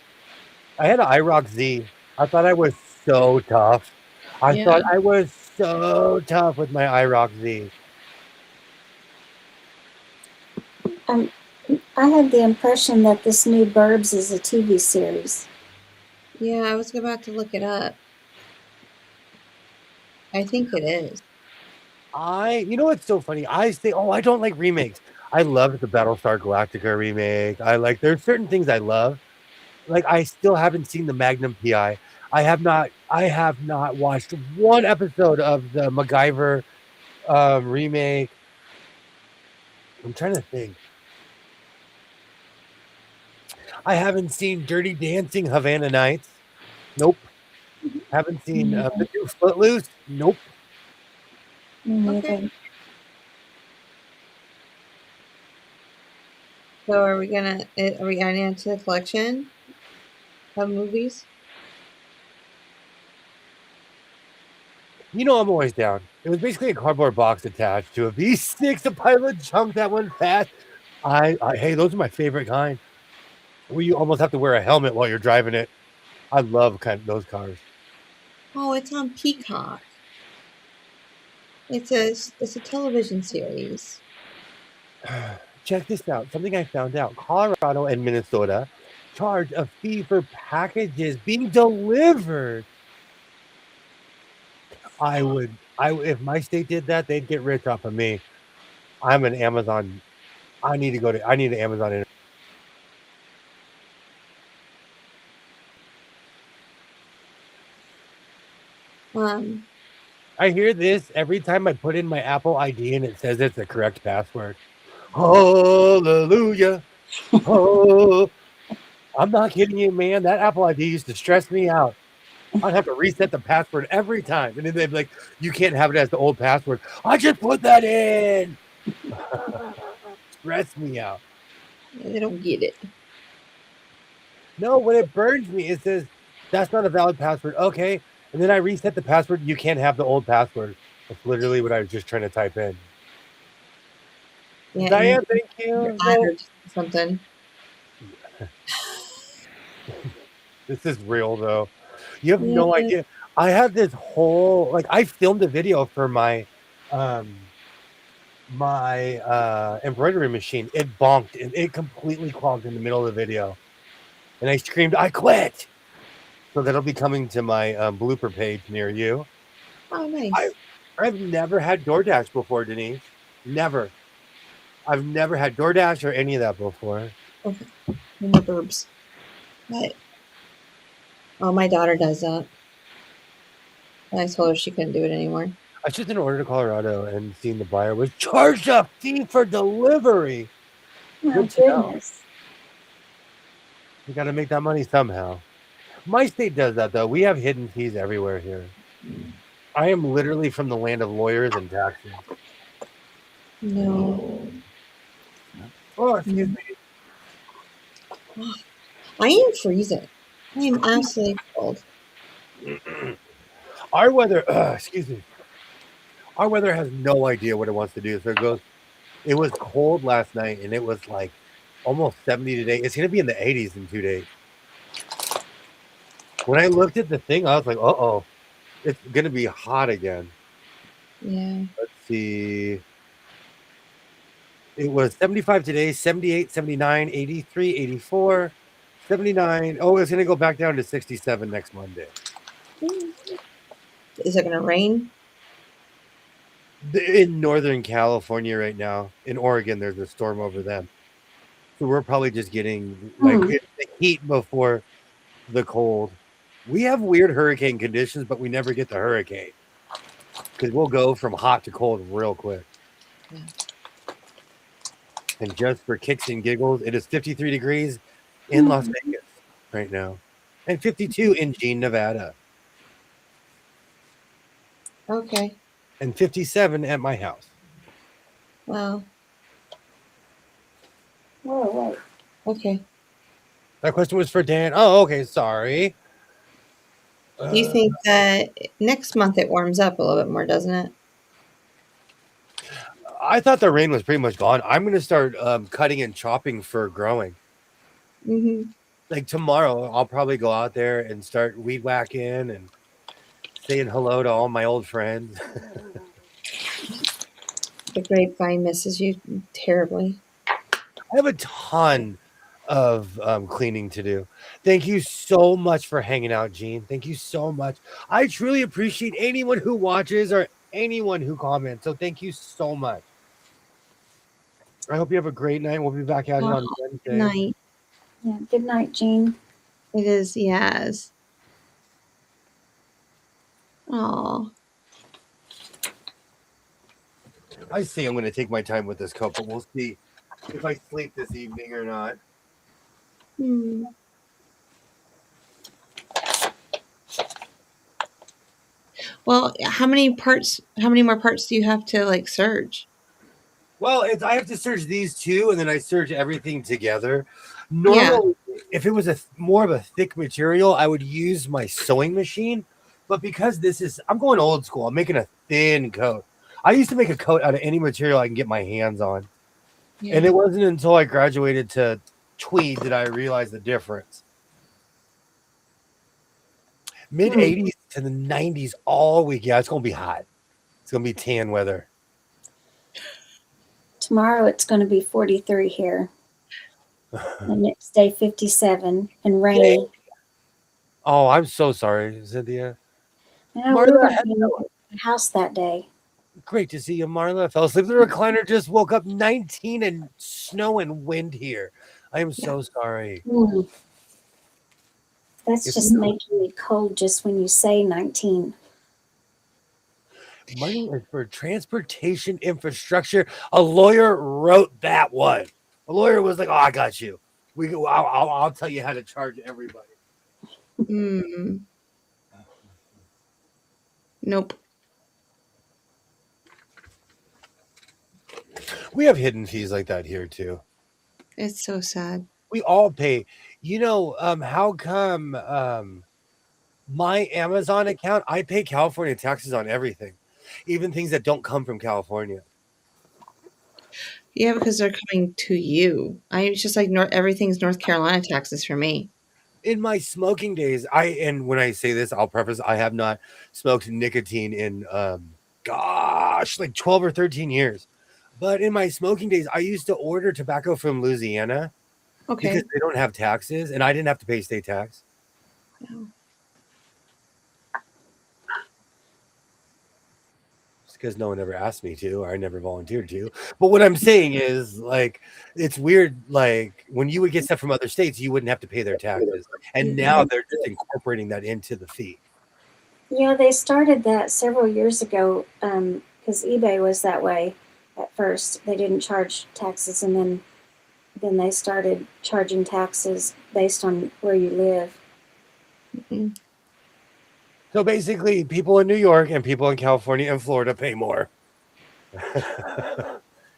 I had an IROC Z. I thought I was so tough. I thought I was so tough with my IROC Z. I had the impression that this new Burbs is a TV series. Yeah, I was about to look it up. I think it is. You know what's so funny? I say, I don't like remakes. I loved the Battlestar Galactica remake. There's certain things I love. Like, I still haven't seen the Magnum PI. I have not watched one episode of the MacGyver remake. I'm trying to think. I haven't seen Dirty Dancing Havana Nights. Nope. Haven't seen the new Footloose. Nope. Okay. So are we adding it to the collection of movies? You know I'm always down. It was basically a cardboard box attached to a V6, a pilot jump that went fast. Hey, those are my favorite kind. Where you almost have to wear a helmet while you're driving it. I love those cars. Oh, it's on Peacock. It's a television series. Check this out. Something I found out. Colorado and Minnesota charge a fee for packages being delivered. If my state did that, they'd get rich off of me. I'm an Amazon. I need an Amazon. I hear this every time I put in my Apple ID and it says it's the correct password. Hallelujah. Oh, I'm not kidding you, man. That Apple ID used to stress me out. I'd have to reset the password every time. And then they'd be like, you can't have it as the old password. I just put that in. Stress me out. Yeah, they don't get it. No, when it burns me, it says, that's not a valid password. Okay. And then I reset the password. You can't have the old password. That's literally what I was just trying to type in. Yeah, Diane, thank you. No. Something. This is real, though. You have no idea. I have this whole, like, I filmed a video for my embroidery machine. It bonked and it completely clogged in the middle of the video. And I screamed, I quit. So that'll be coming to my blooper page near you. Oh, nice. I've never had DoorDash before, Denise. Never. I've never had DoorDash or any of that before. Okay. No more burbs. But, my daughter does that. I told her she couldn't do it anymore. I just in order to Colorado and seen the buyer was charged a fee for delivery. Oh, goodness. You got to make that money somehow. My state does that, though. We have hidden fees everywhere here. I am literally from the land of lawyers and taxes. No. Oh, excuse me. I am freezing. I am absolutely cold. Our weather, excuse me. Our weather has no idea what it wants to do. So it goes, it was cold last night and it was like almost 70 today. It's going to be in the 80s in 2 days. When I looked at the thing, I was like, uh-oh, it's going to be hot again. Yeah. Let's see. It was 75 today, 78, 79, 83, 84, 79. Oh, it's going to go back down to 67 next Monday. Is it going to rain? In Northern California right now, in Oregon, there's a storm over them. So we're probably just getting like the heat before the cold. We have weird hurricane conditions, but we never get the hurricane because we'll go from hot to cold real quick. Yeah. And just for kicks and giggles, it is 53 degrees in Las Vegas right now and 52 in Jean, Nevada. Okay. And 57 at my house. Wow. Whoa, wait. Okay. That question was for Dan. Oh, okay. Sorry. Do you think that next month it warms up a little bit more, doesn't it? I thought the rain was pretty much gone. I'm going to start cutting and chopping for growing. Mm-hmm. Like tomorrow, I'll probably go out there and start weed whacking and saying hello to all my old friends. The grapevine misses you terribly. I have a ton of cleaning to do. Thank you so much for hanging out, Jean. Thank you so much. I truly appreciate anyone who watches or anyone who comments. So thank you so much. I hope you have a great night. We'll be back out here on Wednesday. Good night. Yeah, good night, Jean. It is, yes. Oh. I say I'm going to take my time with this coat, but we'll see if I sleep this evening or not. Well, how many more parts do you have to like serge? Well, I have to serge these two, and then I serge everything together. Normally, if it was more of a thick material, I would use my sewing machine. But because I'm going old school. I'm making a thin coat. I used to make a coat out of any material I can get my hands on. Yeah. And it wasn't until I graduated to tweed that I realized the difference. Mid 80s to the 90s all week. Yeah, it's going to be hot. It's going to be tan weather. Tomorrow it's going to be 43 here. The next day 57 and rainy. Oh, I'm so sorry, Cynthia. Yeah, we were at the house that day. Great to see you, Marla. I fell asleep. The recliner just woke up 19 and snow and wind here. I am so sorry. That's just making me cold just when you say 19. Money is for transportation infrastructure. A lawyer wrote that one. A lawyer was like, "Oh, I got you. I'll tell you how to charge everybody." Mm. Nope. We have hidden fees like that here too. It's so sad. We all pay. How come my Amazon account, I pay California taxes on everything, even things that don't come from California. Yeah, because they're coming to you. It's just like everything's North Carolina taxes for me. In my smoking days, and when I say this, I'll preface I have not smoked nicotine in like 12 or 13 years. But in my smoking days, I used to order tobacco from Louisiana because Okay. they don't have taxes and I didn't have to pay state tax. No. Because no one ever asked me to, or I never volunteered to. But what I'm saying is, like, it's weird. Like, when you would get stuff from other states, you wouldn't have to pay their taxes, and now they're just incorporating that into the fee. Yeah, they started that several years ago because eBay was that way at first. They didn't charge taxes, and then they started charging taxes based on where you live. Mm-hmm. So basically, people in New York and people in California and Florida pay more.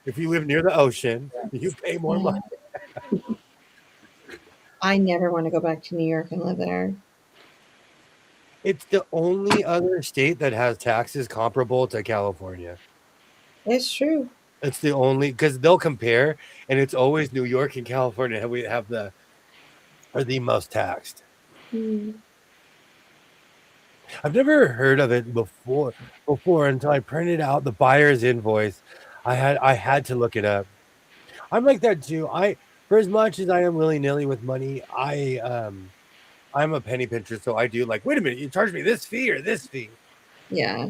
If you live near the ocean, you pay more money. I never want to go back to New York and live there. It's the only other state that has taxes comparable to California. It's true. It's the only, because they'll compare, and it's always New York and California we have are the most taxed. I've never heard of it before until I printed out the buyer's invoice. I had to look it up. I'm like that too. For as much as I am willy-nilly with money, I'm a penny pincher, so I do like, wait a minute, you charge me this fee or this fee. Yeah.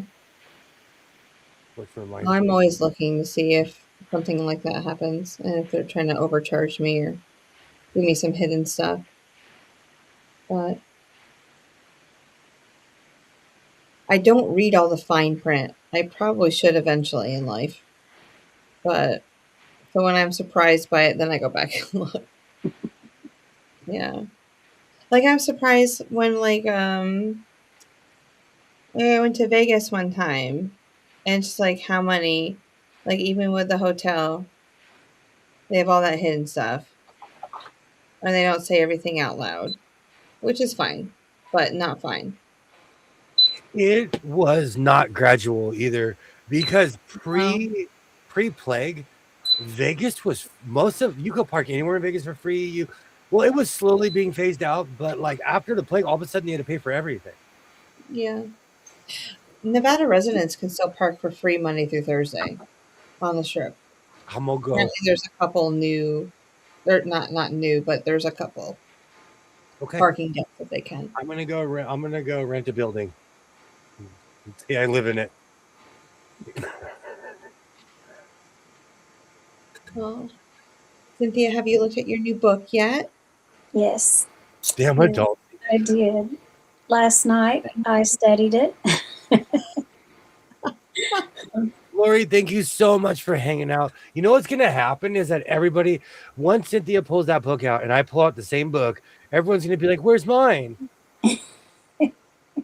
Which reminds I'm me. always looking to see if something like that happens and if they're trying to overcharge me or give me some hidden stuff. But I don't read all the fine print. I probably should eventually in life. But so when I'm surprised by it, then I go back and look. Yeah. Like I'm surprised when I went to Vegas one time and just like how many, like even with the hotel, they have all that hidden stuff. And they don't say everything out loud, which is fine, but not fine. It was not gradual either because pre-plague, Vegas was you could park anywhere in Vegas for free. It was slowly being phased out, but like after the plague, all of a sudden you had to pay for everything. Yeah. Nevada residents can still park for free Monday through Thursday on the strip. I'm gonna go. Apparently there's a couple new, they're not new, but there's a couple parking decks that they can. I'm gonna go rent a building. See, I live in it. Well, Cynthia, have you looked at your new book yet? Yes. Damn adult. I did. Last night I studied it. Lori, thank you so much for hanging out. You know what's going to happen is that everybody, once Cynthia pulls that book out and I pull out the same book, everyone's going to be like, where's mine?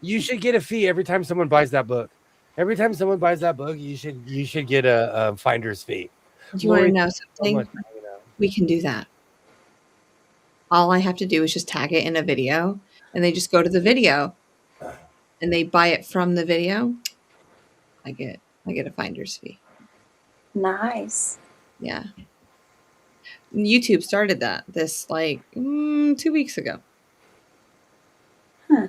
You should get a fee every time someone buys that book. Every time someone buys that book, you should get a finder's fee. Do you want to know something? We can do that. All I have to do is just tag it in a video, and they just go to the video, and they buy it from the video. I get a finder's fee. Nice. Yeah. YouTube started this 2 weeks ago. Huh.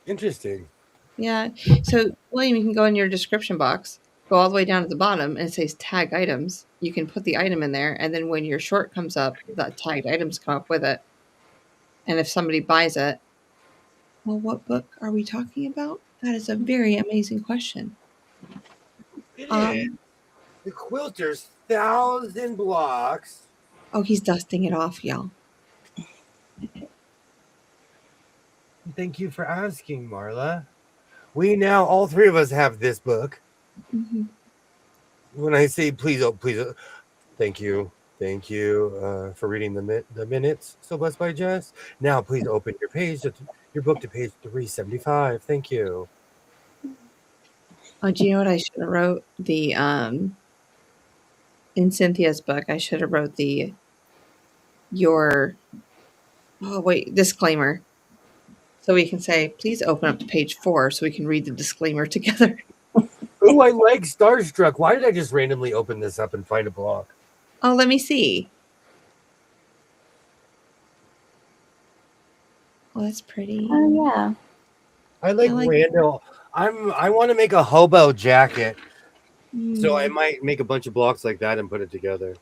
Interesting. Yeah. So, William, you can go in your description box, go all the way down to the bottom, and it says tag items. You can put the item in there, and then when your short comes up, the tagged items come up with it. And if somebody buys it, well, what book are we talking about? That is a very amazing question. The Quilter's 1,000 Blocks. Oh, he's dusting it off, y'all. Thank you for asking, Marla. We now, all three of us have this book. Mm-hmm. When I say please, thank you for reading the minutes. So blessed by Jess. Now please open your book to page 375. Thank you. Oh, do you know what I should have wrote? The in Cynthia's book, I should have wrote your disclaimer. So we can say, please open up to page 4 so we can read the disclaimer together. Ooh, I like Starstruck. Why did I just randomly open this up and find a block? Oh, let me see. Oh, that's pretty. Oh yeah. I like random. I want to make a hobo jacket. So I might make a bunch of blocks like that and put it together.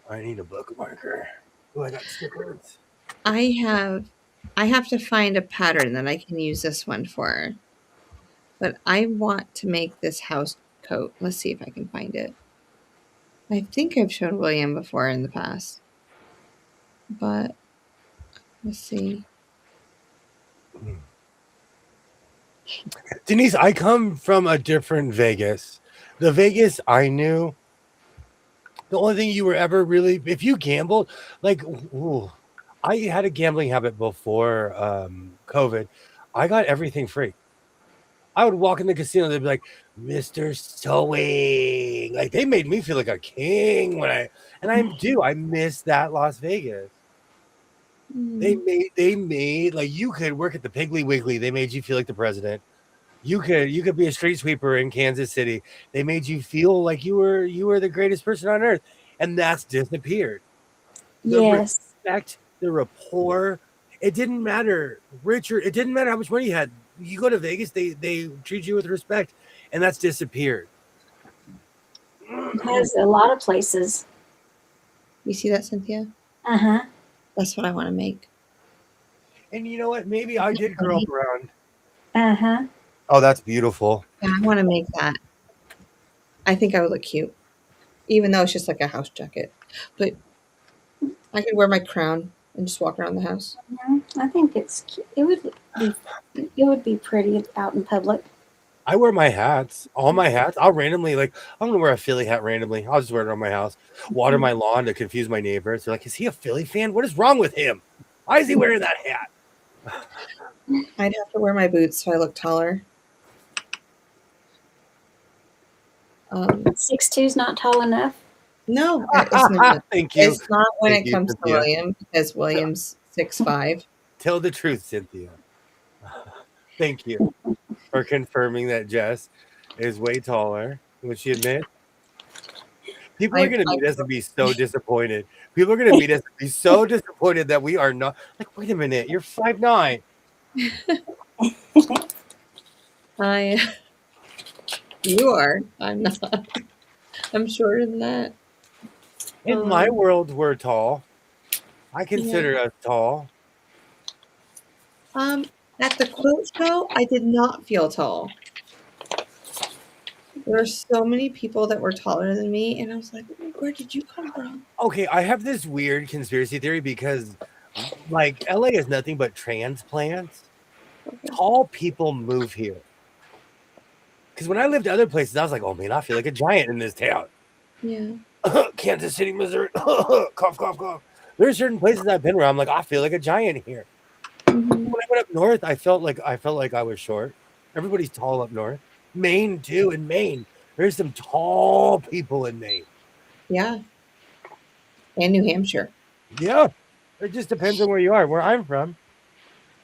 I need a bookmarker. Oh, I got stickers. I have to find a pattern that I can use this one for. But I want to make this house coat. Let's see if I can find it. I think I've shown William before in the past. But let's see. Denise, I come from a different Vegas. The Vegas I knew, the only thing you were ever really, if you gambled, like, ooh, I had a gambling habit before COVID. I got everything free. I would walk in the casino, they'd be like, Mr. Sewing. Like, they made me feel like a king I miss that Las Vegas. They made like you could work at the Piggly Wiggly. They made you feel like the president. You could be a street sweeper in Kansas City. They made you feel like you were the greatest person on earth, and that's disappeared. The Yes. respect, the rapport, it didn't matter. Richard, it didn't matter how much money you had. You go to Vegas, they treat you with respect, and that's disappeared. Has a lot of places. You see that, Cynthia? Uh-huh. That's what I want to make. And you know what? Maybe I did grow up around. Uh-huh. Oh, that's beautiful. Yeah, I want to make that. I think I would look cute, even though it's just like a house jacket. But I could wear my crown and just walk around the house. I think it's cute. It would be pretty out in public. I wear my hats, all my hats. I'll randomly, like, I'm gonna wear a Philly hat randomly. I'll just wear it on my house, water my lawn to confuse my neighbors. They're like, is he a Philly fan? What is wrong with him? Why is he wearing that hat? I'd have to wear my boots so I look taller. 6'2" not tall enough. No, it's not. Thank you. It's not when Thank it you, comes to Cynthia. William, because William's 6'5". Tell the truth, Cynthia. Thank you for confirming that Jess is way taller. Would she admit? People are going to meet us and be so disappointed. People are going to meet us and be so disappointed that we are not. Like, wait a minute, you're 5'9". You are. I'm not. I'm shorter than that. In my world, we're tall. I consider us tall. At the quilt show, I did not feel tall. There were so many people that were taller than me, and I was like, where did you come from? Okay, I have this weird conspiracy theory because, like, LA is nothing but transplants. Okay. Tall people move here. Because when I lived other places, I was like, oh, man, I feel like a giant in this town. Yeah. Kansas City, Missouri. Cough, cough, cough. There are certain places I've been where I'm like, I feel like a giant here. Mm-hmm. When I went up north, I felt like I was short. Everybody's tall up north. Maine too. In Maine, there's some tall people in Maine. Yeah. And New Hampshire. Yeah. It just depends on where you are. Where I'm from,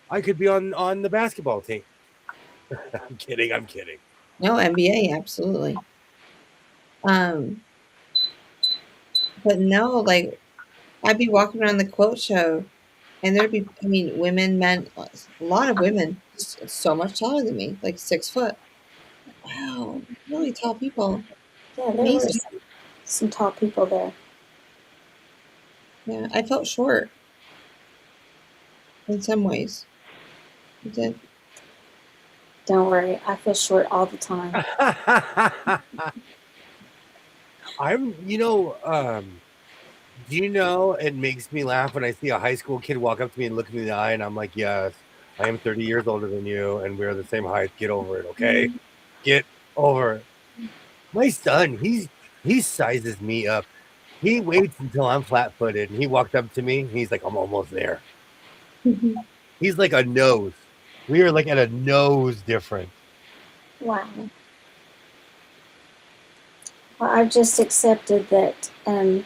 I could be on the basketball team. I'm kidding. No, NBA, absolutely. But no, like, I'd be walking around the quilt show, and there'd be, women, men, a lot of women, so much taller than me, like 6 foot. Wow, really tall people. Yeah, there were some tall people there. Yeah, I felt short in some ways. I did. Don't worry, I feel short all the time. It makes me laugh when I see a high school kid walk up to me and look me in the eye, and I'm like, yes, I am 30 years older than you, and we're the same height. Get over it, okay? Get over. My son, he sizes me up. He waits until I'm flat-footed, and he walked up to me. And he's like, "I'm almost there." He's like a nose. We are like at a nose difference. Wow. Well, I've just accepted that I'll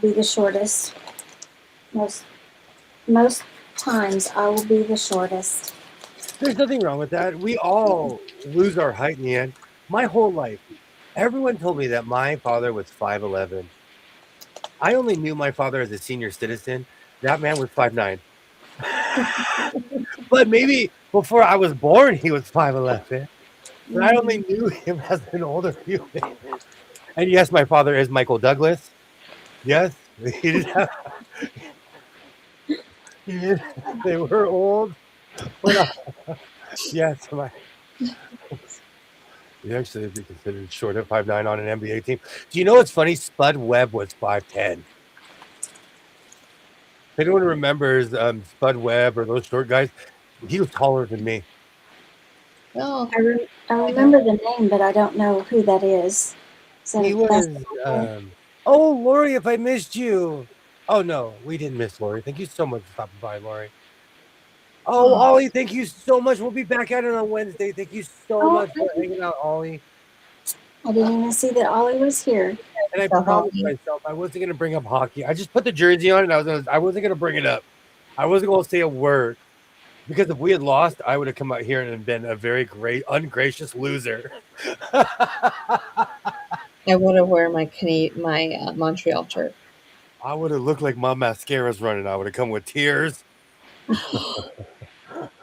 be the shortest. Most times I will be the shortest. There's nothing wrong with that. We all lose our height in the end. My whole life, everyone told me that my father was 5'11". I only knew my father as a senior citizen. That man was 5'9". But maybe before I was born, he was 5'11". But I only knew him as an older human. And yes, my father is Michael Douglas. Yes, he did have, they were old. But yes, he actually would be considered short at 5'9" on an NBA team. Do you know what's funny? Spud Webb was 5'10". If anyone remembers Spud Webb or those short guys, he was taller than me. Oh, I remember the name, but I don't know who that is. So He was. Oh, Lori, if I missed you. Oh no, we didn't miss Lori. Thank you so much for stopping by, Lori. Oh, Ollie, thank you so much. We'll be back at it on Wednesday. Thank you so much for hanging out, Ollie. I didn't even see that Ollie was here. And I promised myself I wasn't going to bring up hockey. I just put the jersey on, and I wasn't going to bring it up. I wasn't going to say a word because if we had lost, I would have come out here and been a very ungracious loser. I would have worn my Montreal shirt. I would have looked like my mascara's running. I would have come with tears.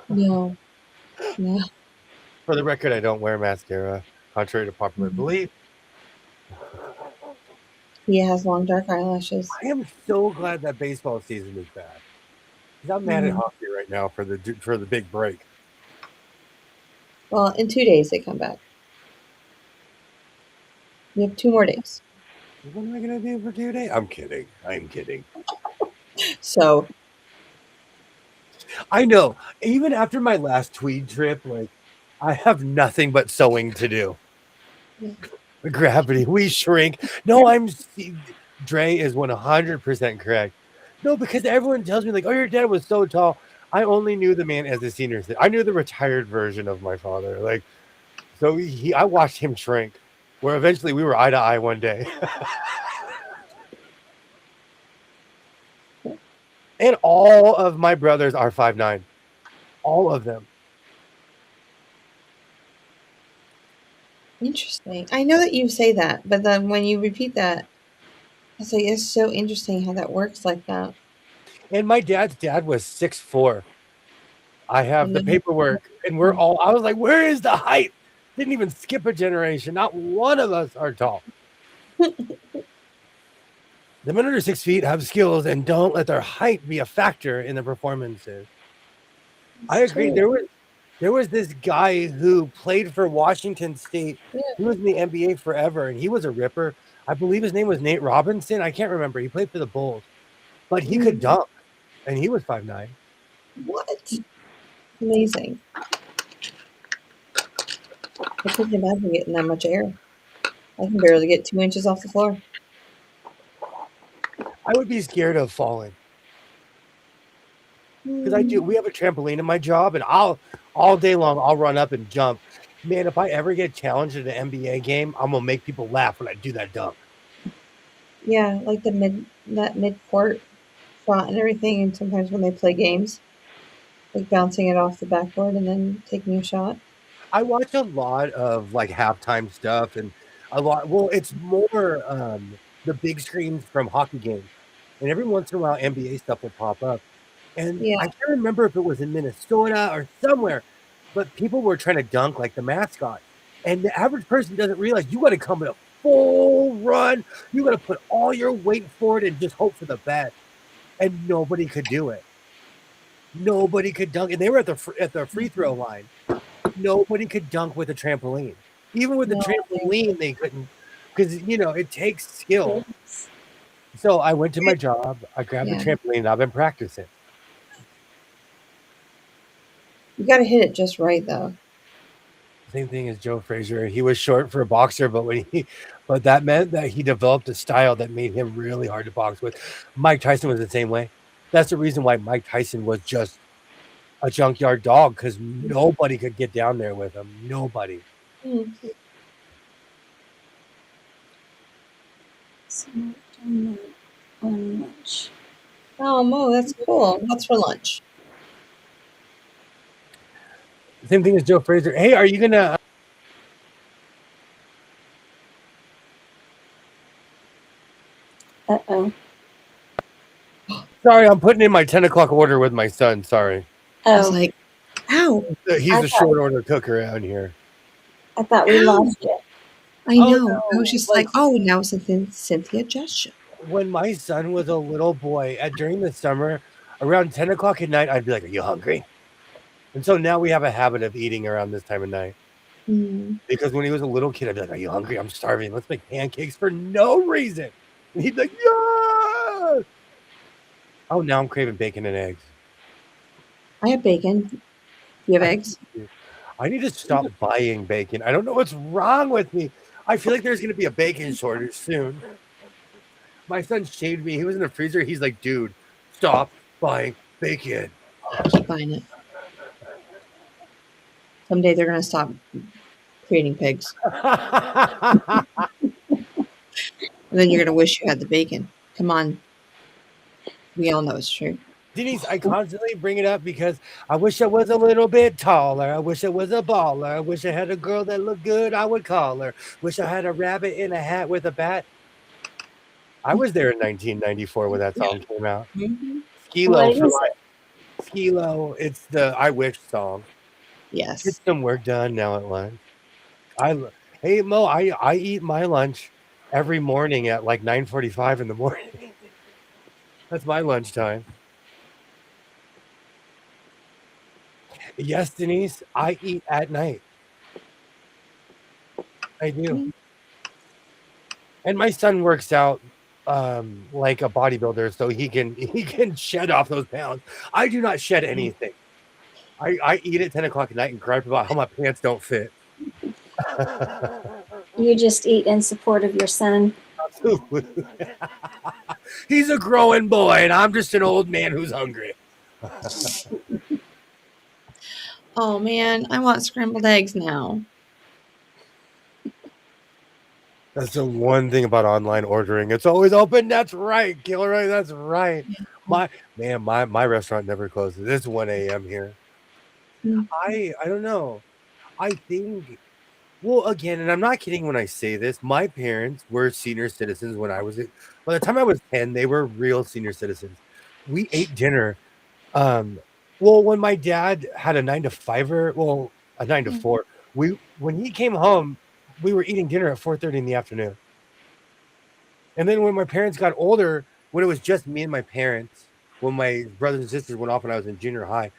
No. For the record, I don't wear mascara, contrary to popular belief. He has long dark eyelashes. I am so glad that baseball season is back. Because I'm mad at hockey right now for the big break. Well, in 2 days they come back. We have 2 more days. What am I gonna do for 2 days? I'm kidding. So I know. Even after my last Tweed trip, like I have nothing but sewing to do. Gravity, we shrink. No, Dre is 100% correct. No, because everyone tells me like, "Oh, your dad was so tall." I only knew the man as a senior. I knew the retired version of my father. Like, so I watched him shrink. Where eventually we were eye to eye one day. And all of my brothers are 5'9". All of them. interesting. I know that you say that, but then when you repeat that, it's like it's so interesting how that works like that. And my dad's dad was 6'4". I have the paperwork, and I was like, where is the height? Didn't even skip a generation. Not one of us are tall. The men under 6 feet have skills and don't let their height be a factor in their performances. I agree. There was this guy who played for Washington State. Yeah. He was in the NBA forever, and he was a ripper. I believe his name was Nate Robinson. I can't remember. He played for the Bulls. But he could dunk, and he was 5'9". What? Amazing. I couldn't imagine getting that much air. I can barely get 2 inches off the floor. I would be scared of falling. Because we have a trampoline in my job, and all day long, I'll run up and jump. Man, if I ever get challenged at an NBA game, I'm going to make people laugh when I do that dunk. Yeah, like that mid-court shot and everything, and sometimes when they play games, like bouncing it off the backboard and then taking a shot. I watch a lot of like halftime stuff and it's more the big screens from hockey games. And every once in a while NBA stuff will pop up. And I can't remember if it was in Minnesota or somewhere, but people were trying to dunk like the mascot. And the average person doesn't realize you got to come in a full run. You got to put all your weight forward and just hope for the best. And nobody could do it. Nobody could dunk. And they were at the free throw line. Nobody could dunk with a trampoline. Even with the trampoline, they couldn't, because it takes skill. So I went to my job. I grabbed the trampoline. And I've been practicing. You got to hit it just right, though. Same thing as Joe Frazier. He was short for a boxer, but that meant that he developed a style that made him really hard to box with. Mike Tyson was the same way. That's the reason why Mike Tyson was just a junkyard dog, because nobody could get down there with him. Nobody. So on lunch. Oh, Mo, that's cool. What's for lunch? Same thing as Joe Frazier. Hey, are you gonna? Uh-oh. Sorry, I'm putting in my 10 o'clock order with my son. Sorry. I was Oh, like, ow. He's a short order cook around here. I thought we lost it. I Oh, know. no, I was just like, oh, now Cynthia just showed. When my son was a little boy, during the summer, around 10 o'clock at night, I'd be like, "Are you hungry?" And so now we have a habit of eating around this time of night. Because when he was a little kid, I'd be like, "Are you hungry? I'm starving. Let's make pancakes for no reason." And he'd be like, "Yeah." Oh, now I'm craving bacon and eggs. I have bacon. You have eggs? I need to stop buying bacon. I don't know what's wrong with me. I feel like there's going to be a bacon shortage soon. My son shaved me. He was in the freezer. He's like, "Dude, stop buying bacon." Keep buying it. Someday they're going to stop creating pigs. And then you're going to wish you had the bacon. Come on. We all know it's true. Denise, I constantly bring it up because I wish I was a little bit taller. I wish I was a baller. I wish I had a girl that looked good. I would call her. Wish I had a rabbit in a hat with a bat. I was there in 1994 when that song came out. Skilo for life. Skilo. It's the I Wish song. Yes. Get some work done now at lunch. Hey Mo, I eat my lunch every morning at like 9:45 in the morning. That's my lunchtime. Yes, Denise, I eat at night. I do. And my son works out like a bodybuilder, so he can shed off those pounds. I do not shed anything. I eat at 10 o'clock at night and gripe about how my pants don't fit. You just eat in support of your son. Absolutely. He's a growing boy, and I'm just an old man who's hungry. Oh man, I want scrambled eggs now. That's the one thing about online ordering. It's always open. That's right, Gilroy. That's right. My restaurant never closes. It's 1 a.m. here. I don't know. I think, well, again, and I'm not kidding when I say this, my parents were senior citizens when I was, by the time I was 10, they were real senior citizens. We ate dinner. Well, when my dad had a 9 to 5, well, a 9 to 4, when he came home, we were eating dinner at 4:30 in the afternoon. And then when my parents got older, when it was just me and my parents, when my brothers and sisters went off when I was in junior high,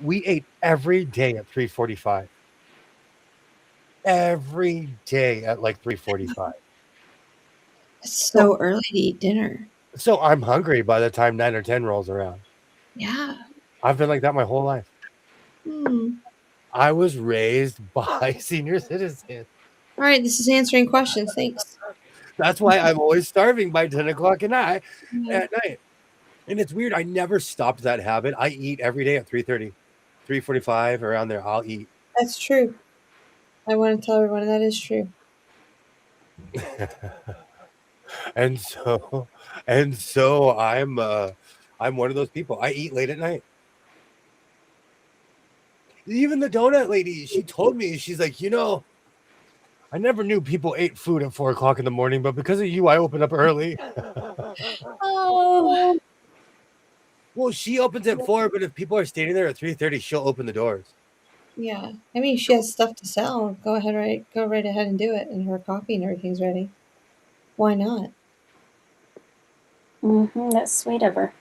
we ate every day at 3:45. Every day at like 3:45. It's so early to eat dinner. So I'm hungry by the time 9 or 10 rolls around. Yeah. I've been like that my whole life. Hmm. I was raised by senior citizens. All right, this is answering questions. Thanks. That's why I'm always starving by 10 o'clock at night. And it's weird. I never stopped that habit. I eat every day at 3:30, 3:45, around there. I'll eat. That's true. I want to tell everyone that is true. And so I'm one of those people. I eat late at night. Even the donut lady, she told me, she's like, I never knew people ate food at 4 o'clock in the morning, but because of you, I open up early. Oh. Well, she opens at 4, but if people are standing there at 3:30, she'll open the doors. Yeah. I mean, she has stuff to sell. Go right ahead and do it. And her coffee and everything's ready. Why not? That's sweet of her.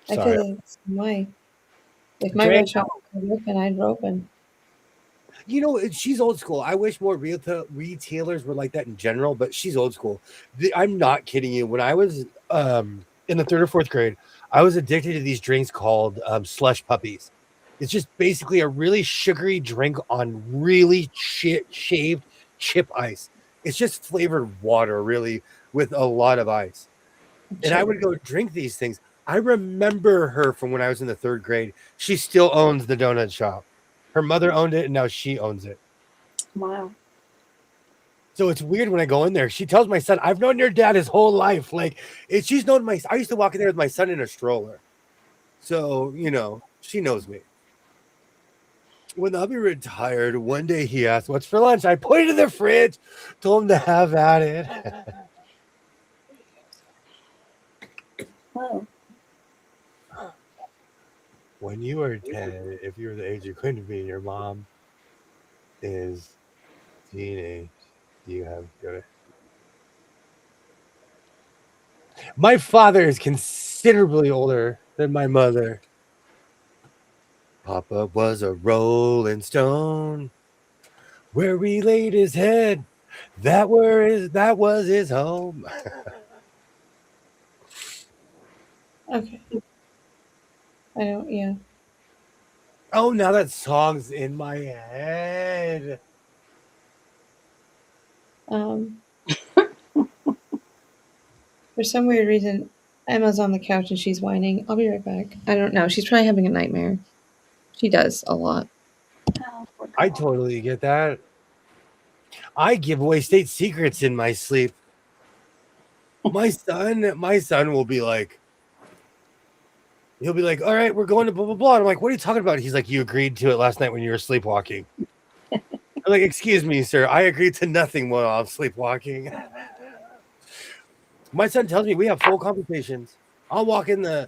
I feel the same way. If my restaurant was open, I'd open. She's old school. I wish more retailers were like that in general, but she's old school. I'm not kidding you. When I was in the 3rd or 4th grade, I was addicted to these drinks called slush puppies. It's just basically a really sugary drink on really shaved chip ice. It's just flavored water, really, with a lot of ice. And I would go drink these things. I remember her from when I was in the 3rd grade. She still owns the donut shop. Her mother owned it, and now she owns it. Wow. So it's weird when I go in there. She tells my son, "I've known your dad his whole life." Like, she's known my. I used to walk in there with my son in a stroller. So, she knows me. When I'll be retired, one day he asked, "What's for lunch?" I put it in the fridge, told him to have at it. Whoa. When you were 10, if you were the age you couldn't be, and your mom is teenage, do you have good? My father is considerably older than my mother. Papa was a rolling stone. Where we laid his head, that was his home. Okay. I don't. Yeah. Oh, now that song's in my head. For some weird reason, Emma's on the couch and she's whining. I'll be right back. I don't know. She's probably having a nightmare. She does a lot. Oh, poor I girl. totally get that. I give away state secrets in my sleep. My son will be like, he'll be like, "All right, we're going to blah, blah, blah." And I'm like, "What are you talking about?" He's like, "You agreed to it last night when you were sleepwalking." I'm like, "Excuse me, sir. I agreed to nothing while I'm sleepwalking." My son tells me we have full conversations. I'll walk in there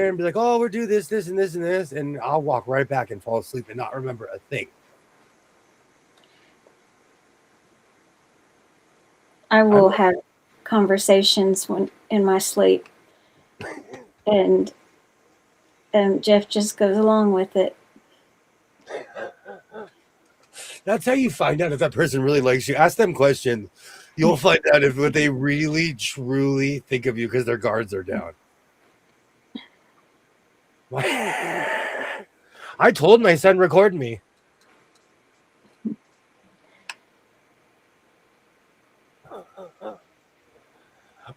and be like, "Oh, we're doing this, this, and this, and this," and I'll walk right back and fall asleep and not remember a thing. I will have conversations when in my sleep, and Jeff just goes along with it. That's how you find out if that person really likes you. Ask them questions. You'll find out if what they really, truly think of you because their guards are down. I told my son, record me.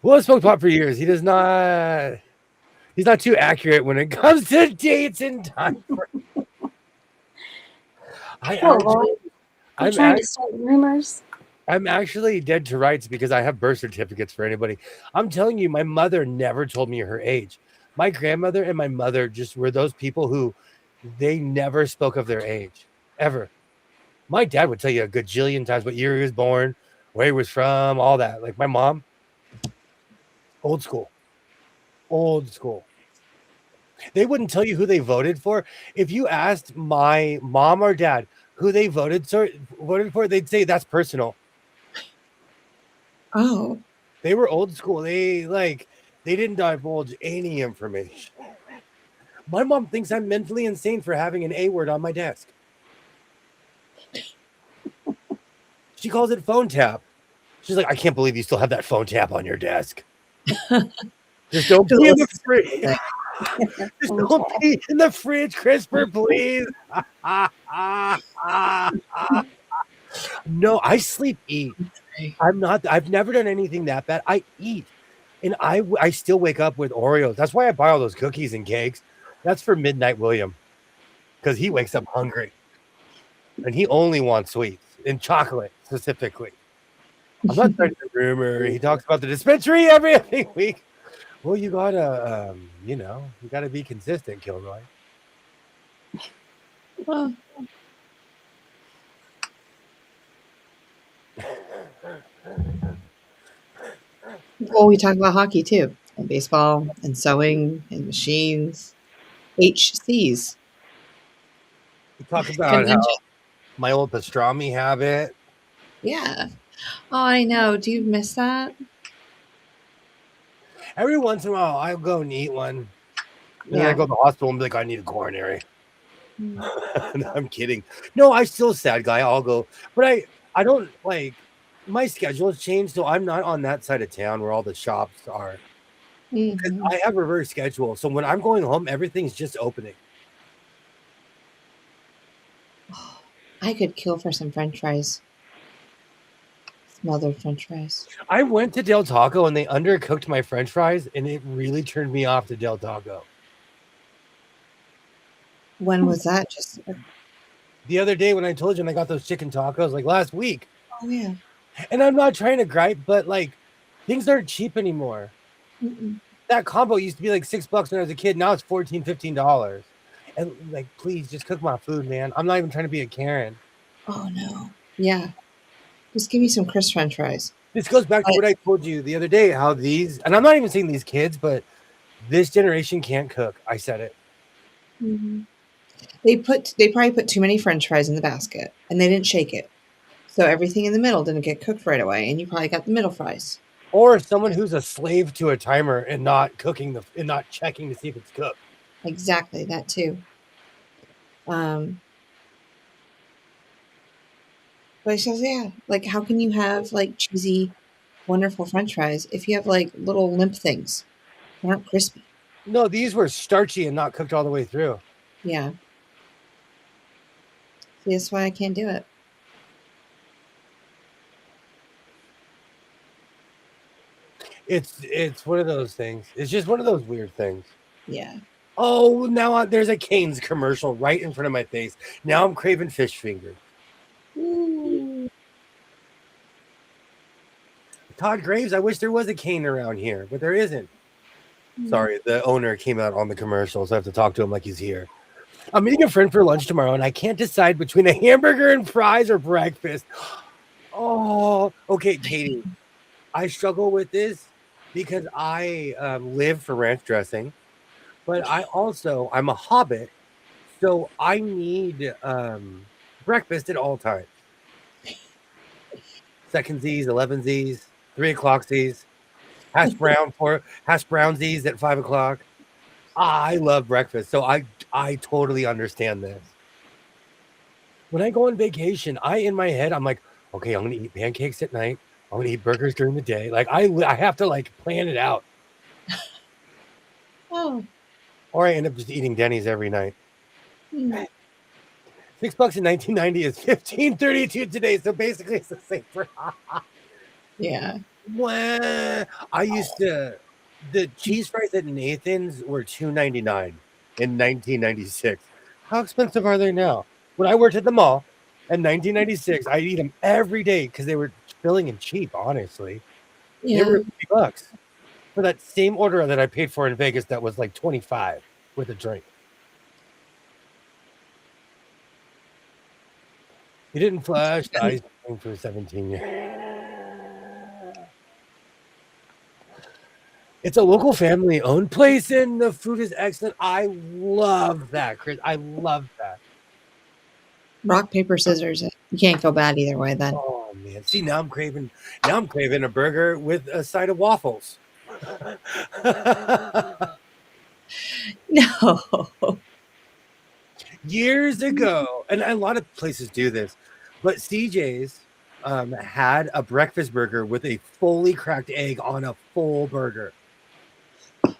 Well, I smoked pot for years. He's not too accurate when it comes to dates and time. I'm trying to start rumors. I'm actually dead to rights because I have birth certificates for anybody. I'm telling you, my mother never told me her age. My grandmother and my mother just were those people who they never spoke of their age, ever. My dad would tell you a gajillion times what year he was born, where he was from, all that. Like my mom, old school. They wouldn't tell you who they voted for. If you asked my mom or dad who they voted for, they'd say that's personal. Oh. They were old school. They didn't divulge any information. My mom thinks I'm mentally insane for having an A word on my desk. She calls it phone tap. She's like, "I can't believe you still have that phone tap on your desk." Just don't pee in the fridge. Just don't pee in the fridge, Crisper, please. No, I sleep eat. I've never done anything that bad. I eat. And I still wake up with Oreos. That's why I buy all those cookies and cakes. That's for Midnight William. Because he wakes up hungry. And he only wants sweets and chocolate specifically. I'm not starting a rumor. He talks about the dispensary every week. Well, you gotta, you gotta be consistent, Kilroy. Well, we talk about hockey too, and baseball, and sewing, and machines, HCs. We talk about how my old pastrami habit. Yeah. Oh, I know. Do you miss that? Every once in a while, I'll go and eat one. And then I Yeah. go to the hospital and be like, "I need a coronary." No, I'm kidding. No, I still sad guy. I'll go, but I don't like my schedule has changed, so I'm not on that side of town where all the shops are. Because I have reverse schedule. So when I'm going home, everything's just opening. Oh, I could kill for some French fries. Smothered French fries. I went to Del Taco and they undercooked my French fries, and it really turned me off to Del Taco. When was that? Just The other day when I told you, and I got those chicken tacos like last week. oh yeah. And I'm not trying to gripe, but like things aren't cheap anymore. Mm-mm. That combo used to be like $6 when I was a kid. Now it's $14, $15. And like, please just cook my food, man. I'm not even trying to be a Karen. Oh no. Yeah. Just give me some crisp French fries. This goes back to what I told you the other day, how these, and I'm not even saying these kids, but this generation can't cook. I said it. Mm-hmm. They probably put too many French fries in the basket and they didn't shake it. So everything in the middle didn't get cooked right away, and you probably got the middle fries. Or someone who's a slave to a timer and not cooking and not checking to see if it's cooked. Exactly, that too. But it's just, yeah, like how can you have like cheesy, wonderful French fries if you have like little limp things that aren't crispy? No, these were starchy and not cooked all the way through. Yeah. See, that's why I can't do it. It's one of those things. It's just one of those weird things. Yeah. Oh, now there's a Cane's commercial right in front of my face. Now I'm craving fish fingers. Ooh. Todd Graves, I wish there was a Cane around here, but there isn't. Sorry, the owner came out on the commercial, so I have to talk to him like he's here. I'm meeting a friend for lunch tomorrow, and I can't decide between a hamburger and fries or breakfast. Oh, okay, Katie. I struggle with this because I live for ranch dressing, but I'm a hobbit, so I need breakfast at all times. Second Z's, 11 Z's, 3 o'clock Z's, hash brownsies at 5 o'clock. I love breakfast, so I totally understand this. When I go on vacation, in my head, I'm like, okay, I'm gonna eat pancakes at night. I'm gonna eat burgers during the day. Like I have to like plan it out. Oh. Or I end up just eating Denny's every night. Hmm. $6 in 1990 is $15.32 today. So basically it's the same for Yeah. Well, the cheese fries at Nathan's were $2.99 in 1996. How expensive are they now? When I worked at the mall in 1996, I'd eat them every day because they were filling and cheap, honestly. Yeah. They were $50 for that same order that I paid for in Vegas that was like $25 with a drink. You didn't flash the ice cream for 17 years. It's a local family-owned place, and the food is excellent. I love that, Chris. I love that. Rock, paper, scissors. You can't go bad either way then. Oh man! See, now I'm craving a burger with a side of waffles. No. Years ago, and a lot of places do this, but CJ's had a breakfast burger with a fully cracked egg on a full burger.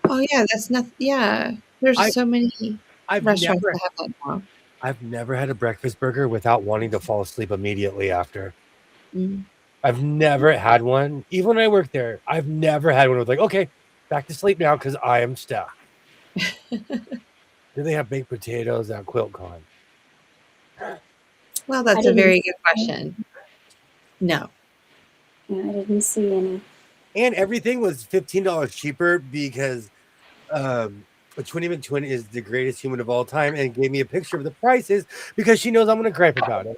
Oh yeah, that's not. Yeah, there's so many restaurants that have that now. I've never had a breakfast burger without wanting to fall asleep immediately after. Mm. I've never had one, even when I worked there. I've never had one with like, okay, back to sleep now because I am stuck. Do they have baked potatoes at QuiltCon? Well, that's a very good question. No. I didn't see any. And everything was $15 cheaper because Twinny McTwin is the greatest human of all time and gave me a picture of the prices because she knows I'm going to gripe about it.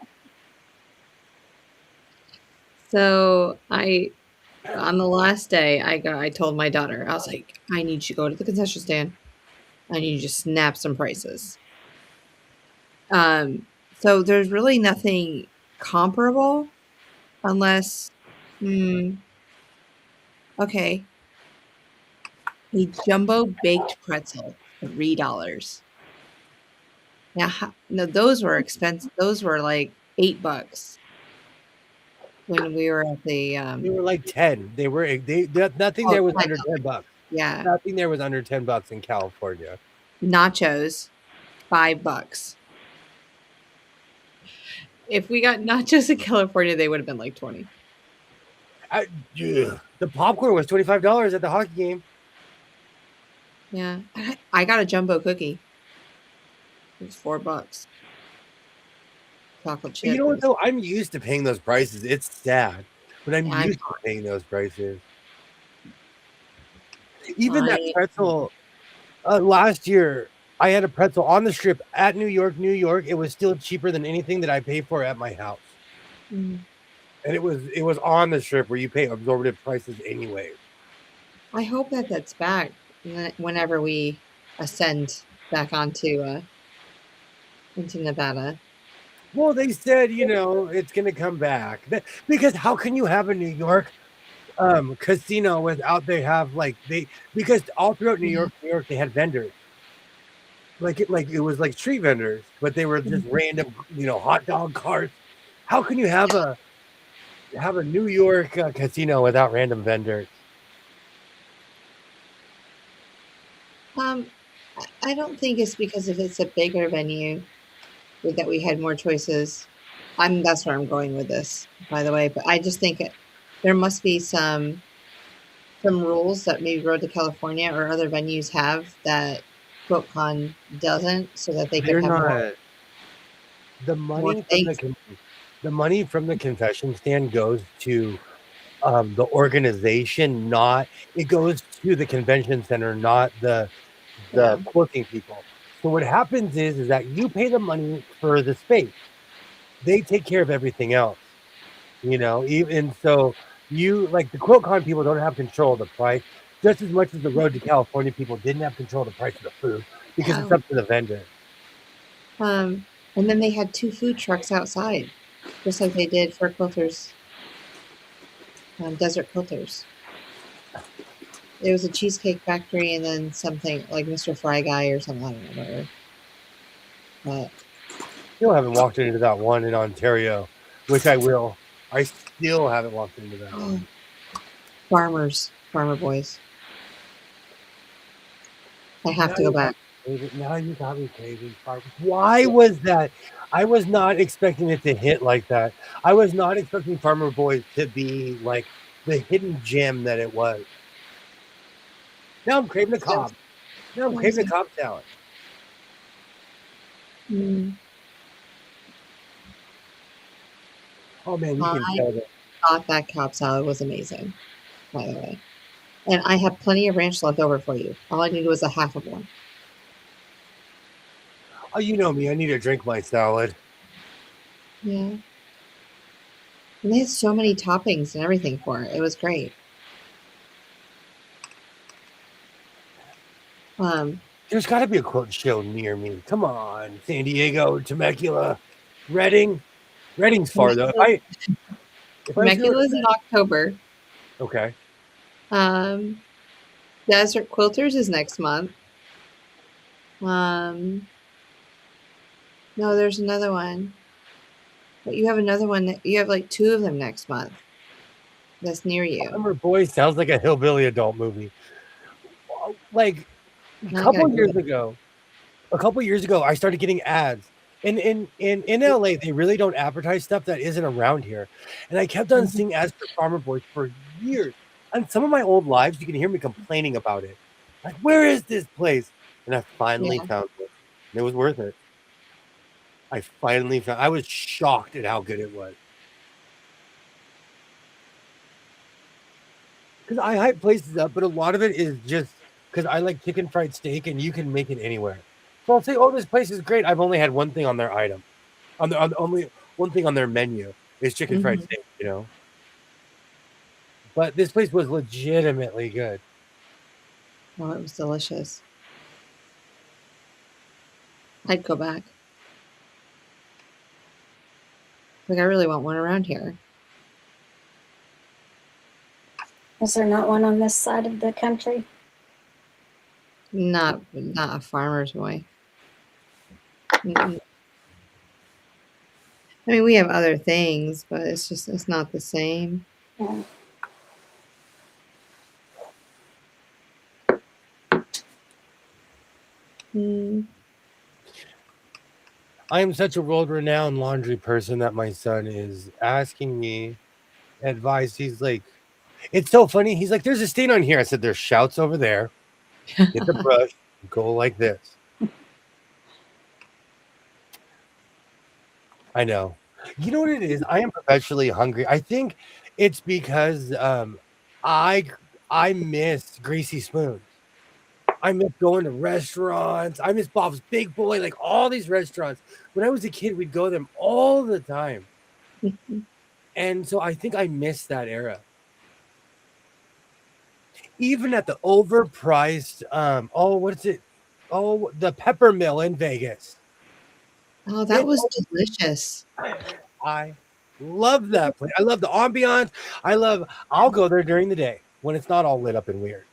So on the last day, I told my daughter, I was like, I need you to go to the concession stand. I need you to snap some prices. So there's really nothing comparable unless, okay. A jumbo baked pretzel, $3. Now, no, those were expensive. Those were like $8 when we were at the. They were like 10. Nothing there was under $10. Yeah. Nothing there was under $10 in California. Nachos, $5. If we got nachos in California, they would have been like 20. The popcorn was $25 at the hockey game. Yeah. I got a jumbo cookie. It was $4. Chocolate chip. You know what though? I'm used to paying those prices. It's sad, but I'm Yeah, used to paying those prices. Even that pretzel last year, I had a pretzel on the strip at New York, New York. It was still cheaper than anything that I pay for at my house. And it was on the strip where you pay absorptive prices anyway. I hope that that's back whenever we ascend back onto into Nevada. Well, they said, it's going to come back. Because how can you have a New York casino without because all throughout New York, they had vendors. It was like street vendors, but they were just random, hot dog carts. How can you have a New York casino without random vendors? I don't think it's because if it's a bigger venue that we had more choices. That's where I'm going with this, by the way. But I just think there must be some rules that maybe Road to California or other venues have that QuiltCon doesn't, so that they can have more. The money from the concession stand goes to the organization, it goes to the convention center, not the quilting people. So what happens is that you pay the money for the space. They take care of everything else, even so the QuiltCon people don't have control of the price just as much as the Road to California people didn't have control of the price of the food because it's up to the vendor. And then they had 2 food trucks outside, just like they did for quilters, desert quilters. It was a cheesecake factory and then something like Mr. Fry Guy or something. I don't know. But still haven't walked into that one in Ontario, which I will. I still haven't walked into that one. Farmer Boys. I have to go back. Now you got me crazy. Why was that? I was not expecting it to hit like that. I was not expecting Farmer Boys to be like the hidden gem that it was. Now I'm craving the Cobb. Now I'm craving the Cobb salad. Oh man, you can tell that. I thought that Cobb salad was amazing, by the way. And I have plenty of ranch left over for you. All I needed was a half of one. Oh, you know me. I need to drink my salad. Yeah. And they had so many toppings and everything for it. It was great. There's got to be a quilt show near me. Come on, San Diego, Temecula, Redding. Redding's far though. Temecula's in October. Okay. Desert Quilters is next month. No, there's another one. But you have another one. You have like 2 of them next month. That's near you. Farmer Boy sounds like a hillbilly adult movie. Like a couple years ago, I started getting ads. In LA, they really don't advertise stuff that isn't around here. And I kept on seeing ads for Farmer Boys for years. On some of my old lives, you can hear me complaining about it. Like, where is this place? And I finally found it. And it was worth it. I was shocked at how good it was. Because I hype places up, but a lot of it is just because I like chicken fried steak and you can make it anywhere. So I'll say, oh, this place is great. I've only had one thing on their item. Only one thing on their menu is chicken fried steak, But this place was legitimately good. Oh, it was delicious. I'd go back. Like, I really want one around here. Is there not one on this side of the country? Not a Farmer's Boy. I mean, we have other things, but it's not the same. Yeah. Mm. I am such a world-renowned laundry person that my son is asking me advice. He's like, it's so funny. He's like, there's a stain on here. I said, there's shouts over there. Get the brush, go like this. I know. You know what it is? I am perpetually hungry. I think it's because I I miss greasy spoons. I miss going to restaurants. I miss Bob's Big Boy, like all these restaurants. When I was a kid, we'd go them all the time. And so I think I miss that era. Even at the overpriced, what is it? Oh, the Pepper Mill in Vegas. Oh, that was delicious. I love that place. I love the ambiance. I'll go there during the day when it's not all lit up and weird.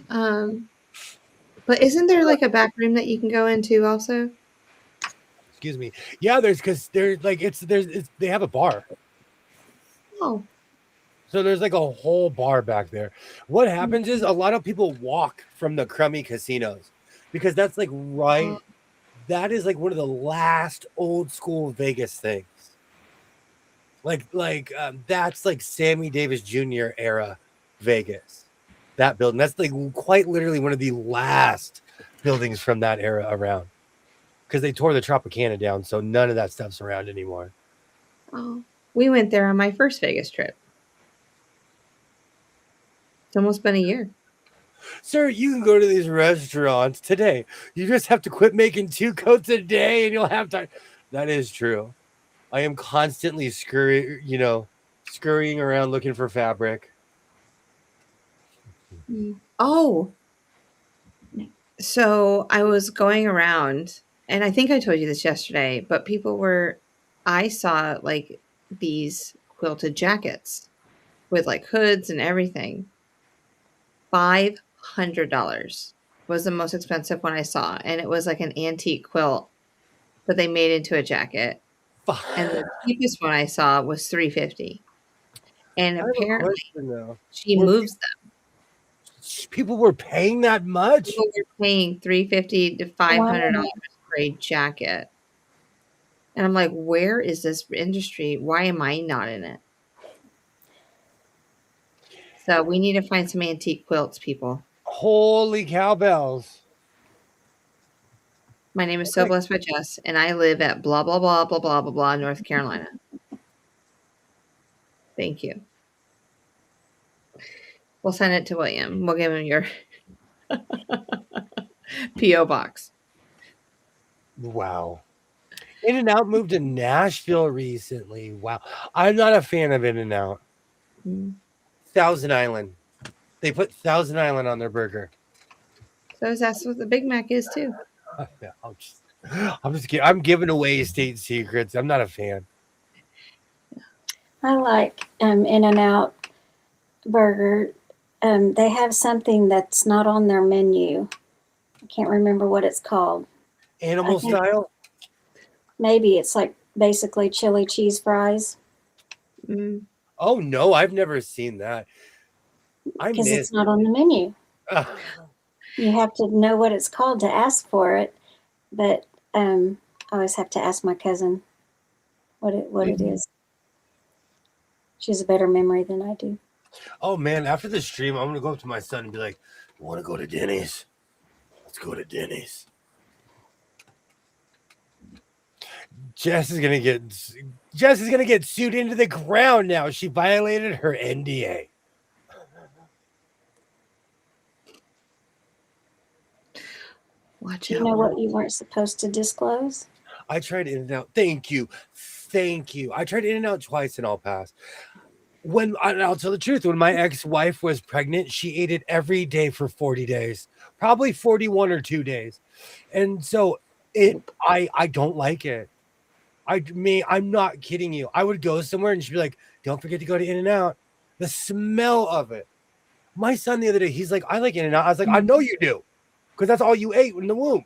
But isn't there like a back room that you can go into also? Excuse me. Yeah, because there's like they have a bar. Oh. So there's like a whole bar back there. What happens is a lot of people walk from the crummy casinos because that's like that is like one of the last old school Vegas things. That's like Sammy Davis Jr. era Vegas. That building. That's like quite literally one of the last buildings from that era around. Because they tore the Tropicana down, so none of that stuff's around anymore. Oh. We went there on my first Vegas trip. It's almost been a year. Sir, you can go to these restaurants today. You just have to quit making 2 coats a day and you'll have time. That is true. I am constantly scurrying around looking for fabric. Oh. So I was going around, and I think I told you this yesterday, but I saw like these quilted jackets with like hoods and everything. $500 was the most expensive one I saw, and it was like an antique quilt that they made into a jacket. And the cheapest one I saw was $350. And apparently she moves them. People were paying that much? People were paying $350 to $500 for a jacket. And I'm like, where is this industry? Why am I not in it? So we need to find some antique quilts, people. Holy cowbells. My name is So Blessed by Jess, and I live at blah, blah, blah, blah, blah, blah, blah, North Carolina. Thank you. We'll send it to William. We'll give him your P.O. box. Wow. In-N-Out moved to Nashville recently. Wow. I'm not a fan of In-N-Out. Thousand Island. They put Thousand Island on their burger. So that's what the Big Mac is too. I'm giving away state secrets. I'm not a fan. I like In-N-Out burger. They have something that's not on their menu. I can't remember what it's called. Animal style? Maybe it's like basically chili cheese fries. Oh no, I've never seen that. Because it's not on the menu. You have to know what it's called to ask for it, but I always have to ask my cousin what it is. She has a better memory than I do. Oh man, after the stream, I'm gonna go up to my son and be like, "You want to go to Denny's? Let's go to Denny's." Jess is gonna get sued into the ground now. She violated her NDA. Watch out. You know what you weren't supposed to disclose? I tried In-N-Out. Thank you. I tried In-N-Out twice and all passed. I'll tell the truth, when my ex-wife was pregnant, she ate it every day for 40 days, probably 41 or 2 days. And so I don't like it. I'm not kidding you. I would go somewhere and she'd be like, don't forget to go to In-N-Out. The smell of it. My son the other day, he's like, I like In-N-Out. I was like, I know you do, because that's all you ate in the womb.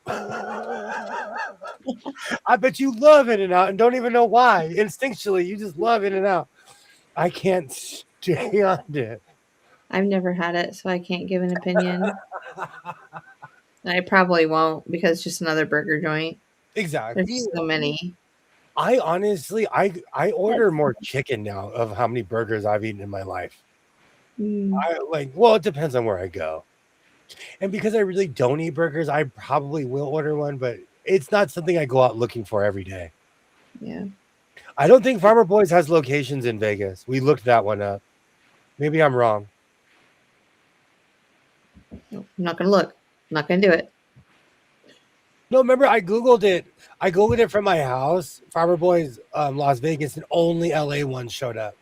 I bet you love In-N-Out and don't even know why. Instinctually, you just love In-N-Out. I can't stand it. I've never had it, so I can't give an opinion. I probably won't because it's just another burger joint. Exactly. There's so many. I honestly, I order more chicken now of how many burgers I've eaten in my life. Well, it depends on where I go. And because I really don't eat burgers, I probably will order one, but it's not something I go out looking for every day. Yeah. I don't think Farmer Boys has locations in Vegas. We looked that one up. Maybe I'm wrong. Nope, I'm not gonna look. I'm not gonna do it. No, remember I Googled it. I Googled it from my house, Farmer Boys, Las Vegas, and only LA one showed up.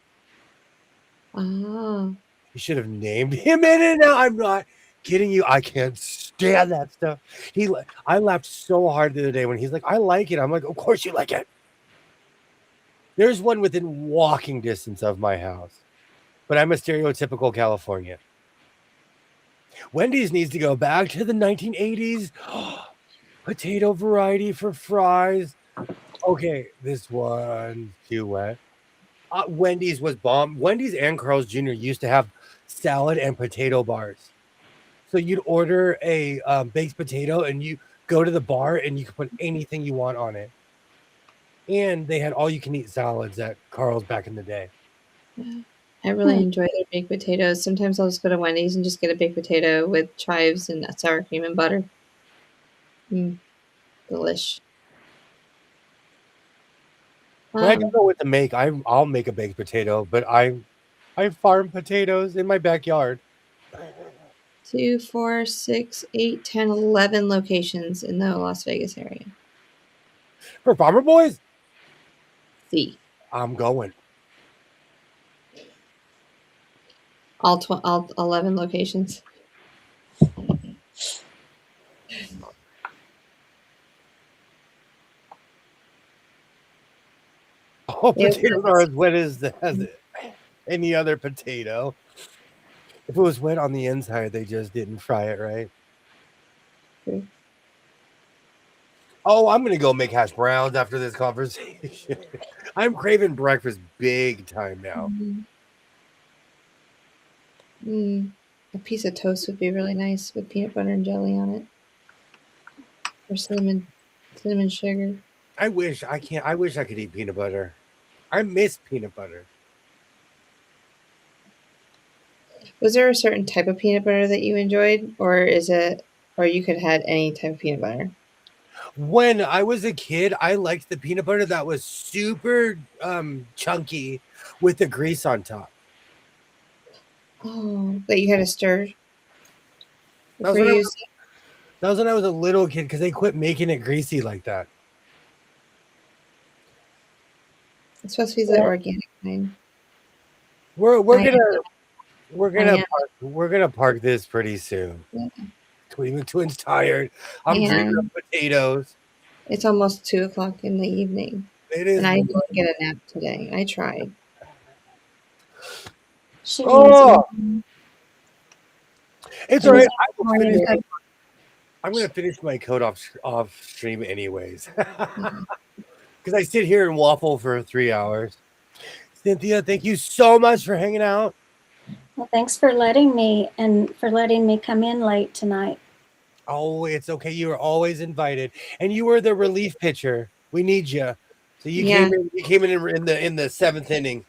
Oh. You should have named him in it. Now I'm not kidding you. I can't stand that stuff. I laughed so hard the other day when he's like, "I like it." I'm like, "Of course you like it." There's one within walking distance of my house, but I'm a stereotypical Californian. Wendy's needs to go back to the 1980s. Potato variety for fries. Okay, this one's too wet. Wendy's was bomb. Wendy's and Carl's Jr. used to have salad and potato bars. So you'd order a baked potato and you go to the bar and you could put anything you want on it. And they had all you can eat salads at Carl's back in the day. Yeah. I really enjoy their baked potatoes. Sometimes I'll just go to Wendy's and just get a baked potato with chives and sour cream and butter. Delish. When I don't know what to make, I'll make a baked potato, but I farm potatoes in my backyard. 2, 4, 6, 8, 10, 11 locations in the Las Vegas area. For Farmer Boys? See. I'm going. All 11 locations. All potatoes are as wet as any other potato. If it was wet on the inside, they just didn't fry it right. Okay. Oh, I'm going to go make hash browns after this conversation. I'm craving breakfast big time now. A piece of toast would be really nice with peanut butter and jelly on it. Or cinnamon sugar. I wish I could eat peanut butter. I miss peanut butter. Was there a certain type of peanut butter that you enjoyed, or you could have any type of peanut butter? When I was a kid, I liked the peanut butter that was super chunky with the grease on top. Oh, that you had to stir. That was when I was a little kid because they quit making it greasy like that. It's supposed to be the organic kind. We're gonna park this pretty soon. Yeah. Twins tired. I'm dreaming of potatoes. It's almost 2:00 in the evening. It is, and I didn't get a nap today. I tried. Oh, it's all right. I'm gonna finish my code off stream anyways, because I sit here and waffle for 3 hours. Cynthia, thank you so much for hanging out. Well, thanks for letting me come in late tonight. Oh, it's okay. You are always invited, and you were the relief pitcher. We need you. So you came in the 7th inning,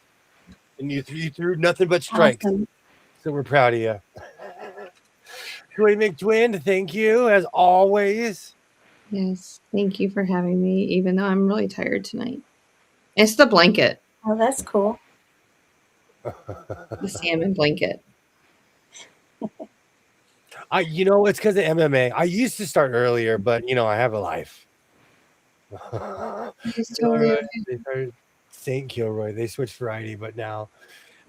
and you threw nothing but strikes. Awesome. So we're proud of you. Joy McTwin, thank you as always. Yes, thank you for having me. Even though I'm really tired tonight, it's the blanket. Oh, that's cool. The salmon blanket. It's because of MMA. I used to start earlier, but I have a life. They started St. Kilroy. They switched variety, but now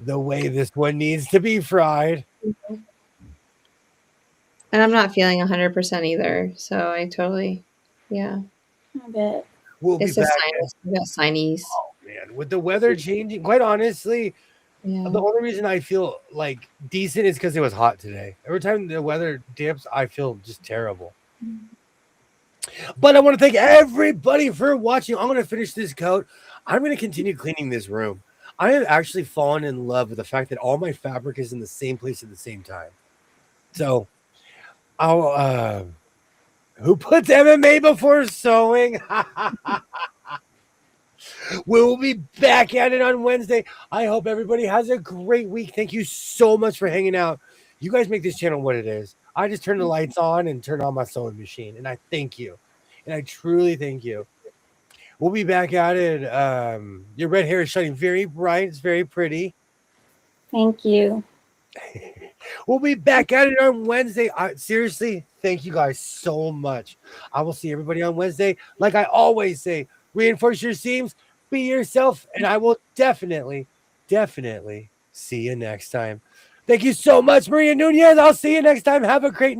the way this one needs to be fried. And I'm not feeling 100% either, so I totally, I bet. We'll be back. We got sinuses. Oh man, with the weather changing, quite honestly, the only reason I feel like decent is because it was hot today. Every time the weather dips, I feel just terrible. But I want to thank everybody for watching. I'm going to finish this coat. I'm going to continue cleaning this room. I have actually fallen in love with the fact that all my fabric is in the same place at the same time. So I'll Who puts MMA before sewing? We'll be back at it on Wednesday. I hope everybody has a great week. Thank you so much for hanging out. You guys make this channel what it is. I just turn the lights on and turn on my sewing machine, and I thank you. And I truly thank you. We'll be back at it. Your red hair is shining very bright. It's very pretty. Thank you. We'll be back at it on Wednesday. Seriously, thank you guys so much. I will see everybody on Wednesday. Like I always say, reinforce your seams, be yourself, and I will definitely see you next time. Thank you so much, Maria Nunez. I'll see you next time. Have a great night.